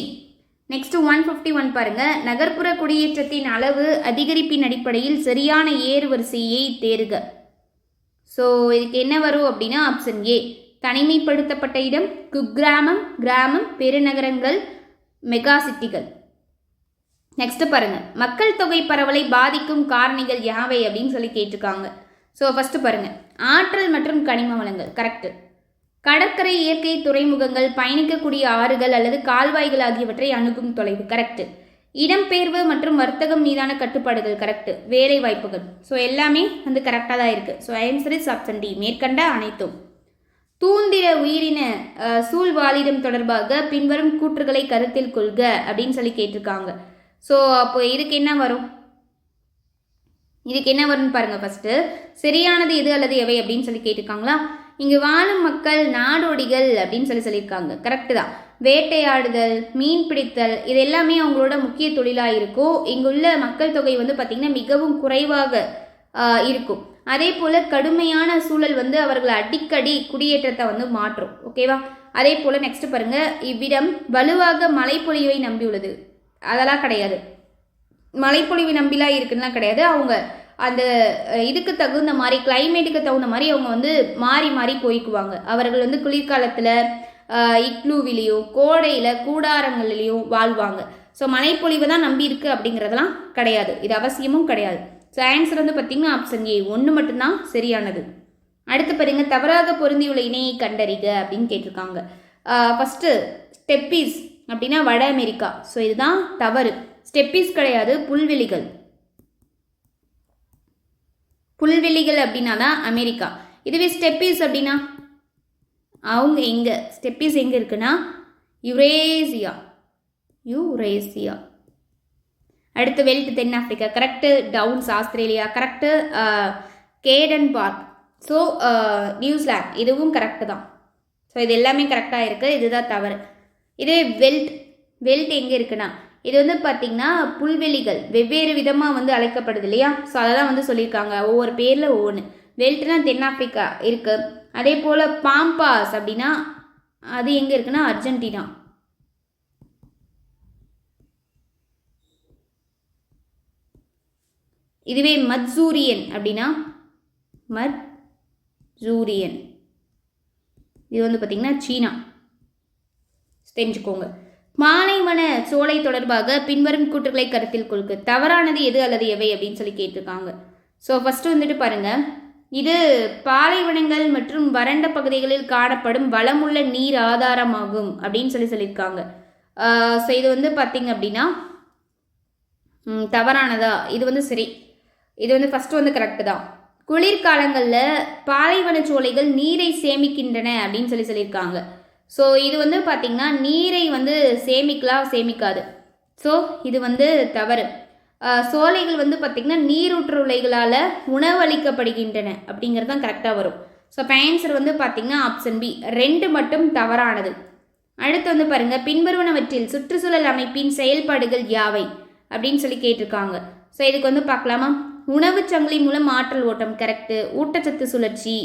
Next 151 பாருங்க. நகர்ப்புற குடியேற்றத்தின் அளவு அதிகரிப்பின் அடிப்படையில் சரியான ஏறுவரிசையை தேர்க. ஸோ இதுக்கு என்ன வரும் அப்படின்னா ஆப்ஷன் ஏ. தனிமைப்படுத்தப்பட்ட இடம், குக்கிராமம், கிராமம், பெருநகரங்கள், மெகா சிட்டிகள். நெக்ஸ்ட் பாருங்க, மக்கள் தொகை பரவலை பாதிக்கும் காரணிகள் யாவை அப்படின்னு சொல்லி கேட்டிருக்காங்க. ஸோ ஃபர்ஸ்ட் பாருங்க, ஆற்றல் மற்றும் கனிம வளங்கள் கரெக்டு. கடற்கரை, இயற்கை, துறைமுகங்கள், பயணிக்கக்கூடிய ஆறுகள் அல்லது கால்வாய்கள் ஆகியவற்றை அணுகும் தொலைவு கரெக்டு. இடம்பெயர்வு மற்றும் வர்த்தகம் மீதான கட்டுப்பாடுகள் கரெக்டு. வேலை வாய்ப்புகள். ஸோ எல்லாமே வந்து கரெக்டாக தான் இருக்குது. So answer is option D மேற்கண்ட அனைத்தும். தூந்திர உயிரின சூழ்வாழிடம் தொடர்பாக பின்வரும் கூற்றுகளை கருத்தில் கொள்க அப்படின்னு சொல்லி கேட்டிருக்காங்க. ஸோ அப்போ இதுக்கு என்ன வரும்? இதுக்கு என்ன வரும்னு பாருங்க. ஃபர்ஸ்ட்டு சரியானது எது அல்லது எவை அப்படின்னு சொல்லி கேட்டிருக்காங்களா? இங்கு வாழும் மக்கள் நாடோடிகள் அப்படின்னு சொல்லியிருக்காங்க. கரெக்டு தான். வேட்டையாடுதல், மீன் பிடித்தல் இது எல்லாமே அவங்களோட முக்கிய தொழிலாக இருக்கும். இங்குள்ள மக்கள் தொகை வந்து பார்த்திங்கன்னா மிகவும் குறைவாக இருக்கும். அதே போல் கடுமையான சூழல் வந்து அவர்களை அடிக்கடி குடியேற்றத்தை வந்து மாற்றும். ஓகேவா? அதே போல் நெக்ஸ்ட் பாருங்கள், இவ்விடம் வலுவாக மழைப்பொழிவை நம்பியுள்ளது. அதெல்லாம் கிடையாது. மழைப்பொழிவு நம்பிலாம் இருக்குன்னா கிடையாது. அவங்க அந்த இதுக்கு தகுந்த மாதிரி, கிளைமேட்டுக்கு தகுந்த மாதிரி அவங்க வந்து மாறி மாறி போய்க்குவாங்க. அவர்கள் வந்து குளிர்காலத்தில் இக்லூவிலையும் கோடையில் கூடாரங்கள்லையும் வாழ்வாங்க. ஸோ மழைப்பொழிவு தான் நம்பி இருக்கு அப்படிங்கிறதெல்லாம் கிடையாது. இது அவசியமும் கிடையாது. ஸோ ஆன்சர் வந்து பார்த்தீங்கன்னா ஆப்ஷன் ஏ 1 மட்டும்தான் சரியானது. அடுத்து பாருங்க, தவறாக பொருந்தியுள்ள இணையை கண்டறிக அப்படின்னு கேட்டிருக்காங்க. ஃபஸ்ட்டு ஸ்டெப்பீஸ் அப்படின்னா வட அமெரிக்கா. ஸோ இதுதான் தவறு. ஸ்டெப்பீஸ் கிடையாது, புல்வெளிகள். புல்வெளிகள் அப்படின்னா தான் அமெரிக்கா. இதுவே ஸ்டெப்பீஸ் அப்படின்னா அவங்க எங்கே? ஸ்டெப்பீஸ் எங்கே இருக்குன்னா யுரேசியா. யூரேசியா. அடுத்து வெல்ட் தென்னாப்பிரிக்கா கரெக்டு. Downs Australia correct. கேடன் பார்க் ஸோ நியூசிலாந்து இதுவும் கரெக்டு தான். ஸோ இது எல்லாமே கரெக்டாக இருக்குது. இதுதான் தவறு. இதே வெல்ட் எங்கே இருக்குன்னா இது வந்து பார்த்திங்கன்னா புல்வெளிகள் வெவ்வேறு விதமாக வந்து அழைக்கப்படுது இல்லையா? ஸோ அதெல்லாம் வந்து சொல்லியிருக்காங்க ஒவ்வொரு பேரில் ஒவ்வொன்று. வெல்ட்னா தென்னாப்பிரிக்கா இருக்குது. அதே போல் பாம்பாஸ் அப்படின்னா அது எங்கே இருக்குன்னா அர்ஜென்டினா. இதுவே மட்சூரியன் அப்படின்னா மட்சூரியன் இது வந்து பார்த்திங்கன்னா சீனா. தெரிஞ்சுக்கோங்க. பாலைவன சோலை தொடர்பாக பின்வரும் கூற்றுகளை கருத்தில் கொள்க. தவறானது எது அல்லது எவை அப்படின்னு சொல்லி கேட்டிருக்காங்க. ஸோ ஃபஸ்ட்டு வந்துட்டு பாருங்கள், இது பாலைவனங்கள் மற்றும் வறண்ட பகுதிகளில் காணப்படும் வளமுள்ள நீர் ஆதாரமாகும் அப்படின்னு சொல்லியிருக்காங்க. ஸோ இது வந்து பார்த்திங்க அப்படின்னா தவறானதா? இது வந்து சரி. இது வந்து ஃபஸ்ட்டு வந்து கரெக்டு தான். குளிர்காலங்களில் பாலைவன சோலைகள் நீரை சேமிக்கின்றன அப்படின்னு சொல்லியிருக்காங்க. ஸோ இது வந்து பார்த்திங்கன்னா நீரை வந்து சேமிக்காது. ஸோ இது வந்து தவறு. சோலைகள் வந்து பார்த்திங்கன்னா நீரூற்றுலைகளால் உணவளிக்கப்படுகின்றன அப்படிங்கிறது தான் கரெக்டாக வரும். ஸோ இப்போ ஆன்சர் வந்து பார்த்திங்கன்னா ஆப்ஷன் பி 2 மட்டும் தவறானது. அடுத்து வந்து பாருங்க, பின்வருவனவற்றில் சுற்றுச்சூழல் அமைப்பின் செயல்பாடுகள் யாவை அப்படின்னு சொல்லி கேட்டிருக்காங்க. ஸோ இதுக்கு வந்து பார்க்கலாமா? உணவு சங்கிலி மூலம் ஆற்றல் ஓட்டம் கரெக்டு. ஊட்டச்சத்து சுழற்சி,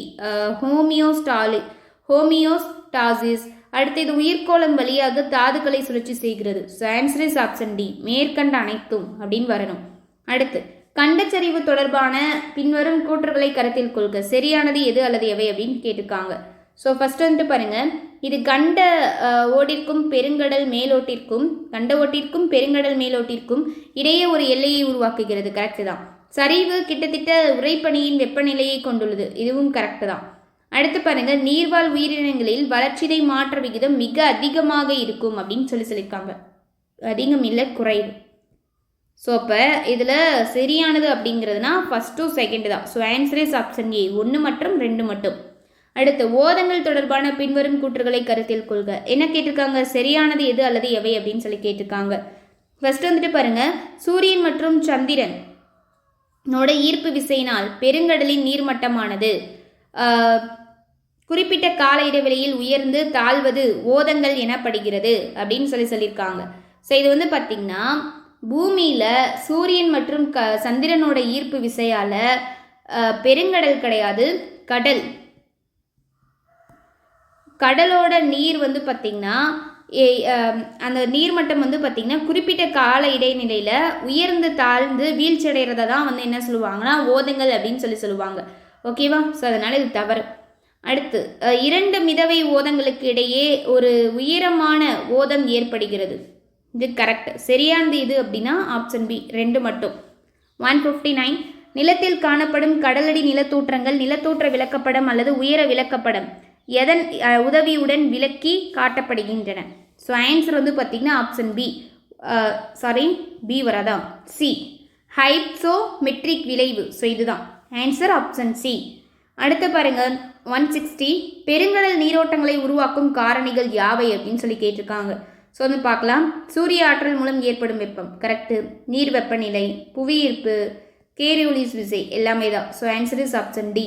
ஹோமியோஸ்டாசிஸ். அடுத்து இது உயிர்கோளம் வழியாக தாதுக்களை சுழற்சி செய்கிறது. So answer is option D, மேற்கண்ட அனைத்தும் அப்படின்னு வரணும். அடுத்து கண்டச்சரிவு தொடர்பான பின்வரும் கூற்றுகளை கருத்தில் கொள்க, சரியானது எது அல்லது எவை அப்படின்னு கேட்டிருக்காங்க. ஸோ ஃபர்ஸ்ட் வந்துட்டு பாருங்க, இது கண்ட ஓட்டிற்கும் பெருங்கடல் மேலோட்டிற்கும் இடையே ஒரு எல்லையை உருவாக்குகிறது. கரெக்டு தான். சரிவு கிட்டத்தட்ட உறைபனியின் வெப்பநிலையை கொண்டுள்ளது. இதுவும் கரெக்டு தான். அடுத்து பாருங்க, நீர்வாழ் உயிரினங்களில் வளர்ச்சிதை மாற்ற விகிதம் மிக அதிகமாக இருக்கும் அப்படின்னு சொல்லியிருக்காங்க. அதிகம் இல்லை, குறைவு. ஸோ அப்போ இதில் சரியானது அப்படிங்கிறதுனா ஃபர்ஸ்ட் 2 தான். So answer is option A, 1 மற்றும் 2 மட்டும். அடுத்து ஓதங்கள் தொடர்பான பின்வரும் கூற்றுகளை கருத்தில் கொள்க. என்ன கேட்டிருக்காங்க? சரியானது எது அல்லது எவை அப்படின்னு சொல்லி கேட்டிருக்காங்க. ஃபர்ஸ்ட் வந்துட்டு பாருங்க, சூரியன் மற்றும் சந்திரனோட ஈர்ப்பு விசையினால் பெருங்கடலின் நீர்மட்டமானது குறிப்பிட்ட கால இடைவெளியில் உயர்ந்து தாழ்வது ஓதங்கள் எனப்படுகிறது அப்படின்னு சொல்லியிருக்காங்க. ஸோ இது வந்து பார்த்திங்கன்னா, பூமியில் சூரியன் மற்றும் சந்திரனோட ஈர்ப்பு விசையால் பெருங்கடல் கிடையாது, கடலோட நீர் வந்து பார்த்திங்கன்னா அந்த நீர்மட்டம் வந்து பார்த்திங்கன்னா குறிப்பிட்ட கால இடைநிலையில் உயர்ந்து தாழ்ந்து வீழ்ச்சி அடைகிறத தான் வந்து என்ன சொல்லுவாங்கன்னா ஓதங்கள் அப்படின்னு சொல்லுவாங்க. ஓகேவா? ஸோ அதனால் இது தவறு. அடுத்து 2 மிதவை ஓதங்களுக்கு இடையே ஒரு உயரமான ஓதம் ஏற்படுகிறது. இது கரெக்ட். சரியானது இது அப்படின்னா ஆப்ஷன் பி, 2 மட்டும். 159, நிலத்தில் காணப்படும் கடலடி நிலத்தோற்றங்கள் நிலத்தோற்ற விளக்கப்படம் அல்லது உயர விளக்கப்படம் எதன் உதவியுடன் விளக்கி காட்டப்படுகின்றன? ஸோ ஆன்சர் வந்து பார்த்திங்கன்னா ஆப்ஷன் பி, பி வராதான், சி, ஹைட்ஸோமெட்ரிக் விளைவு. ஸோ இதுதான் ஆன்சர், ஆப்ஷன் சி. அடுத்து பாருங்க, 160, பெருங்கடல் நீரோட்டங்களை உருவாக்கும் காரணிகள் யாவை அப்படின்னு சொல்லி கேட்டிருக்காங்க. ஸோ வந்து பார்க்கலாம். சூரிய ஆற்றல் மூலம் ஏற்படும் வெப்பம் கரெக்டு. நீர் வெப்பநிலை, புவியீர்ப்பு, கேரியோலிஸ் விசை எல்லாமே தான். So answer is option D.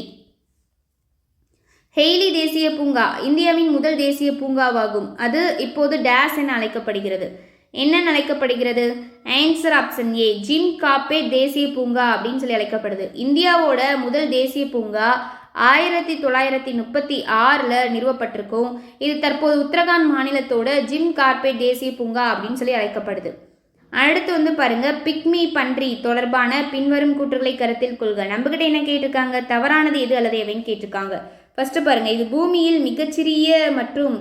Hailey தேசிய பூங்கா இந்தியாவின் முதல் தேசிய பூங்காவாகும். அது இப்போது டேஸ் என அழைக்கப்படுகிறது. என்ன அழைக்கப்படுகிறது? ஆன்சர் ஆப்ஷன் ஏ, ஜிம் கார்பெட் தேசிய பூங்கா அப்படின்னு சொல்லி அழைக்கப்படுது. இந்தியாவோட முதல் தேசிய பூங்கா 1936 நிறுவப்பட்டிருக்கும். இது தற்போது உத்தரகாண்ட் மாநிலத்தோட ஜிம் கார்பெட் தேசிய பூங்கா அப்படின்னு சொல்லி அழைக்கப்படுது. அடுத்து வந்து பாருங்க, பிக்மி பன்றி தொடர்பான பின்வரும் கூற்றுகளை கருத்தில் கொள்க. நம்மகிட்ட என்ன கேட்டிருக்காங்க? தவறானது எது அல்லது எவைன்னு கேட்டிருக்காங்க. ஃபர்ஸ்ட் பாருங்க, இது பூமியில் மிகச்சிறிய மற்றும்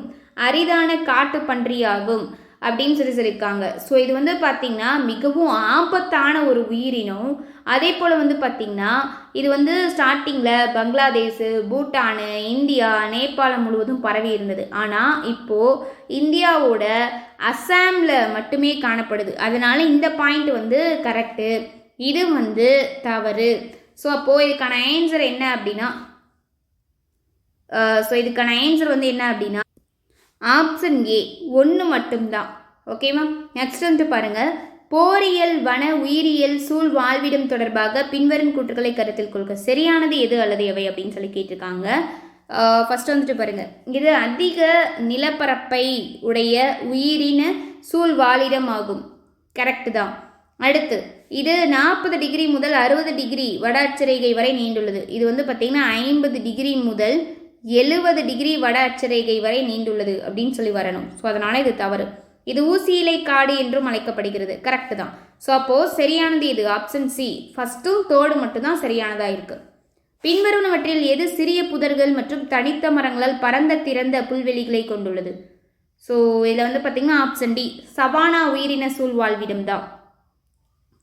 அரிதான காட்டு பன்றியாகும் அப்படின்னு சொல்லியிருக்காங்க. ஸோ இது வந்து பார்த்திங்கன்னா மிகவும் ஆபத்தான ஒரு உயிரினம். அதே போல் வந்து பார்த்திங்கன்னா இது வந்து ஸ்டார்டிங்கில் பங்களாதேஷ், பூட்டானு, இந்தியா, நேபாளம் முழுவதும் பரவி இருந்தது. ஆனால் இப்போது இந்தியாவோட அஸ்ஸாமில் மட்டுமே காணப்படுது. அதனால் இந்த பாயிண்ட் வந்து கரெக்டு, இது வந்து தவறு. ஸோ அப்போது இதுக்கான ஆன்சர் என்ன அப்படின்னா ஆப்ஷன் ஏ, 1 மட்டும்தான். ஓகேவா? நெக்ஸ்ட் வந்து பாருங்க, போரியல் வன உயிரியல் சூழ் வாழ்விடம் தொடர்பாக பின்வரும் கூற்றுகளை கருத்தில் கொள்க. சரியானது எது அல்லது எவை அப்படின்னு சொல்லி கேட்டிருக்காங்க. ஃபர்ஸ்ட் வந்துட்டு பாருங்க, இது அதிக நிலப்பரப்பை உடைய உயிரின சூழ் வாழிடம் ஆகும். கரெக்டு தான். அடுத்து இது 40 டிகிரி முதல் 60 டிகிரி வட அட்சரேகை வரை நீண்டுள்ளது. இது வந்து பார்த்திங்கன்னா 50 டிகிரி முதல் 70 டிகிரி வட அட்சரேகை வரை நீண்டுள்ளது அப்படின்னு சொல்லி வரணும். ஸோ அதனால் இது தவறு. இது ஊசி இலை காடு என்றும் அழைக்கப்படுகிறது. கரெக்டு தான். ஸோ அப்போது சரியானது இது ஆப்ஷன் சி, ஃபஸ்ட்டும் 3 மட்டும்தான் சரியானதாக இருக்குது. பின்வருவனவற்றில் எது சிறிய புதர்கள் மற்றும் தனித்த மரங்களால் பரந்த திறந்த புல்வெளிகளை கொண்டுள்ளது? ஸோ இதில் வந்து பார்த்திங்கன்னா ஆப்ஷன் டி, சவானா உயிரின சூழ் வாழ்விடம் தான்.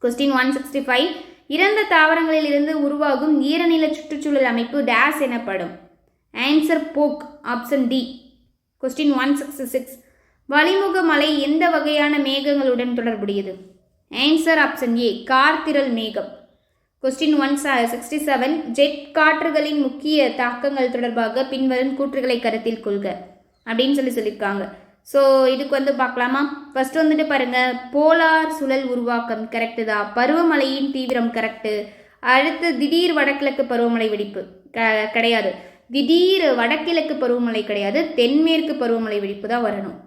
கொஸ்டின் 165, இறந்த தாவரங்களில் இருந்து உருவாகும் ஈரநில சுற்றுச்சூழல் அமைப்பு டேஸ் எனப்படும். ஆன்சர் போக், ஆப்ஷன் டி. கொஸ்டின் 166, வளிமுக மலை எந்த வகையான மேகங்களுடன் தொடர்புடையது? ஆன்சர் ஆப்ஷன் ஏ, கார்த்திரல் மேகம். கொஸ்டின் 167, ஜெட் காற்றுகளின் முக்கிய தாக்கங்கள் தொடர்பாக பின்வரும் கூற்றுகளை கருத்தில் கொள்க அப்படின்னு சொல்லியிருக்காங்க. ஸோ இதுக்கு வந்து பார்க்கலாமா? ஃபர்ஸ்ட் வந்துட்டு பாருங்க, போலார் சுழல் உருவாக்கம் கரெக்டு தான். பருவமழையின் தீவிரம் கரெக்டு. அடுத்து திடீர் வடகிழக்கு பருவமழை வெடிப்பு கிடையாது. திடீர் வடகிழக்கு பருவமழை கிடையாது, தென்மேற்கு பருவமழை வெடிப்பு தான் வரணும்.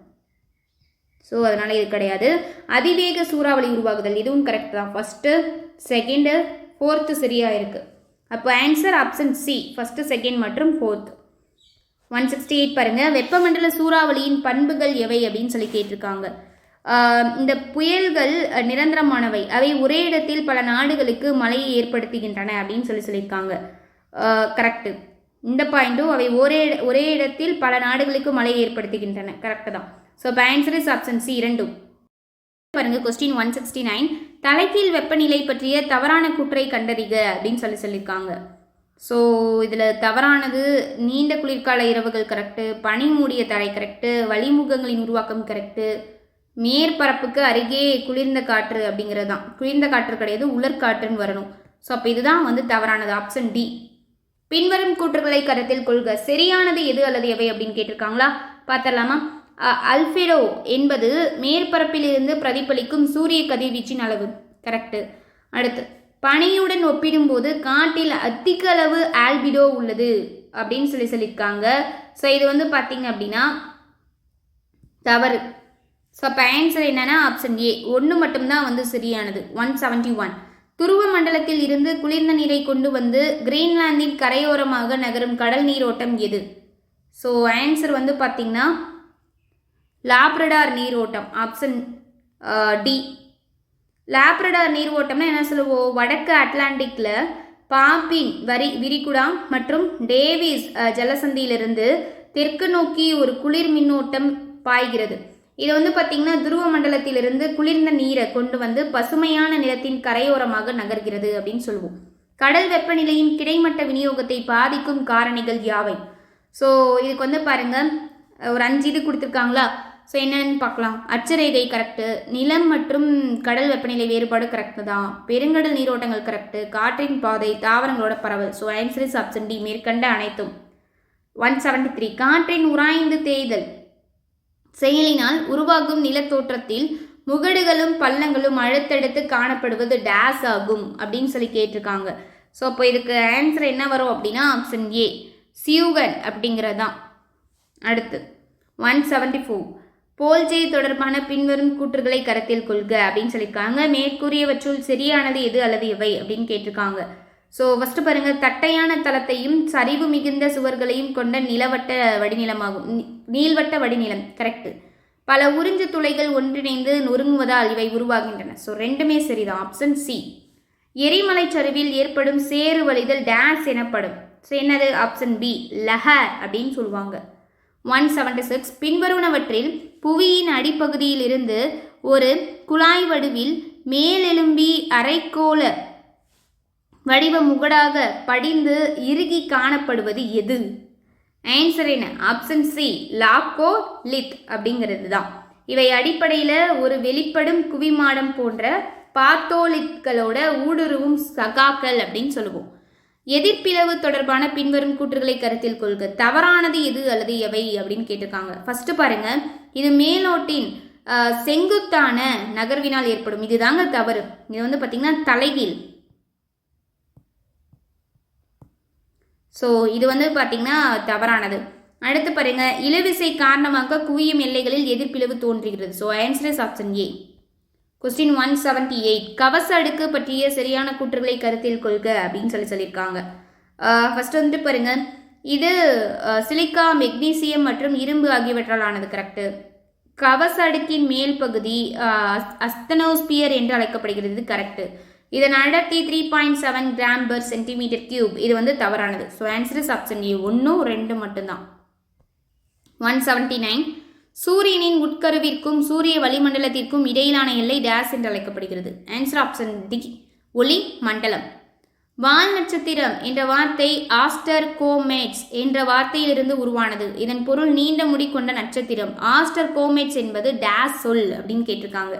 ஸோ அதனால் இது கிடையாது. அதிவேக சூறாவளி உருவாகுதல், இதுவும் கரெக்ட் தான். ஃபஸ்ட்டு, செகண்டு, ஃபோர்த்து சரியாக இருக்குது. அப்போ answer option C, first, second மற்றும் ஃபோர்த். 168 பாருங்கள். வெப்பமண்டல சூறாவளியின் பண்புகள் எவை அப்படின்னு சொல்லி கேட்டிருக்காங்க. இந்த புயல்கள் நிரந்தரமானவை, அவை ஒரே இடத்தில் பல நாடுகளுக்கு மழையை ஏற்படுத்துகின்றன அப்படின்னு சொல்லியிருக்காங்க. கரெக்டு. இந்த பாயிண்ட்டும் அவை ஒரே இடத்தில் பல நாடுகளுக்கு மழையை ஏற்படுத்துகின்றன, கரெக்டு தான். ஸோ இப்போ ஆன்சர் இஸ் ஆப்ஷன் சி, இரண்டும். பாருங்க கொஸ்டின் 169. தலைகீழ் வெப்பநிலை பற்றிய தவறான கூற்றை கண்டறிக அப்படின்னு சொல்லியிருக்காங்க. ஸோ இதில் தவறானது நீண்ட குளிர்கால இரவுகள் கரெக்டு, பனி மூடிய தரை கரெக்டு, வளிமுகங்களின் உருவாக்கம் கரெக்டு, மேற்பரப்புக்கு அருகே குளிர்ந்த காற்று அப்படிங்கிறது தான். குளிர்ந்த காற்று கிடையாது, உலர்காற்றுன்னு வரணும். ஸோ அப்போ இதுதான் வந்து தவறானது, ஆப்ஷன் டி. பின்வரும் கூற்றுகளை கருத்தில் கொள்க. சரியானது எது அல்லது எவை அப்படின்னு கேட்டிருக்காங்களா, பார்த்துடலாமா? அல்ஃபெடோ என்பது மேற்பரப்பிலிருந்து பிரதிபலிக்கும் சூரிய கதிர்வீச்சின் அளவு, கரெக்டு. அடுத்து, பனியுடன் ஒப்பிடும்போது காற்றில் அதிக அளவு ஆல்பிடோ உள்ளது அப்படின்னு சொல்லியிருக்காங்க. ஸோ இது வந்து பார்த்தீங்க அப்படின்னா தவறு. ஸோ அப்போ ஆன்சர் என்னன்னா ஆப்ஷன் ஏ, ஒன்று மட்டும்தான் வந்து சரியானது. 171. துருவ மண்டலத்தில் இருந்து குளிர்ந்த நீரை கொண்டு வந்து கிரீன்லாந்தின் கரையோரமாக நகரும் கடல் நீரோட்டம் எது? ஸோ ஆன்சர் வந்து பார்த்தீங்கன்னா லாப்ரடார் நீரோட்டம், ஆப்ஷன் டி. லாப்ரடார் நீரோட்டம்னா என்ன சொல்லுவோம், வடக்கு அட்லாண்டிக்கில் பாப்பின் விரிகுடா மற்றும் டேவிஸ் ஜலசந்தியிலிருந்து தெற்கு நோக்கி ஒரு குளிர் மின்னோட்டம் பாய்கிறது. இது வந்து பார்த்திங்கன்னா துருவ மண்டலத்திலிருந்து குளிர்ந்த நீரை கொண்டு வந்து பசுமையான நிலத்தின் கரையோரமாக நகர்கிறது அப்படின்னு சொல்லுவோம். கடல் வெப்பநிலையின் கிடைமட்ட விநியோகத்தை பாதிக்கும் காரணிகள் யாவை? ஸோ இதுக்கு வந்து பாருங்கள் ஒரு 5 இது கொடுத்துருக்காங்களா. ஸோ என்னென்னு பார்க்கலாம். அட்சரேகை கரெக்டு, நிலம் மற்றும் கடல் வெப்பநிலை வேறுபாடு கரெக்டு தான், பெருங்கடல் நீரோட்டங்கள் கரெக்டு, காற்றின் பாதை, தாவரங்களோட பரவல். So answer is option D, மேற்கண்ட அனைத்தும். 173. காற்றின் உராய்ந்து தேய்தல் செயலினால் உருவாகும் நிலத்தோற்றத்தில் முகடுகளும் பள்ளங்களும் அடுத்தடுத்து காணப்படுவது டேஸ் ஆகும் அப்படின்னு சொல்லி கேட்டிருக்காங்க. ஸோ அப்போ இதுக்கு ஆன்சர் என்ன வரும் அப்படின்னா ஆப்ஷன் ஏ, சியூகன் அப்படிங்கிறது தான். அடுத்து 174. போல்ஜே தொடர்பான பின்வரும் கூற்றுகளை கருத்தில் கொள்க அப்படின்னு சொல்லியிருக்காங்க. மேற்கூறியவற்றுள் சரியானது எது அல்லது எவை அப்படின்னு கேட்டிருக்காங்க. ஸோ ஃபஸ்ட்டு பாருங்கள், தட்டையான தளத்தையும் சரிவு மிகுந்த சுவர்களையும் கொண்ட நிலவட்ட வடிநிலமாகும், நீள்வட்ட வடிநிலம், கரெக்டு. பல உறிஞ்சு துளைகள் ஒன்றிணைந்து நொறுங்குவதால் இவை உருவாகின்றன. ஸோ ரெண்டுமே சரிதான், ஆப்ஷன் சி. எரிமலை சரிவில் ஏற்படும் சேறு வழிதல் டேஸ் எனப்படும். ஸோ என்னது? ஆப்ஷன் பி, லஹர் அப்படின்னு சொல்லுவாங்க. 176. பின்வருவனவற்றில் புவியின் அடிப்பகுதியில் இருந்து ஒரு குழாய் வடிவில் மேலெலும்பி அரைக்கோள வடிவ முகடாக படிந்து இறுகி காணப்படுவது எது? ஆன்சர் என்ன? ஆப்ஷன் சி, லாக்கோ லித் அப்படிங்கிறது தான். இவை அடிப்படையில் ஒரு வெளிப்படும் குவிமாடம் போன்ற பாத்தோலித்களோட ஊடுருவும் சகாக்கள் அப்படின்னு சொல்லுவோம். எதிர்ப்பிளவு தொடர்பான பின்வரும் கூற்றுகளை கருத்தில் கொள்க. தவறானது எது அல்லது எவை அப்படின்னு கேட்டிருக்காங்க. ஃபர்ஸ்ட் பாருங்க, இது மேலோட்டின் செங்குத்தான நகர்வினால் ஏற்படும், இதுதாங்க தவறு. இது வந்து பார்த்தீங்கன்னா தலைகீழ். ஸோ இது வந்து பார்த்தீங்கன்னா தவறானது. அடுத்து பாருங்க, இழுவிசை காரணமாக குவியும் எல்லைகளில் எதிர்ப்பிளவு தோன்றுகிறது. So answer is option A. Question 178. கவச அடுக்கு பற்றிய சரியான கூற்றுகளை கருத்தில் கொள்க அப்படின்னு சொல்லியிருக்காங்க. ஃபர்ஸ்ட் வந்துட்டு பாருங்க, இது சிலிக்கா, மெக்னீசியம் மற்றும் இரும்பு ஆகியவற்றால் ஆனது, கரெக்டு. கவச அடுக்கின் மேல் பகுதி அஸ்தனோஸ்பியர் என்று அழைக்கப்படுகிறது, கரெக்டு. இதன் அடர்த்தி 3.7 கிராம் பெர் சென்டிமீட்டர் கியூப், இது வந்து தவறானது. So answer is option A, 1, 2 மட்டும்தான். 179. சூரியனின் உட்கருவிற்கும் சூரிய வளிமண்டலத்திற்கும் இடையிலான எல்லை டேஸ் என்று அழைக்கப்படுகிறது. ஆன்சர் ஆப்ஷன் டி, ஒளி மண்டலம். வால் நட்சத்திரம் என்ற வார்த்தை ஆஸ்டர் கோமேட்ஸ் என்ற வார்த்தையிலிருந்து உருவானது. இதன் பொருள் நீண்ட முடி கொண்ட நட்சத்திரம். ஆஸ்டர் கோமேட்ஸ் என்பது டேஸ் சொல் அப்படின்னு கேட்டிருக்காங்க.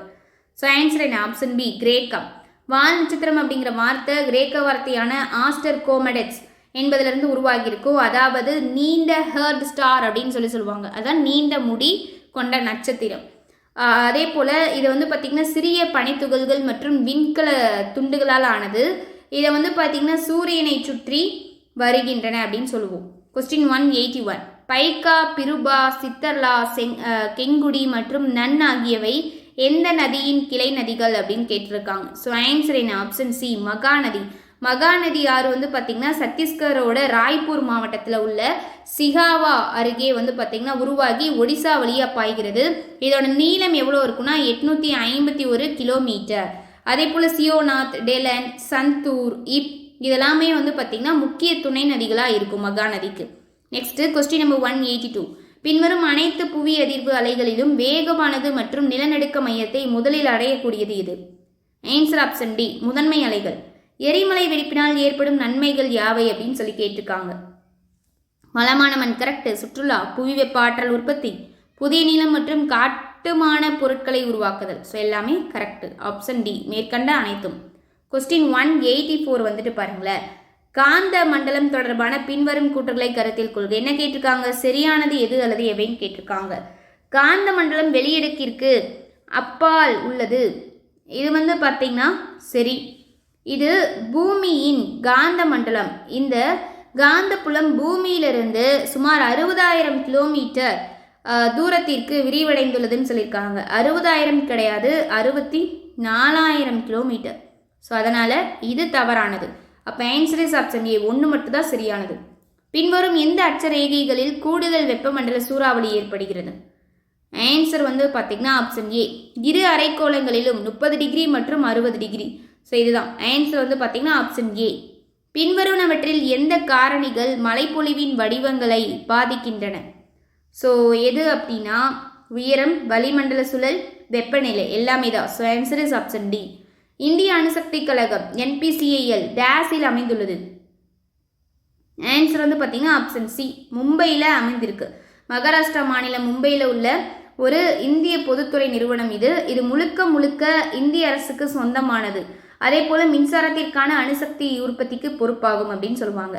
ஸோ ஆன்சர் என்ன? ஆப்ஷன் பி, கிரேக்கம். வால் நட்சத்திரம் அப்படிங்கிற வார்த்தை கிரேக்க வார்த்தையான ஆஸ்டர் கோமெடெட்ஸ் என்பதிலிருந்து உருவாகியிருக்கும். அதாவது நீண்ட ஹெர்ட் ஸ்டார் அப்படின்னு சொல்லுவாங்க. அதான் நீண்ட முடி கொண்ட நட்சத்திரம். அதே போல் இதை வந்து பார்த்திங்கன்னா சிறிய பனித்துகள்கள் மற்றும் விண்கல துண்டுகளால் ஆனது. இதை வந்து பார்த்திங்கன்னா சூரியனை சுற்றி வருகின்றன அப்படின்னு சொல்லுவோம். கொஸ்டின் 181. பைக்கா, பிருபா, சித்தர்லா, கெங்குடி மற்றும் நன் ஆகியவை எந்த நதியின் கிளை நதிகள் அப்படின்னு கேட்டிருக்காங்க. ஸோ ஆன்சர் என்ன? Option C, Mahanadi. மகாநதி ஆறு வந்து பார்த்திங்கன்னா சத்தீஸ்கரோட ராய்ப்பூர் மாவட்டத்தில் உள்ள சிகாவா அருகே வந்து பார்த்திங்கன்னா உருவாகி ஒடிசா வழியாக பாய்கிறது. இதோட நீளம் எவ்வளோ இருக்குன்னா 851 கிலோமீட்டர். அதே போல் சியோநாத், டெலன், சந்தூர், இதெல்லாமே வந்து பார்த்திங்கன்னா முக்கிய துணை நதிகளாக இருக்கும் மகாநதிக்கு. Next question number 182. பின்வரும் அனைத்து புவி அதிர்வு அலைகளிலும் வேகமானது மற்றும் நிலநடுக்க மையத்தை முதலில் அடையக்கூடியது இது. ஆன்சர் ஆப்ஷன் டி, முதன்மை அலைகள். எரிமலை வெடிப்பினால் ஏற்படும் நன்மைகள் யாவை அப்படின்னு சொல்லி கேட்டிருக்காங்க. வளமான மண் கரெக்ட். சுற்றுலா, புவி வெப்ப ஆற்றல் உற்பத்தி, புதிய நிலம் மற்றும் காட்டுமான பொருட்களை உருவாக்குதல். ஸோ எல்லாமே கரெக்ட். ஆப்ஷன் டி, மேற்கண்ட அனைத்தும். கொஸ்டின் 184 வந்துட்டு பாருங்களேன். காந்த மண்டலம் தொடர்பான பின்வரும் கூற்றுகளை கருத்தில் கொள்க. என்ன கேட்டிருக்காங்க? சரியானது எது அல்லது எவைன்னு கேட்டிருக்காங்க. காந்த மண்டலம் வெளியடுக்கிற்கு அப்பால் உள்ளது. இது வந்து பார்த்தீங்கன்னா சரி. இது பூமியின் காந்த மண்டலம். இந்த காந்த புலம் பூமியிலிருந்து சுமார் 60,000 கிலோமீட்டர் தூரத்திற்கு விரிவடைந்துள்ளதுன்னு சொல்லியிருக்காங்க. 60,000 கிடையாது, 64,000 கிலோமீட்டர். ஸோ அதனால் இது தவறானது. அப்போ ஆன்சர் இஸ் ஆப்ஷன் ஏ, 1 மட்டும் தான் சரியானது. பின்வரும் எந்த அட்சரேகைகளில் கூடுதல் வெப்பமண்டல சூறாவளி ஏற்படுகிறது? ஆன்சர் வந்து பார்த்திங்கன்னா ஆப்ஷன் ஏ, இரு அரைக்கோளங்களிலும் 30 டிகிரி மற்றும் 60 டிகிரி. ஸோ இதுதான் ஆன்சர் வந்து பார்த்திங்கன்னா ஆப்ஷன் ஏ. பின்வருவனவற்றில் எந்த காரணிகள் மழைப்பொழிவின் வடிவங்களை பாதிக்கின்றன? ஸோ எது அப்படின்னா உயரம், வளிமண்டல சுழல், வெப்பநிலை எல்லாமே தான். So answer is option D. இந்திய அணுசக்தி கழகம் NPCIL டேஸில் அமைந்துள்ளது. ஆன்சர் வந்து பார்த்தீங்கன்னா ஆப்ஷன் சி, மும்பையில் அமைந்திருக்கு. மகாராஷ்டிரா மாநிலம் மும்பையில் உள்ள ஒரு இந்திய பொதுத்துறை நிறுவனம் இது. இது முழுக்க முழுக்க இந்திய அரசுக்கு சொந்தமானது. அதே போல் மின்சாரத்திற்கான அணுசக்தி உற்பத்திக்கு பொறுப்பாகும் அப்படின்னு சொல்லுவாங்க.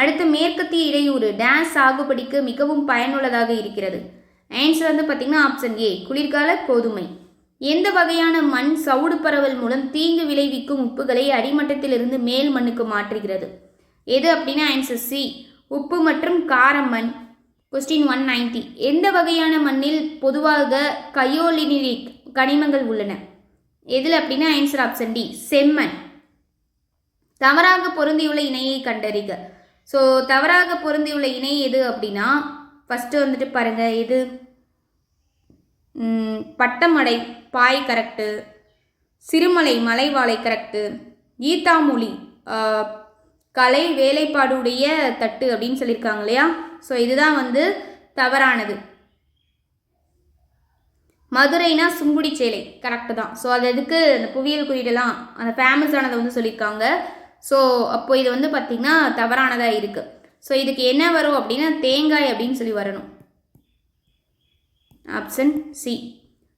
அடுத்து மேற்கத்திய இடையூறு டேஸ் சாகுபடிக்கு மிகவும் பயனுள்ளதாக இருக்கிறது. ஆன்சர் வந்து பார்த்தீங்கன்னா ஆப்ஷன் ஏ, குளிர்கால கோதுமை. எந்த வகையான மண் சவுடு பரவல் மூலம் தீங்கு விளைவிக்கும் உப்புகளை அடிமட்டத்திலிருந்து மேல் மண்ணுக்கு மாற்றுகிறது? எது அப்படின்னா ஆன்சர் சி, உப்பு மற்றும் காரம் மண். கொஸ்டின் 190. எந்த வகையான மண்ணில் பொதுவாக கயோலினிக் கனிமங்கள் உள்ளன? எதில் அப்படின்னா ஆன்சர் ஆப்ஷன் டி, செம்மண். தவறாக பொருந்தியுள்ள இணையை கண்டறிக. ஸோ தவறாக பொருந்தியுள்ள இணை எது அப்படின்னா ஃபஸ்ட்டு வந்துட்டு பாருங்க, எது பட்டமடை பாய் கரெக்டு, சிறுமலை மலைவாழை கரெக்டு, ஈத்தாமொழி கலை வேலைப்பாடுடைய தட்டு அப்படின்னு சொல்லியிருக்காங்க இல்லையா? ஸோ இதுதான் வந்து தவறானது. மதுரைனா சுங்குடி சேலை கரெக்டு தான். ஸோ அது எதுக்கு அந்த புவியியல் குறியீடெல்லாம் அந்த ஃபேமஸானதை வந்து சொல்லியிருக்காங்க. ஸோ அப்போ இது வந்து பார்த்திங்கன்னா தவறானதாக இருக்குது. ஸோ இதுக்கு என்ன வரும் அப்படின்னா தேங்காய் அப்படின்னு சொல்லி வரணும். Option C.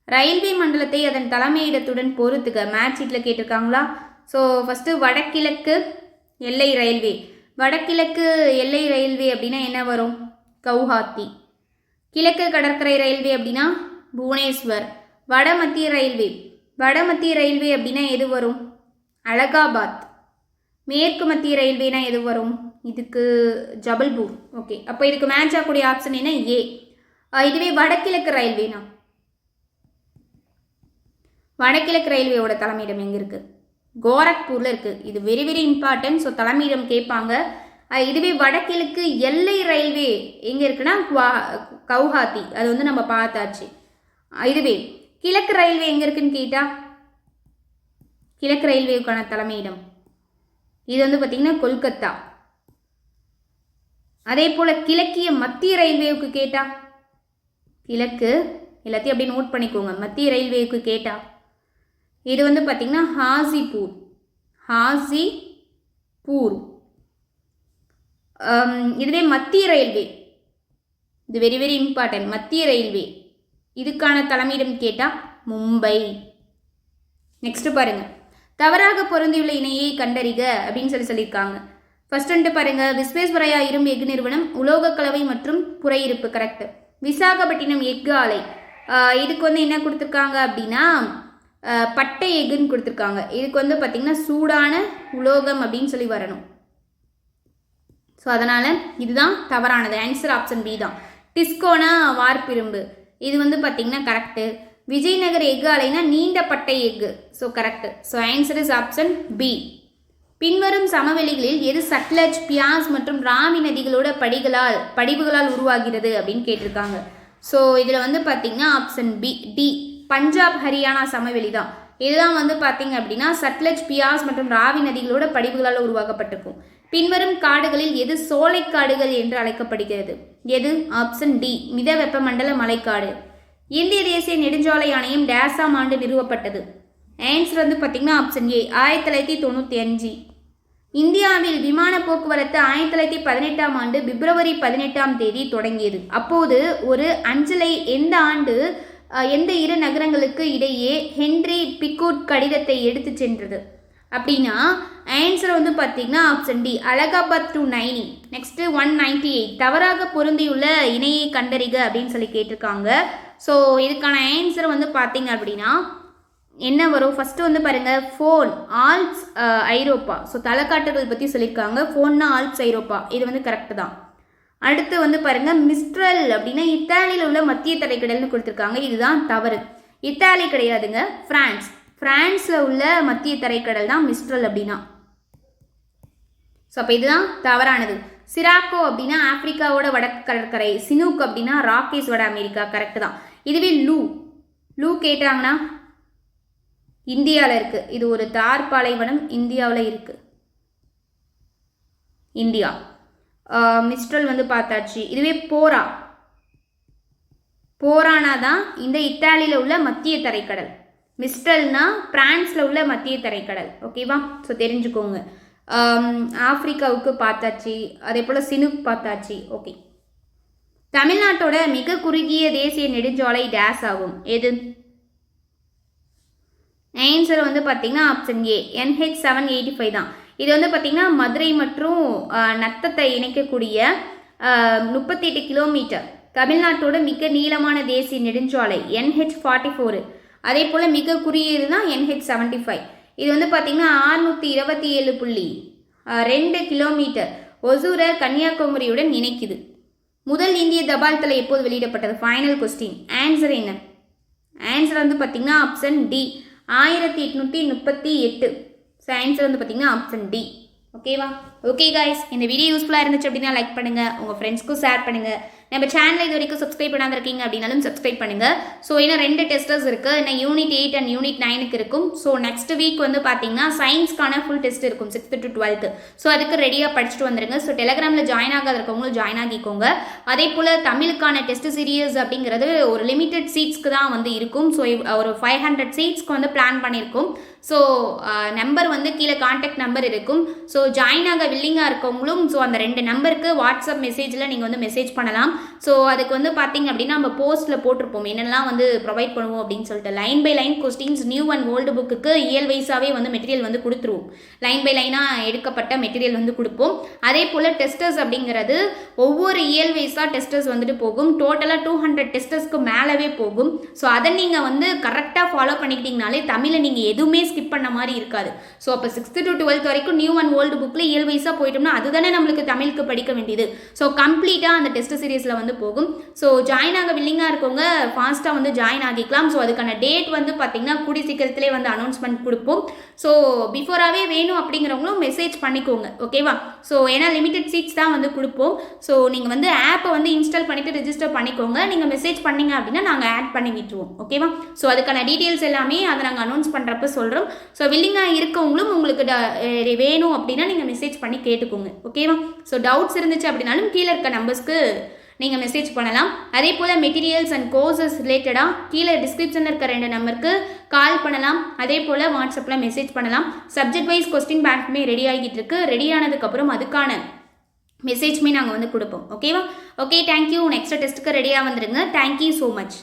ரயில்வே மண்டலத்தை அதன் தலைமையிடத்துடன் பொறுத்துக்க. மேட்ச் ஷீட்டில் கேட்டிருக்காங்களா? ஸோ ஃபஸ்ட்டு வடகிழக்கு எல்லை ரயில்வே. வடகிழக்கு எல்லை ரயில்வே அப்படின்னா என்ன வரும்? கவுஹாத்தி. கிழக்கு கடற்கரை ரயில்வே அப்படின்னா புவனேஸ்வர். வடமத்திய ரயில்வே. வடமத்திய ரயில்வே அப்படின்னா எது வரும்? அலகாபாத். மேற்கு மத்திய ரயில்வேனா எது வரும்? இதுக்கு ஜபல்பூர். ஓகே, அப்போ இதுக்கு மேட்ச் ஆகக்கூடிய ஆப்ஷன் என்ன? ஏ. இதுவே வடகிழக்கு ரயில்வேனா, வடகிழக்கு ரயில்வேயோட தலைமையிடம் எங்கே இருக்குது? கோரக்பூரில் இருக்குது. இது வெரி வெரி இம்பார்ட்டன்ட். ஸோ தலைமையிடம் கேட்பாங்க. இதுவே வடகிழக்கு எல்லை ரயில்வே எங்கே இருக்குன்னா கவுஹாத்தி. அது வந்து நம்ம பார்த்தாச்சு. இதுவே கிழக்கு ரயில்வே எங்கே இருக்குன்னு கேட்டால் கிழக்கு ரயில்வேக்கான தலைமையிடம் இது வந்து பார்த்திங்கன்னா கொல்கத்தா. அதே போல் கிழக்கிய மத்திய ரயில்வேவுக்கு கேட்டால் கிழக்கு எல்லாத்தையும் அப்படியே நோட் பண்ணிக்கோங்க. மத்திய ரயில்வேவுக்கு கேட்டால் இது வந்து பார்த்திங்கன்னா ஹாசிப்பூர். ஹாசிப்பூர். இதுவே மத்திய ரயில்வே, இது வெரி வெரி இம்பார்ட்டன்ட். மத்திய ரயில்வே இதுக்கான தலைமையிடம் கேட்டால் மும்பை. நெக்ஸ்ட் பாருங்கள், தவறாக பொருந்தியுள்ள இணையை கண்டறிக அப்படின்னு சொல்லியிருக்காங்க. ஃபர்ஸ்ட் வந்துட்டு பாருங்க, விஸ்வேஸ்வரய்யா இரும்பு எஃகு நிறுவனம் உலோக கலவை மற்றும் புறையிருப்பு கரெக்ட். விசாகப்பட்டினம் எஃகு ஆலை, இதுக்கு வந்து என்ன கொடுத்துருக்காங்க அப்படின்னா பட்டை எஃகுன்னு கொடுத்துருக்காங்க. இதுக்கு வந்து பார்த்திங்கன்னா சூடான உலோகம் அப்படின்னு சொல்லி வரணும். ஸோ அதனால் இதுதான் தவறானது. ஆன்சர் ஆப்ஷன் பி தான். டிஸ்கோனா வார்ப்பிரும்பு, இது வந்து பார்த்தீங்கன்னா கரெக்டு. விஜயநகர் எஃகு ஆலைனா நீண்ட பட்டை எஃகு, so correct. So answer is option B. பின்வரும் சமவெளிகளில் எது சட்லஜ், பியாஸ் மற்றும் ராவி நதிகளோட படிவுகளால் உருவாகிறது அப்படின்னு கேட்டிருக்காங்க. ஸோ இதில் வந்து பார்த்தீங்கன்னா option B D, Punjab Haryana சமவெளி தான். இதுதான் வந்து பார்த்தீங்க அப்படின்னா சட்லஜ், பியாஸ் மற்றும் ராவி நதிகளோட படிவுகளால் உருவாக்கப்பட்டிருக்கும். பின்வரும் காடுகளில் எது சோலைக்காடுகள் என்று அழைக்கப்படுகிறது? எது? ஆப்ஷன் டி, மித வெப்பமண்டல மலைக்காடு. இந்திய தேசிய நெடுஞ்சாலை ஆணையம் டேஸாம் ஆண்டு நிறுவப்பட்டது? ஆன்சர் வந்து பார்த்தீங்கன்னா ஆப்ஷன் ஏ, 1995. இந்தியாவில் விமான போக்குவரத்து 1918ஆம் ஆண்டு பிப்ரவரி 18ஆம் தேதி தொடங்கியது. அப்போது ஒரு அஞ்சலை எந்த இரு நகரங்களுக்கு இடையே ஹென்றி பிக்கூட் கடிதத்தை எடுத்து சென்றது அப்படின்னா ஆன்சர் வந்து பார்த்தீங்கன்னா option D, Allahabad to Naini. Next 198, தவறாக பொருந்தியுள்ள இணையை கண்டறிக அப்படின்னு சொல்லி கேட்டிருக்காங்க. ஸோ இதுக்கான ஆன்சர் வந்து பார்த்தீங்க அப்படின்னா என்ன வரும்? ஃபஸ்ட்டு வந்து பாருங்கள், ஃபோன் ஆல்ப்ஸ் ஐரோப்பா. ஸோ தலைக்காட்டுகள் பற்றி சொல்லியிருக்காங்க. ஃபோன்னா ஆல்ப்ஸ் ஐரோப்பா, இது வந்து கரெக்டு தான். அடுத்து வந்து பாருங்கள், மிஸ்ட்ரல் அப்படின்னா இத்தாலியில் உள்ள மத்திய தரைக்கடல்னு கொடுத்துருக்காங்க. இதுதான் தவறு. இத்தாலி கிடையாதுங்க, ஃப்ரான்ஸில் உள்ள மத்திய தரைக்கடல் தான் மிஸ்ட்ரல் அப்படின்னா. ஸோ அப்போ இதுதான் தவறானது. சிராக்கோ அப்படின்னா ஆப்பிரிக்காவோட வடக்கு கடற்கரை, சினூக் அப்படின்னா ராக்கேஸ் வட அமெரிக்கா, கரெக்டு தான். இதுவே லூ கேட்டாங்கன்னா இந்தியாவில் இருக்குது. இது ஒரு தார் பாலைவனம், இந்தியாவில் இருக்குது. இந்தியா. மிஸ்ட்ரல் வந்து பார்த்தாச்சு. இதுவே போரானா தான் இந்த இத்தாலியில் உள்ள மத்திய தரைக்கடல். மிஸ்ட்ரல்னா பிரான்ஸில் உள்ள மத்திய தரைக்கடல். ஓகேவா? ஸோ தெரிஞ்சுக்கோங்க. ஆப்பிரிக்காவுக்கு பார்த்தாச்சு, அதே போல் சினுக் பார்த்தாச்சு. ஓகே. தமிழ்நாட்டோட மிக குறுகிய தேசிய நெடுஞ்சாலை டேஸ் ஆகும்? எது? ஆன்சர் வந்து பார்த்தீங்கன்னா ஆப்ஷன் ஏ, NH 785 தான். இது வந்து பார்த்திங்கன்னா மதுரை மற்றும் நத்தத்தை இணைக்கக்கூடிய 38 கிலோமீட்டர். தமிழ்நாட்டோட மிக நீளமான தேசிய நெடுஞ்சாலை NH 44. அதே போல் மிக குறுகியது தான் NH 75. இது வந்து பார்த்திங்கன்னா 627.2 கிலோமீட்டர். ஒசூரை கன்னியாகுமரியுடன் இணைக்குது. முதல் இந்திய தபால் தலை எப்போது வெளியிடப்பட்டது? Final question. ஆன்சர் என்ன? ஆன்சர் வந்து பார்த்திங்கன்னா ஆப்ஷன் டி, 1838. ஸோ ஆன்சர் வந்து பார்த்தீங்கன்னா ஆப்ஷன் டி. ஓகேவா? ஓகே கைஸ், இந்த வீடியோ யூஸ்ஃபுல்லாக இருந்துச்சு அப்படின்னா லைக் பண்ணுங்கள், உங்கள் ஃப்ரெண்ட்ஸ்க்கும் ஷேர் பண்ணுங்கள். நம்ம சேனலை இது வரைக்கும் சப்ஸ்கிரைப் பண்ணாத இருக்கீங்க அப்படின்னாலும் சப்ஸ்கிரைப் பண்ணுங்கள். ஸோ இன்னும் 2 டெஸ்டர்ஸ் இருக்குது. இன்னும் யூனிட் 8 அண்ட் யூனிட் 9க்கு இருக்கும். ஸோ நெக்ஸ்ட் வீக் வந்து பார்த்தீங்கன்னா சயின்ஸ்க்கான ஃபுல் டெஸ்ட் இருக்கும் 6th to 12th. ஸோ அதுக்கு ரெடியாக படிச்சுட்டு வந்துருங்க. ஸோ டெலகிராமில் ஜாயின் ஆகாத இருக்கவங்களும் ஜாயின் ஆகிக்கோங்க. அதே போல் தமிழுக்கான டெஸ்ட் சீரியஸ் அப்படிங்கிறது ஒரு லிமிட்டட் சீட்ஸ்க்கு தான் வந்து இருக்கும். ஸோ ஒரு 500 சீட்ஸ்க்கு வந்து பிளான் பண்ணியிருக்கோம். ஸோ நம்பர் வந்து கீழே கான்டாக்ட் நம்பர் இருக்கும். ஸோ ஜாயின் ஆக வில்லிங்காக இருக்கவங்களும் ஸோ அந்த 2 நம்பருக்கு வாட்ஸ்அப் மெசேஜில் நீங்கள் வந்து மெசேஜ் பண்ணலாம். ஸோ அதுக்கு வந்து பார்த்தீங்க அப்படின்னா நம்ம போஸ்ட்டில் போட்டிருப்போம் என்னெல்லாம் வந்து ப்ரொவைட் பண்ணுவோம் அப்படின்னு சொல்லிட்டு. Line by line questions new and old புக்குக்கு இயல் வைஸாகவே வந்து மெட்டீரியல் வந்து கொடுத்துருவோம். லைன் பை லைனாக எடுக்கப்பட்ட மெட்டீரியல் வந்து கொடுப்போம். அதே போல் டெஸ்டர்ஸ் அப்படிங்கிறது ஒவ்வொரு இயல் வைஸாக டெஸ்டர்ஸ் வந்துட்டு போகும். டோட்டலாக 200 டெஸ்டர்ஸ்க்கு மேலவே போகும். ஸோ அதை நீங்கள் வந்து கரெக்டாக ஃபாலோ பண்ணிக்கிட்டீங்கனாலே தமிழை நீங்கள் எதுவுமே ஸ்கிப் பண்ண மாதிரி இருக்காது. ஸோ அப்போ 6th to 12th வரைக்கும் நியூ அண்ட் ஓல்டு புக்கில் இயல் வைஸாக போயிட்டோம்னா அதுதானே நம்மளுக்கு தமிழுக்கு படிக்க வேண்டியது. ஸோ கம்ப்ளீட்டாக அந்த டெஸ்ட் சீரீஸில் வந்து போகும். ஸோ ஜாயின் ஆக வில்லிங்காக இருக்கவங்க ஃபாஸ்ட்டாக வந்து ஜாயின் ஆகிக்கலாம். ஸோ அதுக்கான டேட் வந்து பார்த்தீங்கன்னா கூடி சீக்கிரத்திலே வந்து அனௌன்ஸ்மெண்ட் கொடுப்போம். ஸோ பிஃபோராகவே வேணும் அப்படிங்கிறவங்களும் மெசேஜ் பண்ணிக்கோங்க. ஓகேவா? ஸோ ஏன்னா லிமிடெட் சீட்ஸ் தான் வந்து கொடுப்போம். ஸோ நீங்கள் வந்து ஆப்பை வந்து இன்ஸ்டால் பண்ணிவிட்டு ரெஜிஸ்டர் பண்ணிக்கோங்க. நீங்கள் மெசேஜ் பண்ணீங்க அப்படின்னா நாங்கள் ஆட் பண்ணி விட்டுருவோம். ஓகேவா? ஸோ அதுக்கான டீட்டெயில்ஸ் எல்லாமே அதை நாங்கள் அனௌன்ஸ் பண்ணுறப்ப சொல்கிறோம். ஸோ வில்லிங்காக இருக்கவங்களும் உங்களுக்கு வேணும் அப்படின்னா நீங்கள் மெசேஜ் பண்ணி கேட்டுக்கோங்க. ஓகேவா? ஸோ டவுட்ஸ் இருந்துச்சு அப்படின்னாலும் கீழே இருக்க நம்பர்ஸ்க்கு நீங்கள் மெசேஜ் பண்ணலாம். அதே போல் மெட்டீரியல்ஸ் அண்ட் கோர்சஸ் ரிலேட்டடாக கீழே டிஸ்கிரிப்ஷனில் இருக்க 2 நம்பருக்கு கால் பண்ணலாம். அதே போல் வாட்ஸ்அப்பில் மெசேஜ் பண்ணலாம். சப்ஜெக்ட் வைஸ் கொஸ்டின் பேங்க்குமே ரெடி ஆகிட்டு இருக்கு. ரெடி ஆனதுக்கப்புறம் அதுக்கான மெசேஜ்மே நாங்கள் வந்து கொடுப்போம். ஓகேவா? Okay, thank you. நெக்ஸ்ட் டெஸ்ட்டுக்கு ரெடியாக வந்துடுங்க. Thank you so much.